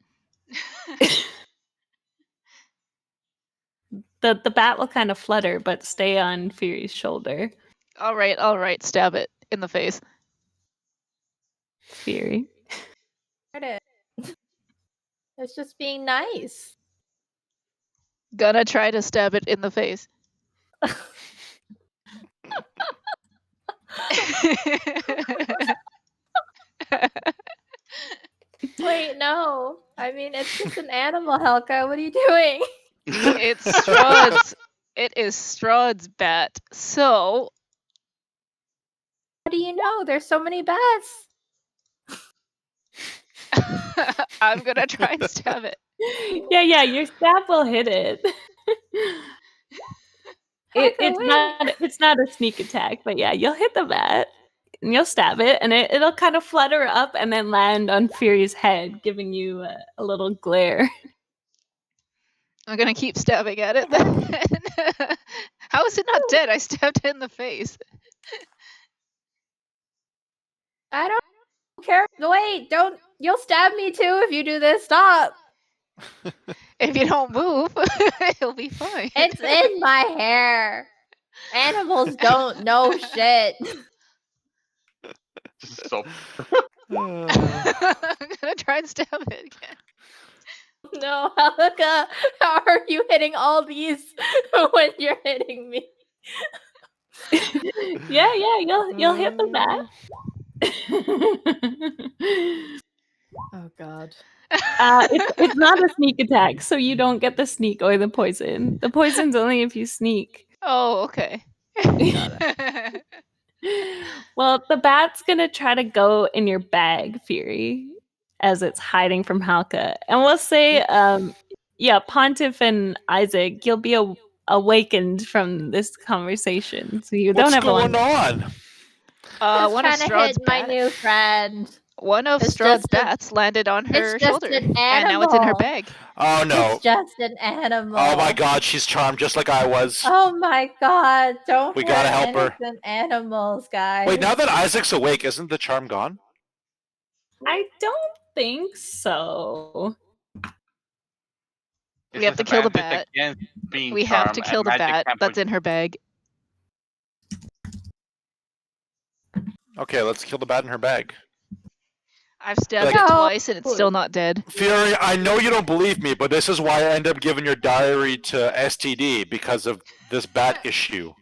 the bat will kind of flutter, but stay on Fury's shoulder. All right. Stab it in the face. Fury. It's just being nice. Gonna try to stab it in the face. Wait, no. I mean, it's just an animal, Helka. What are you doing? It's Strahd's. It is Strahd's bat. So How do you know? There's so many bats. I'm gonna try and stab it. Yeah, your stab will hit it. It's not a sneak attack, but yeah, you'll hit the bat and you'll stab it, and it'll kind of flutter up and then land on Fury's head, giving you a little glare. I'm gonna keep stabbing at it then. How is it not dead? I stabbed it in the face. I don't care. Wait, don't. You'll stab me too if you do this. Stop. If you don't move, it'll be fine. It's in my hair. Animals don't know shit. So I'm gonna try and stab it again. No, Helka, how are you hitting all these when you're hitting me? Yeah, you'll hit the bat. Oh God. It's not a sneak attack, so you don't get the sneak or the poison. The poison's only if you sneak. Oh, okay. Well, the bat's gonna try to go in your bag, Fury, as it's hiding from Halka. And we'll say, Pontiff and Isaac, you'll be awakened from this conversation, so you don't have a What's long. going on? One of trying to Strahd's hit my new friend. One of It's Strahd's just a- bats landed on her it's just shoulder, an and now it's in her animal. bag. Oh no! It's just an animal. Oh my God, she's charmed just like I was. Oh my God! Don't We hurt gotta help her. innocent animals, guys. Wait, now that Isaac's awake, isn't the charm gone? I don't think so. We have to kill the disadvantage bat. against being We have to charmed, kill and the magic bat can't that's put- in her bag. Okay, let's kill the bat in her bag. I've stabbed Like- it twice and it's still not dead. Fury, I know you don't believe me, but this is why I end up giving your diary to STD because of this bat issue.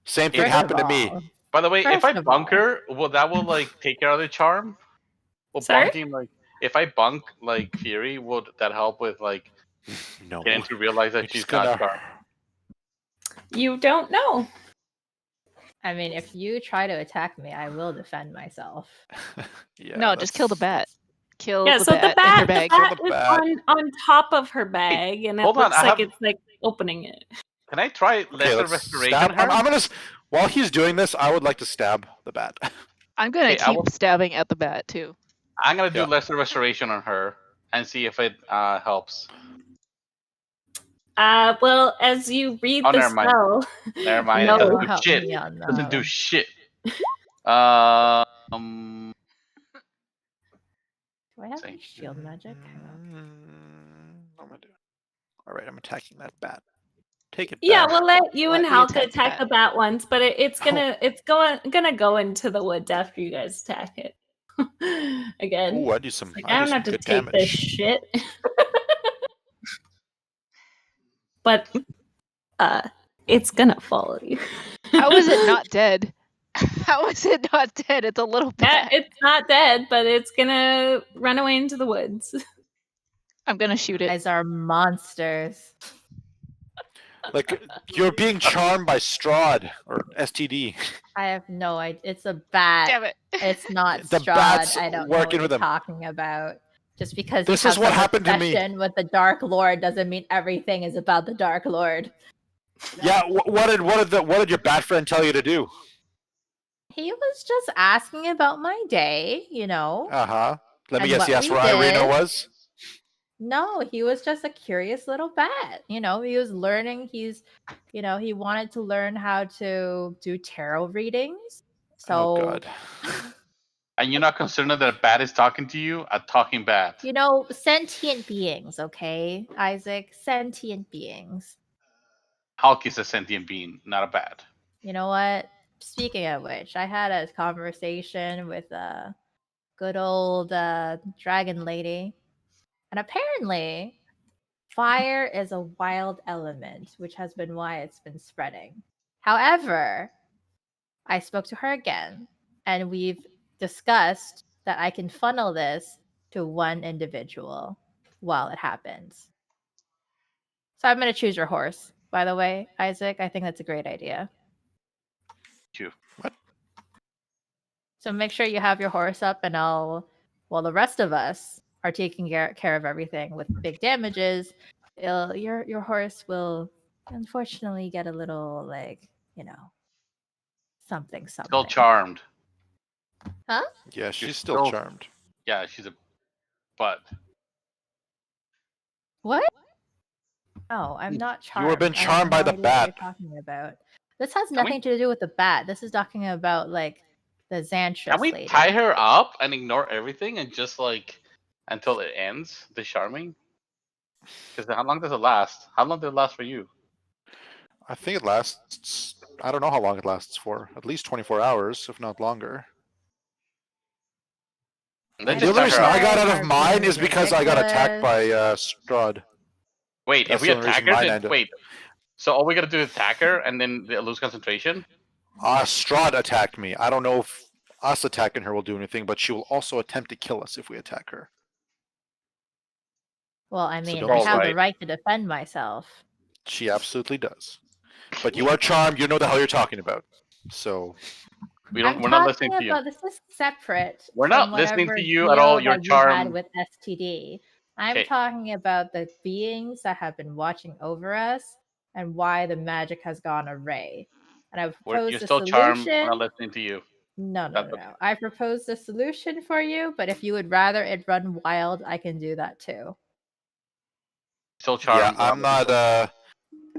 Same thing First happened of to me. all, By the way, if First I of bunker, that will like take care of the charm. Will Sorry? bunking if I bunk like Fury, would that help with like No. getting to realize that It's she's gonna- not charmed? You don't know. I mean, if you try to attack me, I will defend myself. Yeah, No, just kill the bat. Kill Yeah, the so bat the in her bat, bag. the bat Kill the is bat. on top of her bag, and it hold on, looks I like have- it's like opening it. Can I try Okay, lesser let's restoration stab. her? I'm gonna. While he's doing this, I would like to stab the bat. I'm gonna Okay, I keep will- stabbing at the bat too. I'm gonna do Yeah. lesser restoration on her and see if it helps. Well, as you read Oh, the never mind. spell, Never mind. No. It doesn't Don't do help shit. me on that Doesn't do one. shit. Do I have Say. any shield magic? Hang on. What am I doing? All right, I'm attacking that bat. Take it. yeah, back. we'll let you and Let me Halka attack the attack the bat. bat once, but it's gonna go into the woods after you guys attack it again. Ooh, I do some. Like, I I do don't some have to good take this damage. shit. But it's gonna follow you. How is it not dead? How is it not dead? It's a little bat. It's not dead, but it's gonna run away into the woods. I'm gonna shoot You it. guys are monsters. Like you're being charmed by Strahd or STD. I have no idea. It's a bat. Damn it. It's not The Strahd. bats I don't know what working you're with him. talking about. Just because This you is have what some happened to me. obsession with the Dark Lord doesn't mean everything is about the Dark Lord. Yeah, what did your bat friend tell you to do? He was just asking about my day, you know. Uh-huh. Let me And guess, what yes, we where Irina did. was? No, he was just a curious little bat. You know, he was learning. He wanted to learn how to do tarot readings. So, Oh god. And you're not concerned that a bat is talking to you? A talking bat. you know, sentient beings, okay, Isaac? Sentient beings. Hulk is a sentient being, not a bat. You know what? Speaking of which, I had a conversation with a good old dragon lady. And apparently, fire is a wild element, which has been why it's been spreading. However, I spoke to her again, and we've discussed that I can funnel this to one individual while it happens. So I'm going to choose your horse, by the way, Isaac. I think that's a great idea. You. So make sure you have your horse up, and while the rest of us are taking care of everything with big damages, your horse will unfortunately get a little, like, you know, something. Still charmed. Huh? Yeah, she's You're still still- charmed. Yeah, she's a butt. What? No, I'm not charmed. You were been I have charmed by no the idea bat. What you're talking about. This has Can we- nothing to do with the bat. This is talking about like the Xanthrus Can we lady. tie her up and ignore everything and just like until it ends, the charming? Because how long does it last? How long did it last for you? I think it lasts. I don't know how long it lasts for. At least 24 hours, if not longer. And And then the just only tie reason her I up. got out Are of mine being is because I got attacked by ridiculous. Strahd. Wait, That's if we the only attack reason her, mine then ended. wait. So all we gotta do is attack her and then they lose concentration? Strahd attacked me. I don't know if us attacking her will do anything, but she will also attempt to kill us if we attack her. Well, I So mean, don't I be have scared. the right to defend myself. She absolutely does. But you are charmed. You know the hell you're talking about. So We're I'm not listening talking to you. about this is separate. We're from not listening to whatever you at all. deal You're that you had charmed. with STD. I'm Okay. talking about the beings that have been watching over us and why the magic has gone array. And I've proposed You're a still charmed. solution. We're not listening to you. No. That's okay. I proposed a solution for you, but if you would rather it run wild, I can do that too. Still charmed. yeah, I'm not.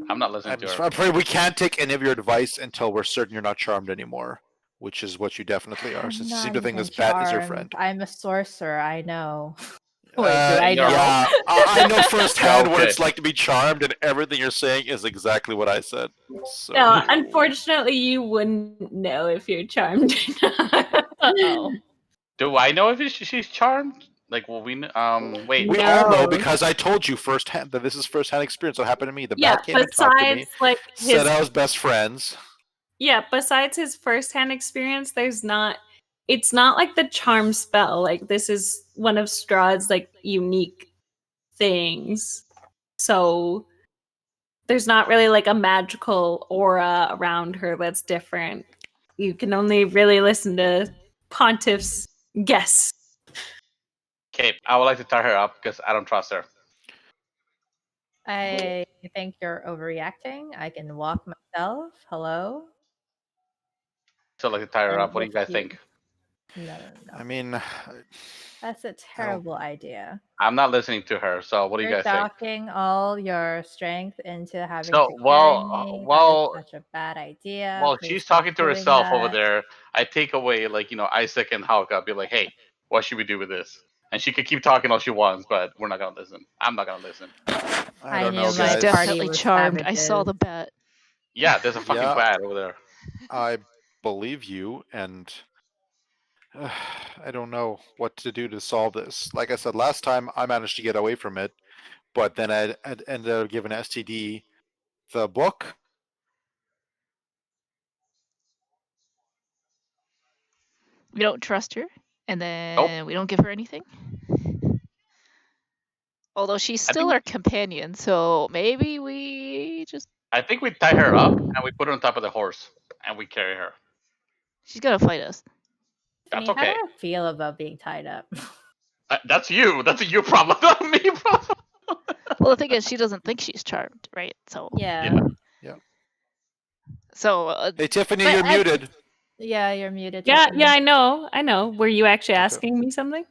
I'm not listening I'm to her. afraid we can't take any of your advice until we're certain you're not charmed anymore, which is what you definitely are. I'm Since you seem not to think even this bat is your charmed. friend. I'm a sorcerer. I know. Wait, do I you're- know? Yeah, I know firsthand what okay. it's like to be charmed, and everything you're saying is exactly what I said. So, No, unfortunately, you wouldn't know if you're charmed or not. Uh-oh. Do I know if she's charmed? Like, will we? Wait. we all know No. because I told you firsthand that this is firsthand experience. What happened to me? The Yeah, bat came and talked to me, besides like said his I was best friends. besides his firsthand experience, it's not like the charm spell. Like this is one of Strahd's like unique things. So there's not really like a magical aura around her that's different. You can only really listen to Pontiff's guess. Okay, I would like to tie her up because I don't trust her. I think you're overreacting. I can walk myself. Hello? So I'd like to tie her And up. What do you with guys you. think? No. I mean, That's a terrible idea. I'm not listening to her. So what do you You're guys think? docking all your strength into having So, to carry well, me. well- that is such a bad idea. Well, Please she's stop talking to doing herself over that. there. I take away, like, Isaac and Hulk. I'll be like, hey, what should we do with this? And she could keep talking all she wants, but we're not gonna listen. I'm not gonna listen. I don't knew know, my She's guys. party definitely was charmed. I saw savages. the bat. Yeah, there's a fucking Yeah. bat over there. I believe you, and I don't know what to do to solve this. Like I said last time, I managed to get away from it, but then I ended up giving STD the book. We don't trust her, and then we don't give her anything. Although she's I still think- our companion, so maybe we just I think we tie her up and we put her on top of the horse and we carry her. She's gonna fight us. That's How do okay. I feel about being tied up? That's you. That's a you problem, not me problem. Well, the thing is, she doesn't think she's charmed, right? So Yeah. So Hey, Tiffany, But you're I- muted. Yeah, you're muted. Yeah, Tiffany. yeah, I know. Were you actually Okay. asking me something?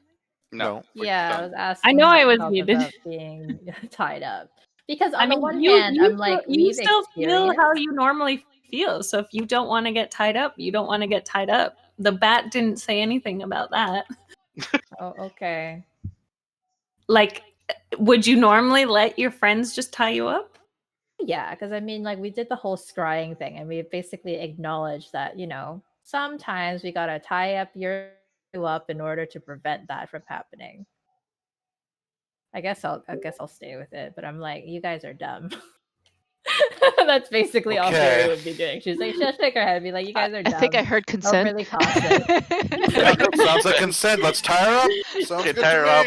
No. Yeah, I was asking. I know how I you was felt muted. about being tied up. Because on I mean, the one you hand, you I'm like, still, you we've still feel experienced. how you normally feel. So if you don't want to get tied up, you don't want to get tied up. The bat didn't say anything about that. Oh, okay. Like, would you normally let your friends just tie you up? Yeah, because I mean, like, we did the whole scrying thing, and we basically acknowledged that, sometimes we gotta tie up you up in order to prevent that from happening. I guess I'll stay with it, but I'm like, you guys are dumb. That's basically all Okay. Fury would be doing. She's like, she'll shake her head and be like, you guys are I dumb. think I heard consent. Overly cautious. Yeah, sounds like consent. Let's tie her up. Sounds Okay, good tie to her me. up.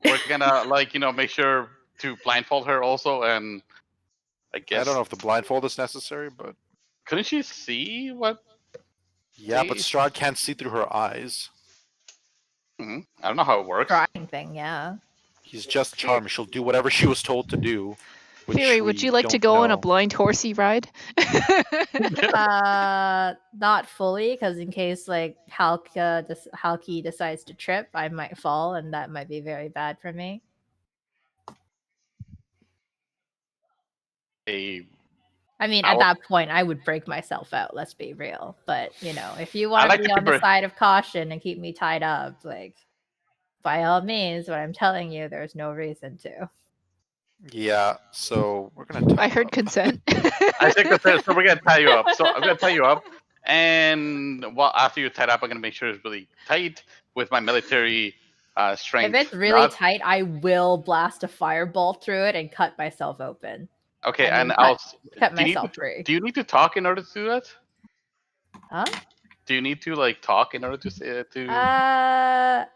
We're gonna make sure to blindfold her also, and I guess I don't know if the blindfold is necessary, but couldn't she see what? yeah, but See? Strahd can't see through her eyes. I don't know how it works. Scrying thing, yeah. He's just charmed. She'll do whatever she was told to do. which Fury, would we you like to don't go on a know. blind horsey ride? Not fully, because in case like Halki decides to trip, I might fall, and that might be very bad for me. I mean, at that point, I would break myself out. Let's be real. But if you want to be on the side of caution and keep me tied up, like by all means. But I'm telling you, there's no reason to. Yeah, so we're gonna tie I you heard up. consent. I think that's so we're gonna tie you up. So I'm gonna tie you up, and after you're tied up, I'm gonna make sure it's really tight with my military strength. If it's really tight, I will blast a firebolt through it and cut myself open. Okay, I mean, and I'll cut myself free. Do you need to talk in order to do that? Huh? Do you need to talk in order to say to?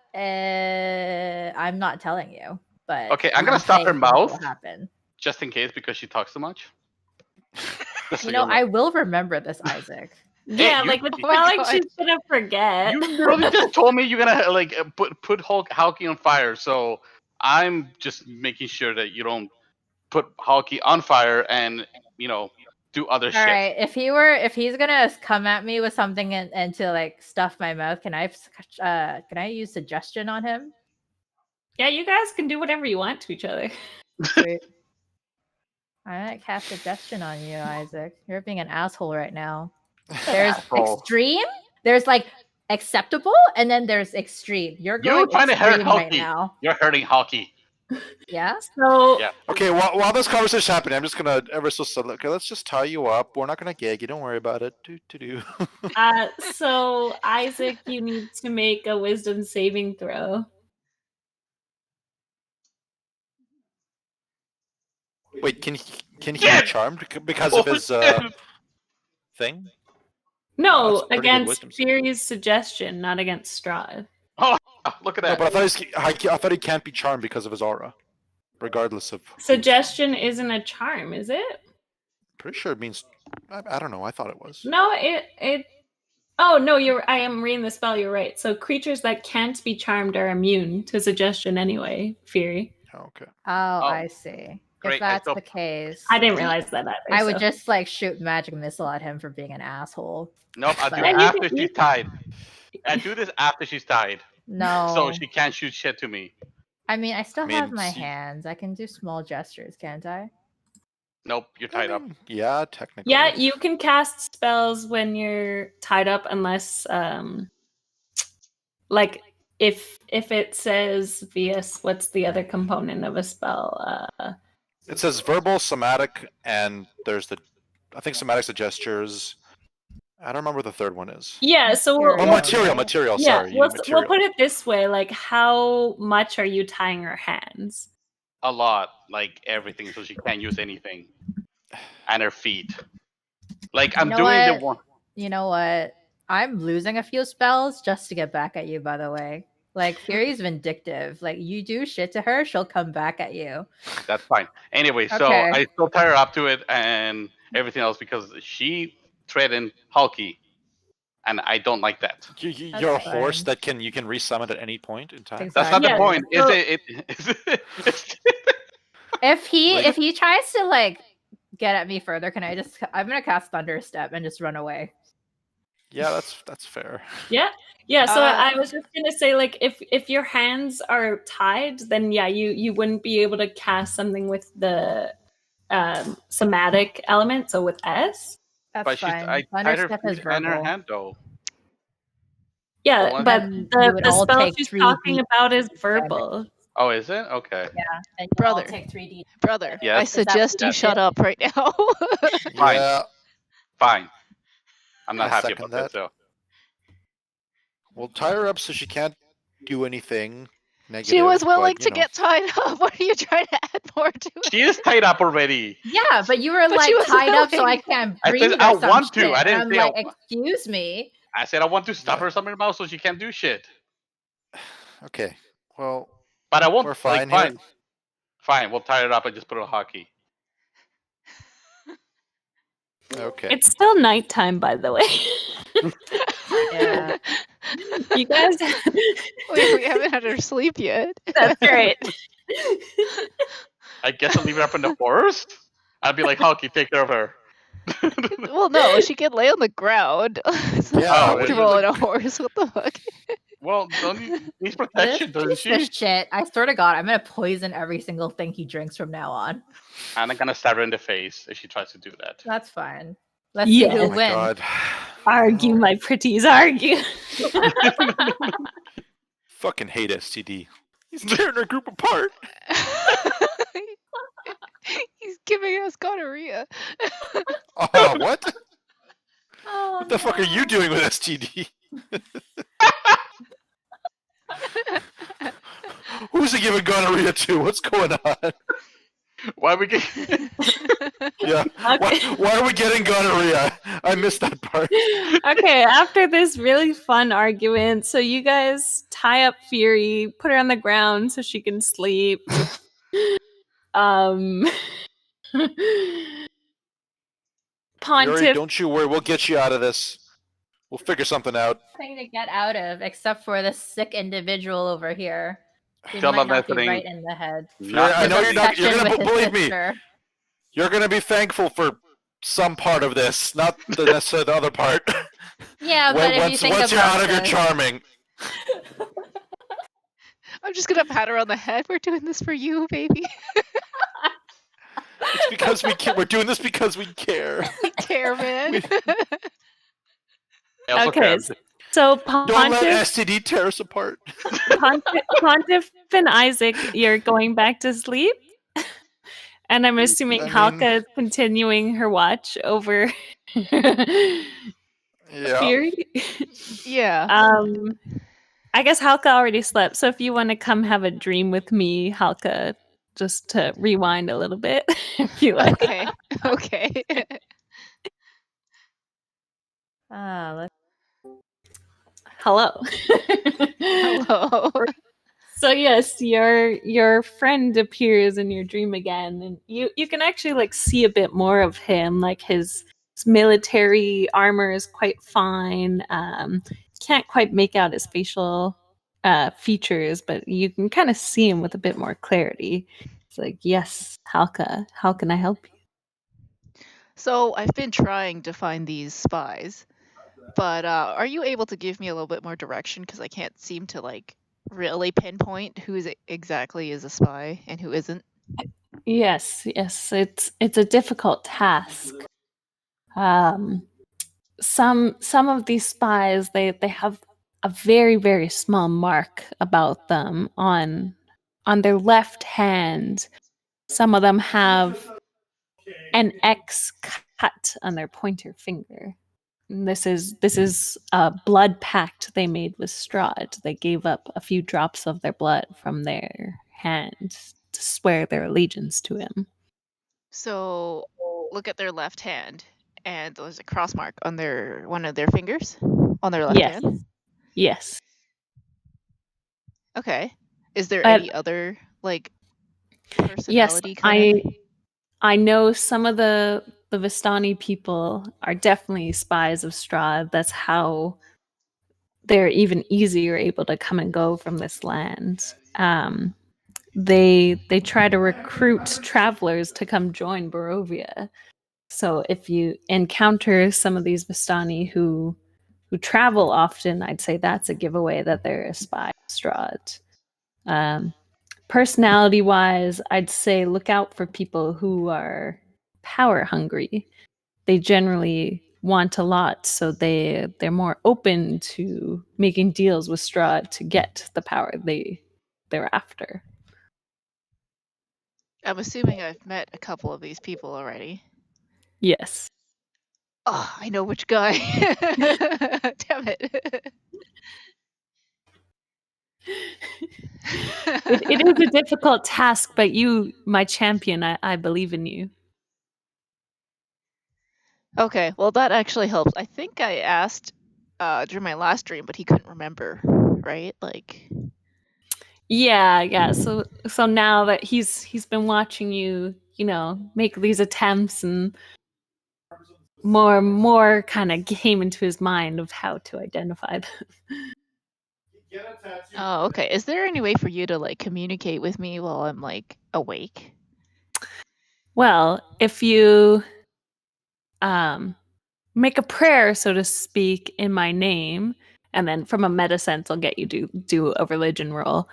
I'm not telling you, but okay, I'm gonna stop her saying what will mouth happen. just in case because she talks too much. I will remember this, Isaac. Yeah, you- like it's oh not like she's gonna forget. You literally just told me you're gonna put Halki on fire, so I'm just making sure that you don't put Halki on fire and do other shit. All right, if he's gonna come at me with something and to like stuff my mouth, can I use suggestion on him? Yeah, you guys can do whatever you want to each other. Sweet. I might cast suggestion on you, Isaac. You're being an asshole right now. There's Asshole. extreme. There's like acceptable, and then there's extreme. You're You going find it hurt extreme right Halki. now. You're hurting Halki. Yeah. So Yeah. Okay, while this conversation is happening, I'm just gonna ever so subtly. Okay, let's just tie you up. We're not gonna gag you. Don't worry about it. Do. so Isaac, you need to make a wisdom saving throw. Wait, can he be charmed because of his thing? No, that's pretty good against wisdom saving. Fury's suggestion, not against Strahd. Oh, look at No, that. but I thought he can't be charmed because of his aura, regardless of. Suggestion isn't a charm, is it? Pretty sure it means. I don't know. I thought it was. No, it. Oh no, I am reading the spell. You're right. So creatures that can't be charmed are immune to suggestion anyway. Fury. Oh, okay. Oh, I see. Great, If that's the case, I didn't realize that either. I would so. just like shoot magic missile at him for being an asshole. Nope, I'll do But- it after she's tied. I do this after she's tied, No. so she can't shoot shit to me. I mean, I still have my see- hands. I can do small gestures, can't I? Nope, you're tied up. Yeah, technically. Yeah, you can cast spells when you're tied up, unless like if it says VS, what's the other component of a spell? It says verbal, somatic, and there's I think somatic's the gestures. I don't remember what the third one is. Yeah, so Well, Oh, material. yeah, Sorry, we'll material. put it this way: like, how much are you tying her hands? A lot, like everything, so she can't use anything. And her feet. Like I'm know doing what? the one. You know what? I'm losing a few spells just to get back at you, by the way. Like, Fury's vindictive. Like, you do shit to her, she'll come back at you. That's fine. Anyway, so Okay. I still tie her up to it, and everything else because she threatened Hulky, and I don't like that. You're a horse fine. that you can resummon at any point in time. That's not the Yeah, point. so- If he Like- if he tries to like get at me further, can I just? I'm gonna cast Thunder Step and just run away. Yeah, that's fair. Yeah. Yeah, so Uh, I was just gonna say, like, if your hands are tied, then yeah, you wouldn't be able to cast something with the somatic element, so with S. That's But fine. I Thunder tied her Step is feet and her verbal. hand though. Yeah, Well, but then the, you would the all spell take she's 3d talking about is damage. verbal. Oh, is it? Okay. Yeah, and you Brother. all take 3d. Brother, Yes. I Is that what suggest you that shut is? up right now. Fine. Yeah, Fine. I'm not I happy second about that. that. So we'll tie her up so she can't do anything negative. She was willing but, to get tied up. What are you trying to add more to it? she is tied up already. Yeah, but you were But like she was tied up so I willing. can't I breathe said or I some want to. shit. I And didn't I'm say like, I- excuse me. I said I want to stop Yeah. her something about so she can't do shit. Okay, well, But I won't. we're fine like, here. fine. Fine. We'll tie it up and just put it on hockey. Okay. It's still nighttime, by the way. Yeah. You guys, we haven't had her sleep yet. that's right. I guess I'll leave it up in the forest. I'd be like, hockey, take care of her. Well, no, she can lay on the ground. It's not Yeah, Oh, comfortable it's on a horse. What the fuck? Well, don't you needs This protection, doesn't piece she? of shit. I swear to God, I'm gonna poison every single thing he drinks from now on. And I'm gonna stab her in the face if she tries to do that. That's fine. Let's Yeah. see Oh who my wins. god. Argue, Oh, my pretties, argue. fucking hate STD. He's tearing our group apart. He's giving us gonorrhea. Oh, what? Oh, What the fuck are you doing with STD? Who's he giving gonorrhea to? What's going on? Why we get? Yeah. Why are we getting gonorrhea? I missed that part. Okay, after this really fun argument, so you guys tie up Fury, put her on the ground so she can sleep. Yuri, Pontiff, don't you worry. We'll get you out of this. We'll figure something out. Nothing to get out of except for this sick individual over here. He Still might not not be listening. right in the head. Fury, I know His you're not. You're obsession gonna with his believe me. sister. You're gonna be thankful for some part of this, not the necessarily the other part. Yeah, but if you think once you're about out of your this- charming. I'm just gonna pat her on the head. We're doing this for you, baby. It's because we care. We're doing this because we care. We care, man. I also Okay, can. so Don't let Pontiff, STD tear us apart. Pontiff and Isaac, you're going back to sleep? And I'm assuming I mean- Halka is continuing her watch over Yeah. Fury. Yeah. I guess Halka already slept, so if you want to come have a dream with me, Halka, just to rewind a little bit, if you like. Okay. Okay. Let's Hello. Hello. So yes, your friend appears in your dream again, and you can actually like see a bit more of him. Like his military armor is quite fine. Can't quite make out his facial features, but you can kind of see him with a bit more clarity. It's like, yes, Halka, how can I help you? So I've been trying to find these spies, but are you able to give me a little bit more direction? Because I can't seem to like really pinpoint who exactly is a spy and who isn't. Yes, it's a difficult task. Some of these spies they have a very very small mark about them on their left hand. Some of them have an X cut on their pointer finger. And this is a blood pact they made with Strahd. They gave up a few drops of their blood from their hand to swear their allegiance to him. So look at their left hand, and there's a cross mark on one of their fingers on their left Yes. hand. Yes. Okay. Is there But- any other like Yes, personality kind of? I know some of the the Vistani people are definitely spies of Strahd. That's how they're even easier able to come and go from this land. They try to recruit travelers to come join Barovia. So if you encounter some of these Vistani who travel often, I'd say that's a giveaway that they're a spy of Strahd. Personality-wise, I'd say look out for people who are power hungry. They generally want a lot, so they're more open to making deals with Strahd to get the power they're after. I'm assuming I've met a couple of these people already. Yes. Oh, I know which guy. Damn it. It is a difficult task, but you, my champion, I believe in you. Okay, well that actually helps. I think I asked during my last stream, but he couldn't remember, right? Like, Yeah. So now that he's been watching you, make these attempts, and more kind of came into his mind of how to identify them. oh, okay. Is there any way for you to like communicate with me while I'm like awake? Well, if you make a prayer, so to speak, in my name, and then from a meta sense, I'll get you to do a religion roll.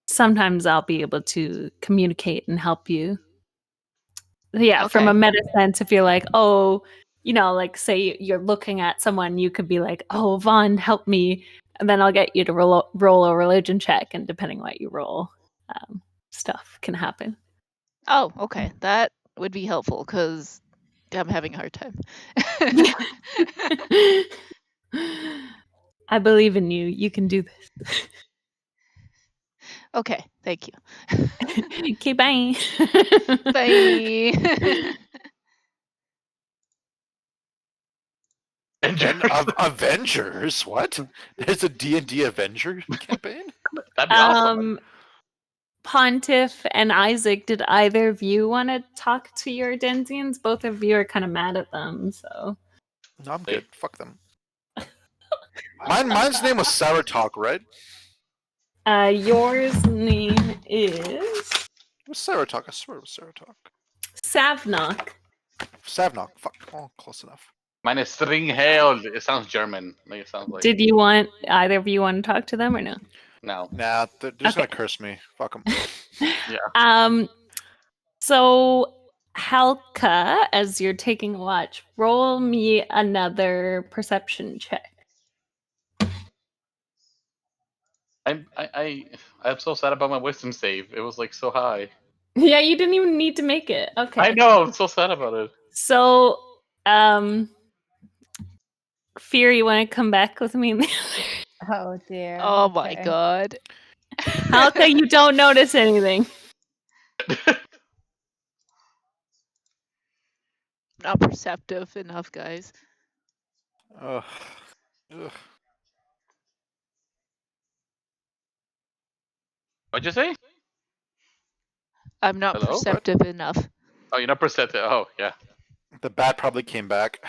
Sometimes I'll be able to communicate and help you. Yeah, from a Okay. meta sense, if you're like, oh, like say you're looking at someone, you could be like, oh, Vaughn, help me. And then I'll get you to roll a religion check. And depending what you roll, stuff can happen. Oh, okay. That would be helpful because I'm having a hard time. I believe in you. You can do this. Okay, thank you. Okay, bye. Bye. Avengers? What? There's a D&D Avenger campaign? That'd be awesome. Pontiff and Isaac, did either of you want to talk to your Denzians? Both of you are kind of mad at them, so. No, I'm good. Fuck them. Mine's name was Saratok, right? Yours name is It was Saratok. I swear it was Saratok. Savnok. Savnok. Fuck. Oh, close enough. Mine is Stringhail. It sounds German. Like it sounds like. Did you want either of you want to talk to them or no? No. Nah, they're just gonna Okay. curse me. Fuck them. Yeah. So Halka, as you're taking a watch, roll me another perception check. I'm so sad about my wisdom save. It was like so high. Yeah, you didn't even need to make it. Okay. I know. I'm so sad about it. So, Fear, you want to come back with me? Oh dear. Oh my Okay. god. Halka, you don't notice anything. Not perceptive enough, guys. Ugh. Ugh. What'd you say? I'm not Hello? What? perceptive enough. Oh, you're not perceptive. Oh, yeah. The bat probably came back.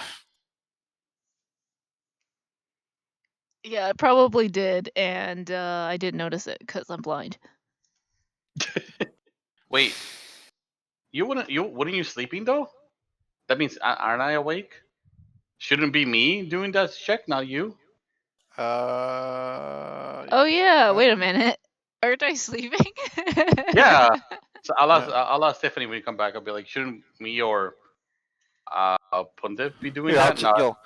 Yeah, I probably did, and I didn't notice it because I'm blind. Wait. Wouldn't you sleeping though? That means aren't I awake? Shouldn't be me doing that check, not you. Oh yeah, wait a minute. Aren't I sleeping? Yeah. So I'll ask Yeah. I'll ask Stephanie when you come back. I'll be like, shouldn't me or Pontiff be doing Here, that? No.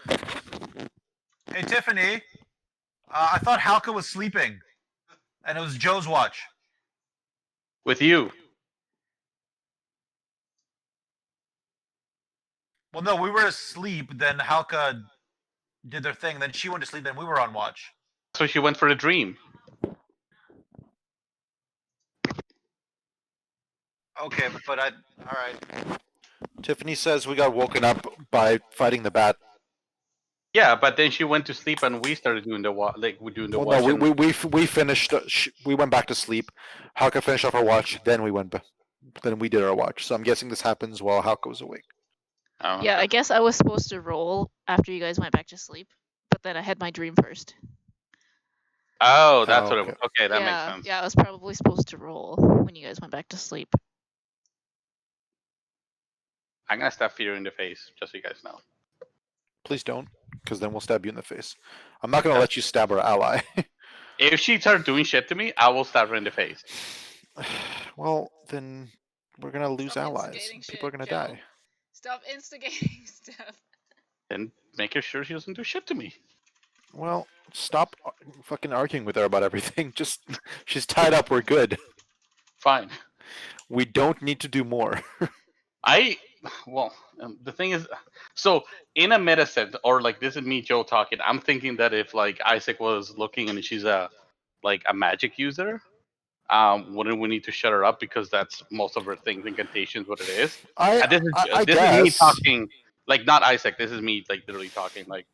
Hey, Tiffany. I thought Halka was sleeping, and it was Joe's watch. With you. Well, no, we were asleep. Then Halka did their thing. Then she went to sleep. Then we were on watch. So she went for the dream. Okay, but all right. Tiffany says we got woken up by fighting the bat. Yeah, but then she went to sleep and we started doing the watch. Like we're doing the Well, watch. no, and- we finished. We went back to sleep. Halka finished off our watch. Then we went. Then we did our watch. So I'm guessing this happens while Halka was awake. Oh, Yeah, okay. I guess I was supposed to roll after you guys went back to sleep, but then I had my dream first. Oh, that's Oh, what it was. okay. Okay, that makes yeah, sense. yeah, I was probably supposed to roll when you guys went back to sleep. I'm gonna stab Fear in the face, just so you guys know. Please don't, because then we'll stab you in the face. I'm not gonna Yeah. let you stab our ally. If she starts doing shit to me, I will stab her in the face. Well, then we're gonna lose Stop allies. instigating People are shit, gonna Joe. die. Stop instigating stuff. Then make sure she doesn't do shit to me. Well, stop fucking arguing with her about everything. Just she's tied up. We're good. Fine. We don't need to do more. The thing is, so in a meta sense, or like this is me, Joe, talking. I'm thinking that if like Isaac was looking and she's a magic user, wouldn't we need to shut her up because that's most of her things, incantations, what it is. And I this is me guess. talking, like not Isaac. This is me like literally talking. Like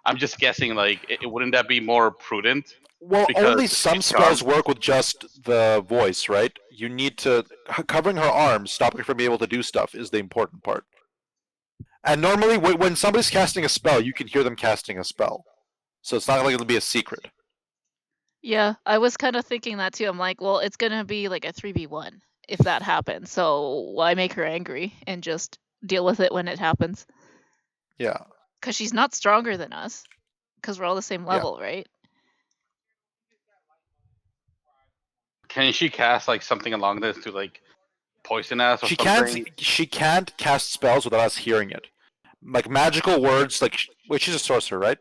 I'm just guessing. Like wouldn't that be more prudent? Well, Because only some she's spells charmed. work with just the voice, right? You need to covering her arms, stopping her from being able to do stuff, is the important part. And normally, when somebody's casting a spell, you can hear them casting a spell, so it's not like it'll be a secret. Yeah, I was kind of thinking that too. I'm like, well, it's gonna be like a 3v1 if that happens. So why make her angry and just deal with it when it happens? Yeah. Because she's not stronger than us. Because we're all the same level, right? Can she cast like something along this to like poison us or She something? can't. She can't cast spells without us hearing it. Like magical words, like wait, she's a sorcerer, right?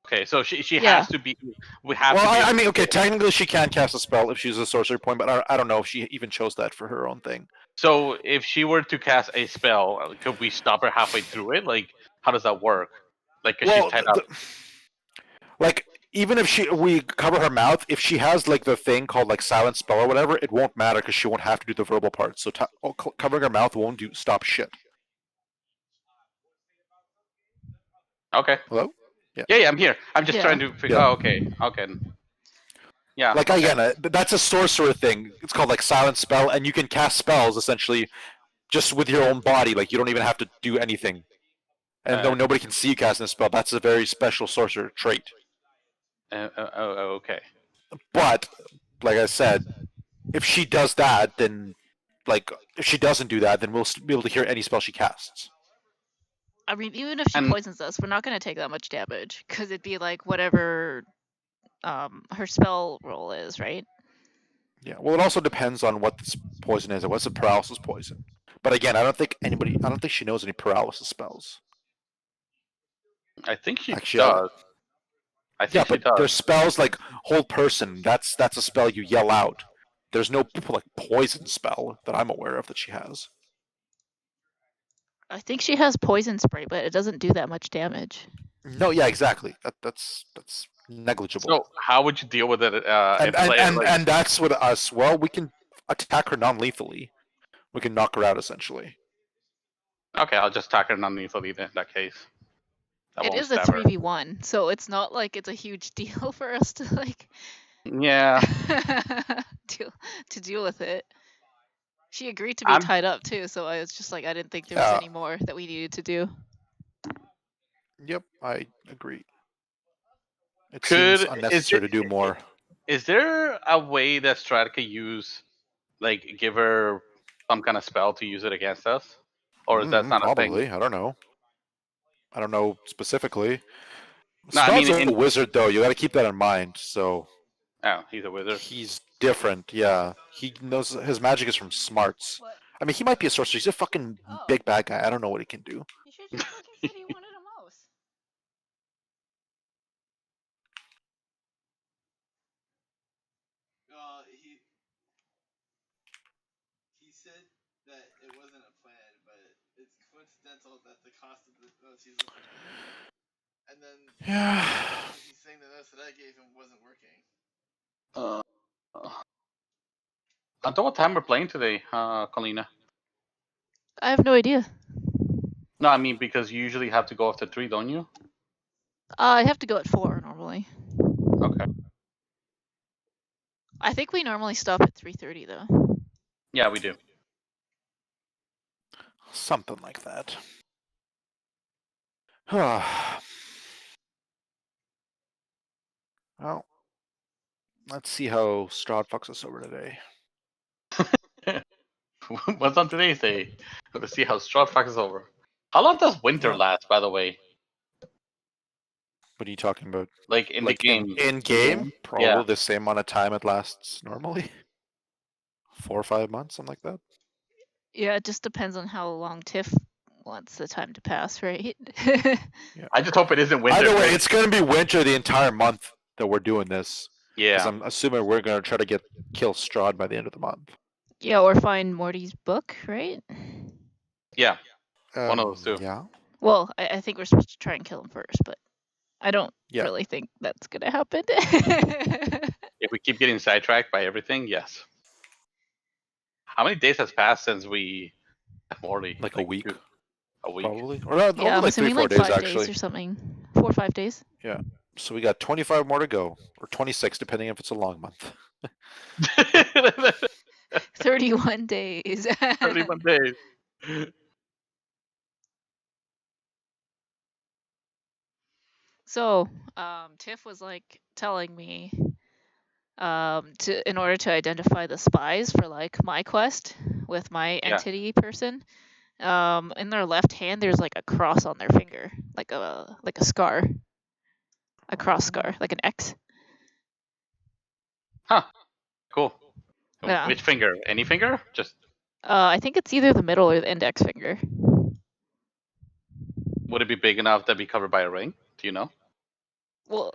Okay, so she Yeah. has to be. We have Well, to be. I mean, okay, technically she can cast a spell if she's a sorcery point, but I don't know if she even chose that for her own thing. So if she were to cast a spell, could we stop her halfway through it? Like, how does that work? Like, cause she's Well, tied up. like even if we cover her mouth, if she has like the thing called like silent spell or whatever, it won't matter because she won't have to do the verbal part. So covering her mouth won't stop shit. Okay. Hello? Yeah, I'm here. I'm just Yeah. trying to figure. Yeah. Oh, okay. Yeah. Like okay. again, that's a sorcerer thing. It's called like silent spell, and you can cast spells essentially just with your own body. Like you don't even have to do anything, and though nobody can see you casting a spell, that's a very special sorcerer trait. Okay. But like I said, if she does that, then like if she doesn't do that, then we'll be able to hear any spell she casts. I mean, even if she And- poisons us, we're not gonna take that much damage because it'd be like whatever her spell roll is, right? Yeah. Well, it also depends on what this poison is and what's the paralysis poison. But again, I don't think she knows any paralysis spells. I think she Actually, does. I yeah, think she but does. there's spells like hold person. That's a spell you yell out. There's no like poison spell that I'm aware of that she has. I think she has poison spray, but it doesn't do that much damage. No, yeah, exactly. That's negligible. So how would you deal with it? And that's with us. Well, we can attack her non-lethally. We can knock her out essentially. Okay, I'll just attack her non-lethally in that case. It is a 3v1, so it's not like it's a huge deal for us to like. Yeah. to deal with it. She agreed to be tied up too, so I was just like, I didn't think there was any more that we needed to do. Yep, I agree. It seems unnecessary to do more. Is there a way that Strat could use, like, give her some kind of spell to use it against us, or is that not a thing? Probably. I don't know. I don't know specifically. No, I mean, Strad's a wizard though. You got to keep that in mind. So. Oh, he's a wizard. He's different. Yeah, he knows his magic is from smarts. I mean, he might be a sorcerer. He's a fucking big bad guy. I don't know what he can do. You should just fucking said he wanted a mouse. He said that it wasn't a plan, but it's coincidental that the cost of the notes he's looking at. And then he's saying the notes that I gave him wasn't working. Until what time we're playing today, Colina? I have no idea. No, I mean because you usually have to go after 3, don't you? I have to go at 4 normally. Okay. I think we normally stop at 3:30 though. Yeah, we do. Something like that. Well, let's see how Strahd fucks us over today. What's on today's day? Let's see how Strahd fucks over. How long does winter Well- last, by the way? What are you talking about? Like in Like the game? in game, probably Yeah. the same amount of time it lasts normally. 4 or 5 months, something like that. Yeah, it just depends on how long Tiff wants the time to pass, right? I just hope it isn't winter. Either way, right? it's going to be winter the entire month that we're doing this. Because Yeah. I'm assuming we're going to try to kill Strahd by the end of the month. Yeah, or find Morty's book, right? Yeah. One of those two. Yeah. Well, I think we're supposed to try and kill him first, but I don't Yeah. really think that's gonna happen. If we keep getting sidetracked by everything, yes. How many days has passed since we Morty? Like a week. A week. Probably. Or no, Yeah, only I'm like assuming 3-4 like days 5 actually. days or something. 4 or 5 days. So we got 25 more to go. Or 26, depending if it's a long month. 31 days. 31 days. So, Tiff was like telling me, in order to identify the spies for like my quest with my Yeah. entity person, in their left hand there's like a cross on their finger, like a scar, a cross scar, like an X. Cool. Yeah. Which finger? Any finger? Just I think it's either the middle or the index finger. would it be big enough to be covered by a ring? Do you know? Well,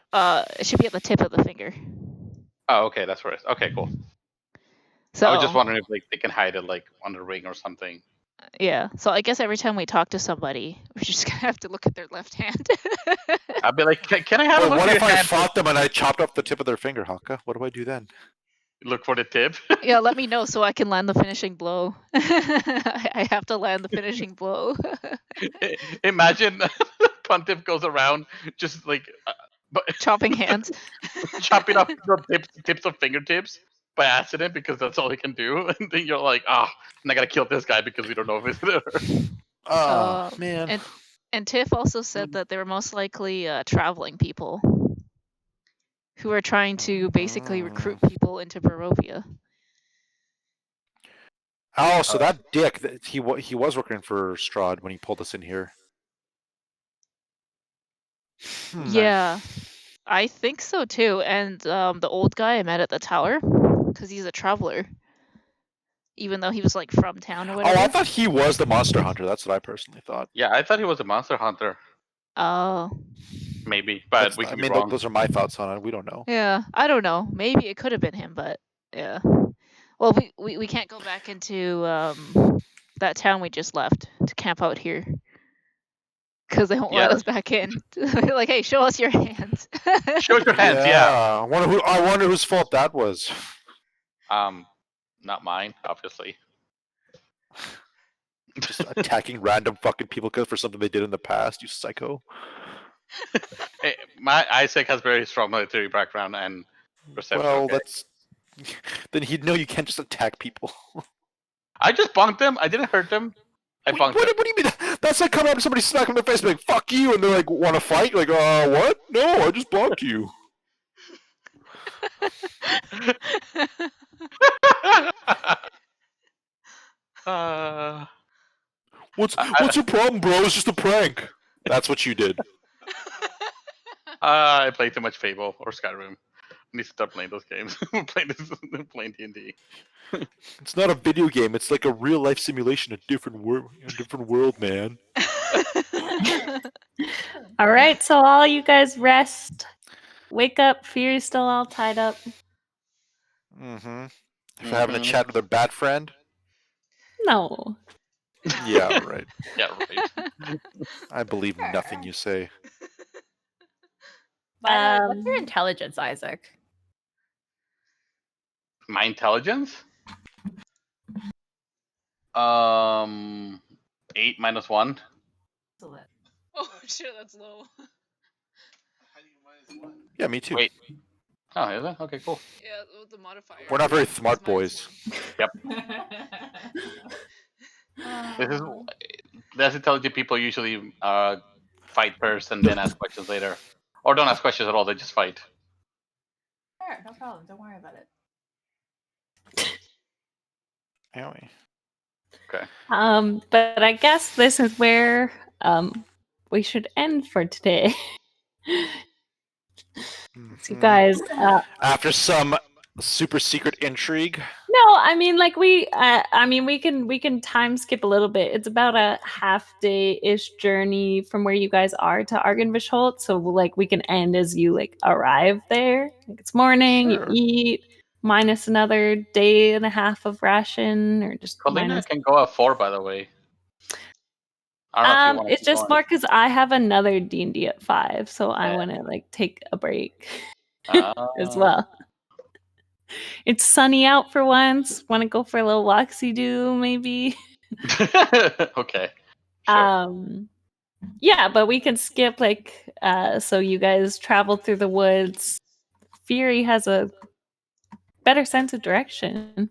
it should be at the tip of the finger. Oh, okay, that's where it is. Okay, cool. So I was just wondering if like they can hide it like on the ring or something. yeah. So I guess every time we talk to somebody, we're just gonna have to look at their left hand. I'd be like, can I have a Well, look what at if your I hand? fought them and I chopped off the tip of their finger, Haka? What do I do then? Look for the tip. Yeah, let me know so I can land the finishing blow. I have to land the finishing blow. Imagine Pontiff goes around just like Chopping hands. chopping off the tips of fingertips by accident because that's all he can do. And then you're like, I'm not gonna kill this guy because we don't know if it's there. Oh, Um, man. And Tiff also said that they were most likely traveling people who are trying to basically recruit people into Barovia. Oh, so that dick, he was working for Strahd when he pulled us in here. Yeah, I think so too. And the old guy I met at the tower, because he's a traveler, even though he was like from town or Oh, whatever. I thought he was the monster hunter. That's what I personally thought. Yeah, I thought he was a monster hunter. Oh, Maybe, but we I could mean, be wrong. those are my thoughts on it. We don't know. yeah. I don't know. Maybe it could have been him, but yeah. Well, we can't go back into that town we just left to camp out here because they won't let Yeah. us back in. They're like, hey, show us your hands. Show your hands, yeah. I wonder whose fault that was. Not mine, obviously. Just attacking random fucking people for something they did in the past, you psycho. Hey, my Isaac has very strong military background and perception. Well, okay? that's then he'd know you can't just attack people. I just bonked them. I didn't hurt them. I What, bonked what, them. what do you mean? That's like coming up to somebody, smack them in the face, and be like, "Fuck you," and they're like, "Want to fight?" You're like, what? No, I just blocked you. What's your problem, bro? It's just a prank. That's what you did. I play too much Fable or Skyrim. I need to start playing those games. playing D&D. It's not a video game. It's like a real life simulation, a different world, man. All right, so all you guys rest. Wake up. Fury's still all tied up. Mm-hmm. If having a chat with a bad friend. No. Yeah, right. Yeah, right. I believe nothing you say. By the way, what's your intelligence, Isaac? My intelligence? 8 minus 1. Oh shit, that's low. How do you minus one? Yeah, me too. Wait. Oh, is it? Okay, cool. Yeah, with the modifier. We're not very smart boys. This is that's intelligent people usually fight first and then ask questions later, or don't ask questions at all. They just fight. Sure, no problem. Don't worry about it. Owie. Okay. But I guess this is where we should end for today. So you guys, After some super secret intrigue. no, I mean like we can time skip a little bit. It's about a half day ish journey from where you guys are to Argenvischholt. So like we can end as you like arrive there. Like it's morning, Sure. you eat, minus another day and a half of ration, or just Colina minus. can go at 4, by the way. I don't know if you want to It's keep just going. more because I have another D&D at 5, so I Yeah. want to like take a break Ah. as well. It's sunny out for once. Want to go for a little walksy-do, maybe? Okay. Sure. Yeah, but we can skip like so you guys travel through the woods. Fury has a better sense of direction.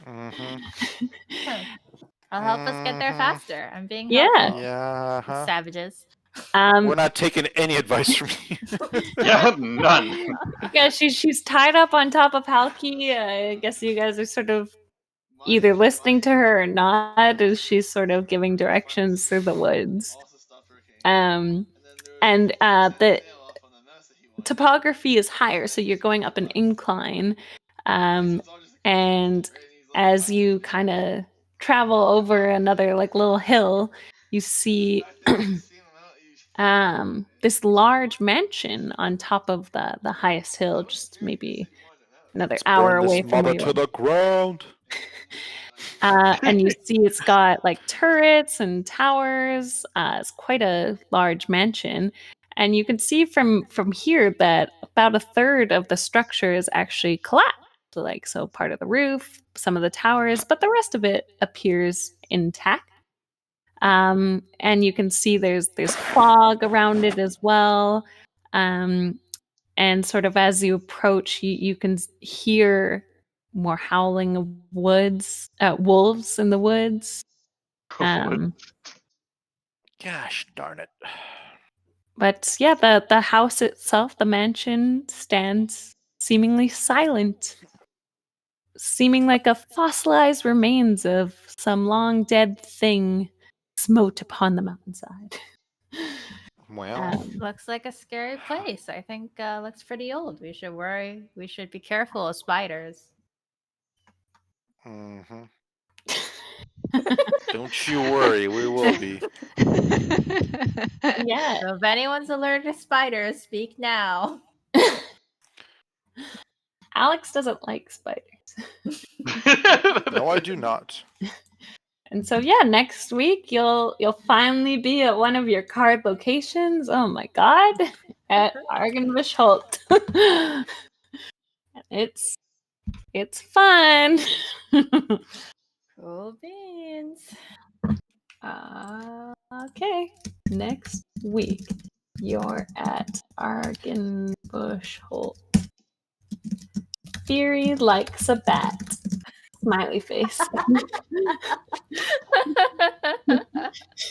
Mm-hmm. I'll help us get there faster. I'm being Yeah. helpful. Yeah. You savages. We're not taking any advice from you. Yeah, none. Yeah, she's tied up on top of Halki. I guess you guys are sort of either listening to her or not, as she's sort of giving directions through the woods. And the topography is higher, so you're going up an incline. And as you kind of travel over another like little hill, you see this large mansion on top of the highest hill, just maybe another hour Burn away this from mother where you to are. the ground. And you see it's got like turrets and towers. It's quite a large mansion. And you can see from here that about a third of the structure is actually collapsed. Like, so part of the roof, some of the towers, but the rest of it appears intact. And you can see there's fog around it as well. And sort of as you approach, you can hear more howling of wolves in the woods. Gosh darn it. But yeah, the house itself, the mansion, stands seemingly silent, seeming like a fossilized remains of some long dead thing smote upon the mountainside. Well, Looks like a scary place. I think looks pretty old. We should worry. We should be careful of spiders. mm-hmm. Don't you worry, we will be. Yeah. So if anyone's allergic to spiders, speak now. Alex doesn't like spiders. No, I do not. And so yeah, next week you'll finally be at one of your card locations. Oh my god. At Argenvischholt. It's fun. Cool beans. Okay. Next week you're at Argenvischholt. Fury likes a bat. Smiley face.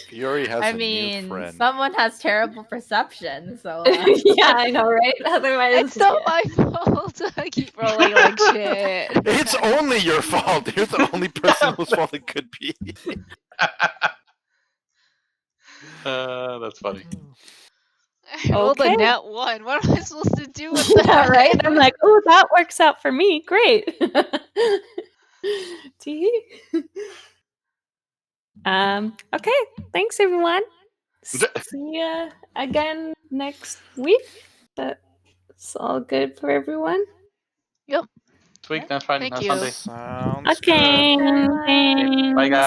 Fury has I a new mean, friend. someone has terrible perception, so Yeah, I know, right? Otherwise, It's not my fault. I keep rolling like shit. It's only your fault. You're the only person whose fault it could be. That's funny. I rolled a Okay. nat 1. What am I supposed to do with that? Yeah, right? I'm like, oh, that works out for me. Great. Tee. Okay. Thanks, everyone. See ya again next week. That's all good for everyone. Sweet, that's fine. Thank That's you. Sunday. Sounds Okay. good. Thanks. Bye, guys.